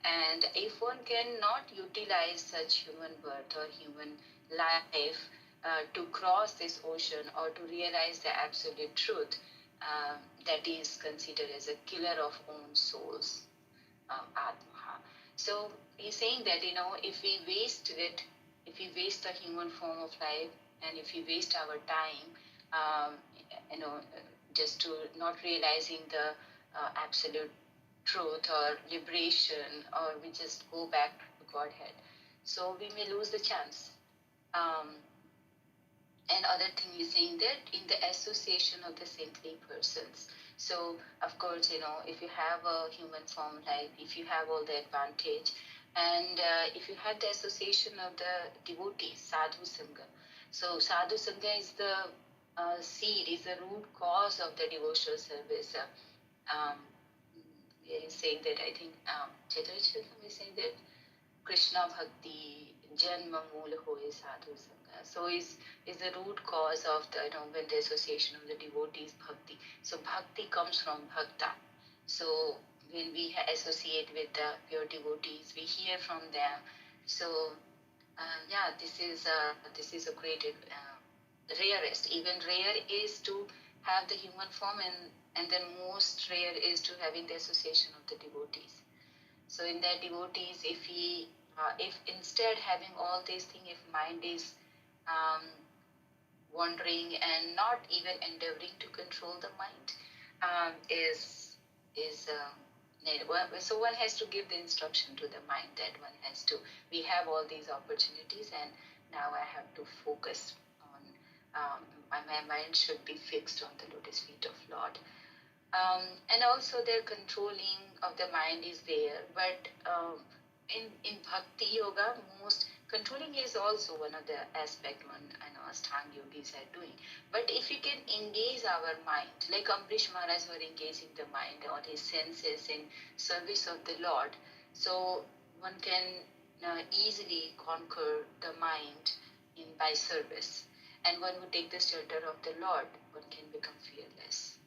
and if one cannot utilize such human birth or human life to cross this ocean or to realize the absolute truth, that is considered as a killer of own souls, Atma. So he's saying that, if we waste it, if we waste the human form of life, and if we waste our time, just to not realizing the absolute truth or liberation, or we just go back to Godhead, so we may lose the chance. And other thing is saying that in the association of the saintly persons. So of course, if you have a human form life, if you have all the advantage, and if you have the association of the devotees, sadhu sangha. So sadhu sangha is the seed, is the root cause of the devotional service. We are saying that, I think Chaitanya is saying that Krishna Bhakti Janma Mool Hoye Sadhu Sangha. So is the root cause of the, when the association of the devotees bhakti. So bhakti comes from bhakta. So when we associate with the pure devotees, we hear from them. So this is a great rarest. Even rare is to have the human form, and then most rare is to having the association of the devotees. So in that devotees, if instead having all these things, if mind is wandering and not even endeavoring to control the mind, so one has to give the instruction to the mind that one has to. We have all these opportunities, and now I have to focus on. My mind should be fixed on the lotus feet of Lord. And also their controlling of the mind is there, but in bhakti yoga, most controlling is also one of the aspect one Ashtanga yogis are doing. But if we can engage our mind, like Ambrish Maharaj were engaging the mind or his senses in service of the Lord, so one can easily conquer the mind by service. And one who take the shelter of the Lord, one can become fearless.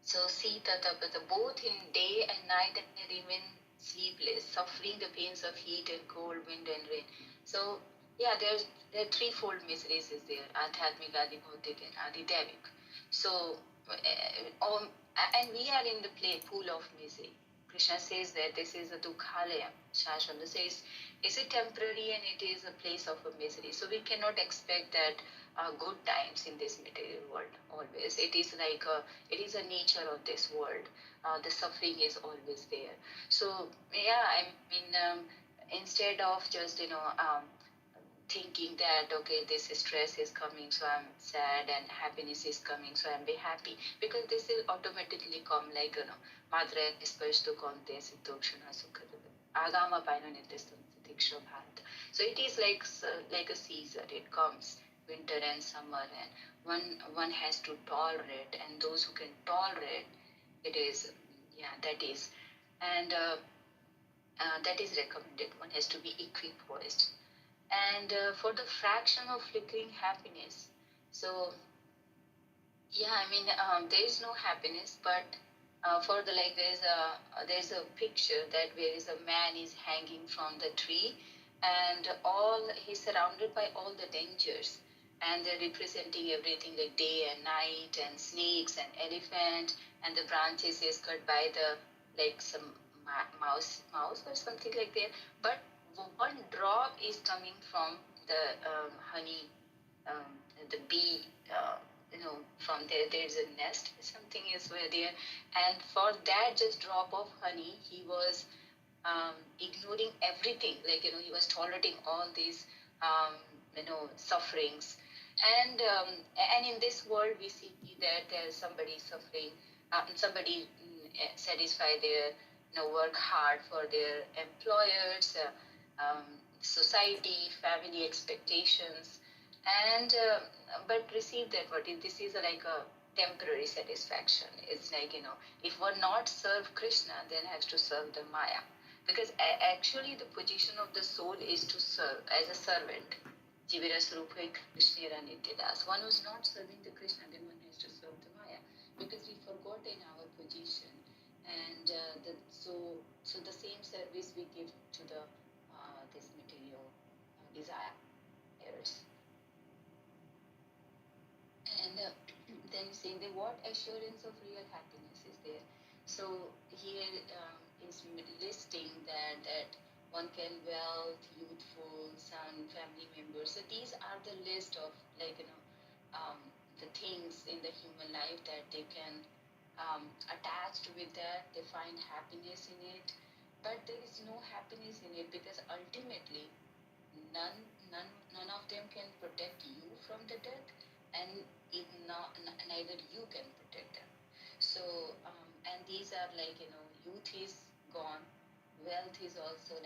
So Sita Tapata, both in day and night, and remain sleepless, suffering the pains of heat and cold, wind and rain. So there are threefold miseries is there: Adhyatmik, Adi Bhautik, and Adi Devik. So and we are in the pool of misery. Krishna says that this is a dukhalaya. Shastra says, is it temporary and it is a place of a misery. So we cannot expect that good times in this material world always. It is like it is a nature of this world. The suffering is always there. So instead of just thinking that okay, this stress is coming, so I'm sad, and happiness is coming, so I'm be happy, because this will automatically come like Madre Spashtu Konte Siddhokshana Sukha Agama Painonitistam Satiksha Bharat. So it is like a season. It comes winter and summer, and one has to tolerate, and those who can tolerate it is that is, and that is recommended. One has to be equipoised. And for the fraction of flickering happiness, so there is no happiness, but for the there's a picture that where is a man is hanging from the tree, and he's surrounded by all the dangers, and they're representing everything like day and night, and snakes and elephant, and the branches is cut by the some mouse or something like that, but one drop is coming from the honey, the bee, from there's a nest, something is where there, and for that just drop of honey, he was ignoring everything, he was tolerating all these, sufferings. And in this world, we see that there's somebody suffering, somebody satisfy their, work hard for their employers, society, family expectations, and but receive that this is like a temporary satisfaction. It's like if one not serve Krishna, then has to serve the Maya, because actually the position of the soul is to serve as a servant. Jivira Swarupai Krishnera Nityadas. One who's not serving the Krishna, then one has to serve the Maya, because we forgot in our position, and so the same service we give to the this material desires. And then saying that what assurance of real happiness is there? So here is listing that one can wealth, youthful, son, family members. So these are the list of the things in the human life that they can attached with that. They find happiness in it, but there is no happiness in it, because ultimately none of them can protect you from the death, and neither you can protect them. So and these are youth is gone, wealth is also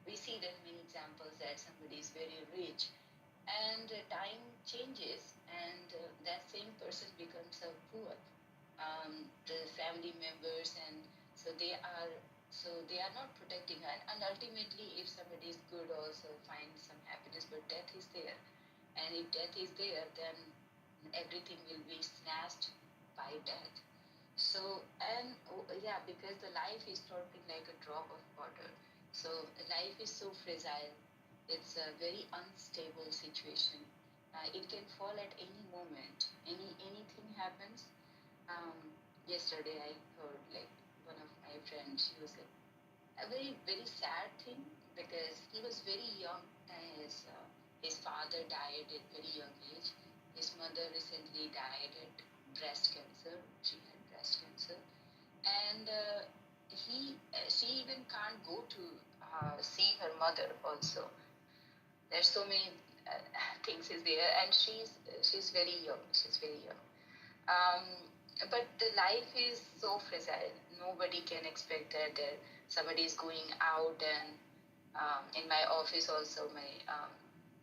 we see that many examples that somebody is very rich, and time changes, and that same person becomes a poor, the family members, and so they are So they are not protecting her. And ultimately, if somebody is good, also find some happiness, but death is there. And if death is there, then everything will be snatched by death. So, and yeah, because the life is dropping like a drop of water. So life is so fragile. It's a very unstable situation. It can fall at any moment. Anything happens. Yesterday I heard like one of my friends. She was like a very sad thing because he was very young. His father died at very young age. His mother recently died at breast cancer. She had breast cancer, and she even can't go to see her mother. Also, there's so many things is there, and she's very young. She's very young. Um, but the life is so fragile. Nobody can expect that somebody is going out. And in my office also,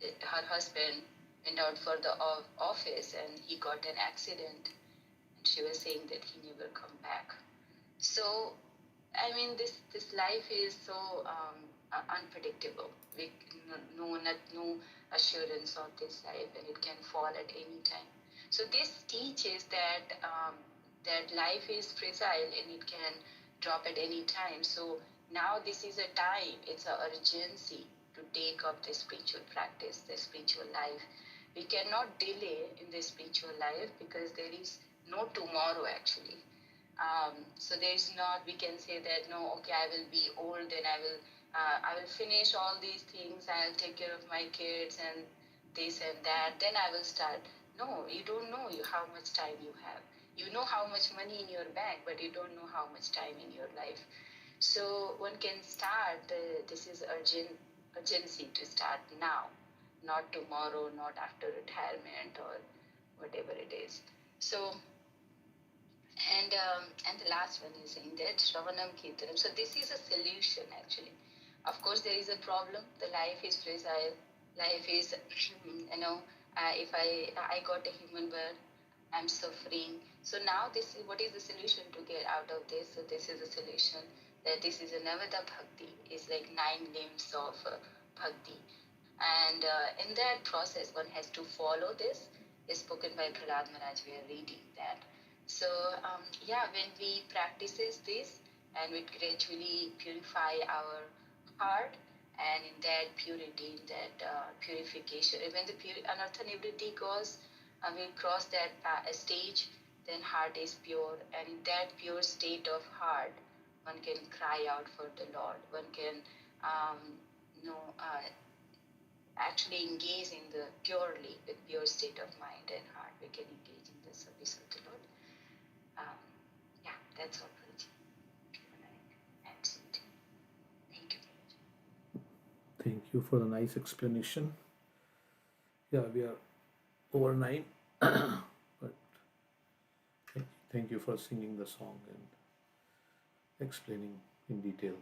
her husband went out for the office and he got an accident. And she was saying that he never come back. So, I mean, this life is so unpredictable. We no assurance of this life, and it can fall at any time. So this teaches that life is fragile and it can drop at any time. So now this is a time. It's an urgency to take up the spiritual practice, the spiritual life. We cannot delay in the spiritual life because there is no tomorrow actually. So there's not, we can say that, no, okay, I will be old and I will finish all these things. I'll take care of my kids and this and that. Then I will start. No, you don't know how much time you have. You know how much money in your bank, but you don't know how much time in your life. So one can start, this is urgency to start now, not tomorrow, not after retirement or whatever it is. So, and the last one is saying that Shravanam Kirtanam. So this is a solution actually. Of course, there is a problem. The life is fragile. Life is, if I got a human birth, I'm suffering. So now this is what is the solution to get out of this? So this is a solution that this is a Navada Bhakti. It's like 9 limbs of Bhakti. And in that process, one has to follow this. It's spoken by Prahlad Maharaj. We are reading that. So when we practices this and we gradually purify our heart, and in that purity, in that purification, when the anartha nivriti goes, we cross that stage, then heart is pure, and in that pure state of heart, one can cry out for the Lord. One can, actually engage in the purely with pure state of mind and heart. We can engage in the service of the Lord. That's all, Guruji. Thank you. Thank you for the nice explanation. Yeah, we are over 9, but thank you for singing the song and explaining in detail.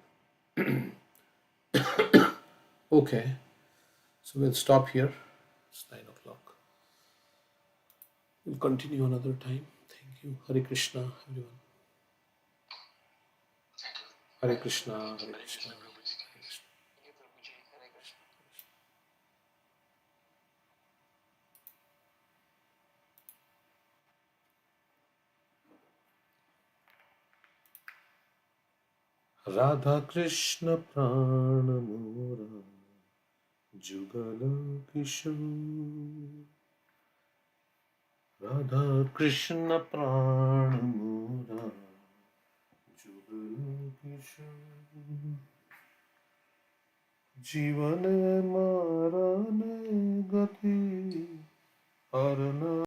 Okay, so we'll stop here. It's 9 o'clock. We'll continue another time. Thank you. Hare Krishna, everyone. Hare Krishna, Hare Krishna. Radha Krishna Prana Mora Jugala Kishore. Radha Krishna Prana Mora Jugala Kishore. Jivane Marane Gati Arna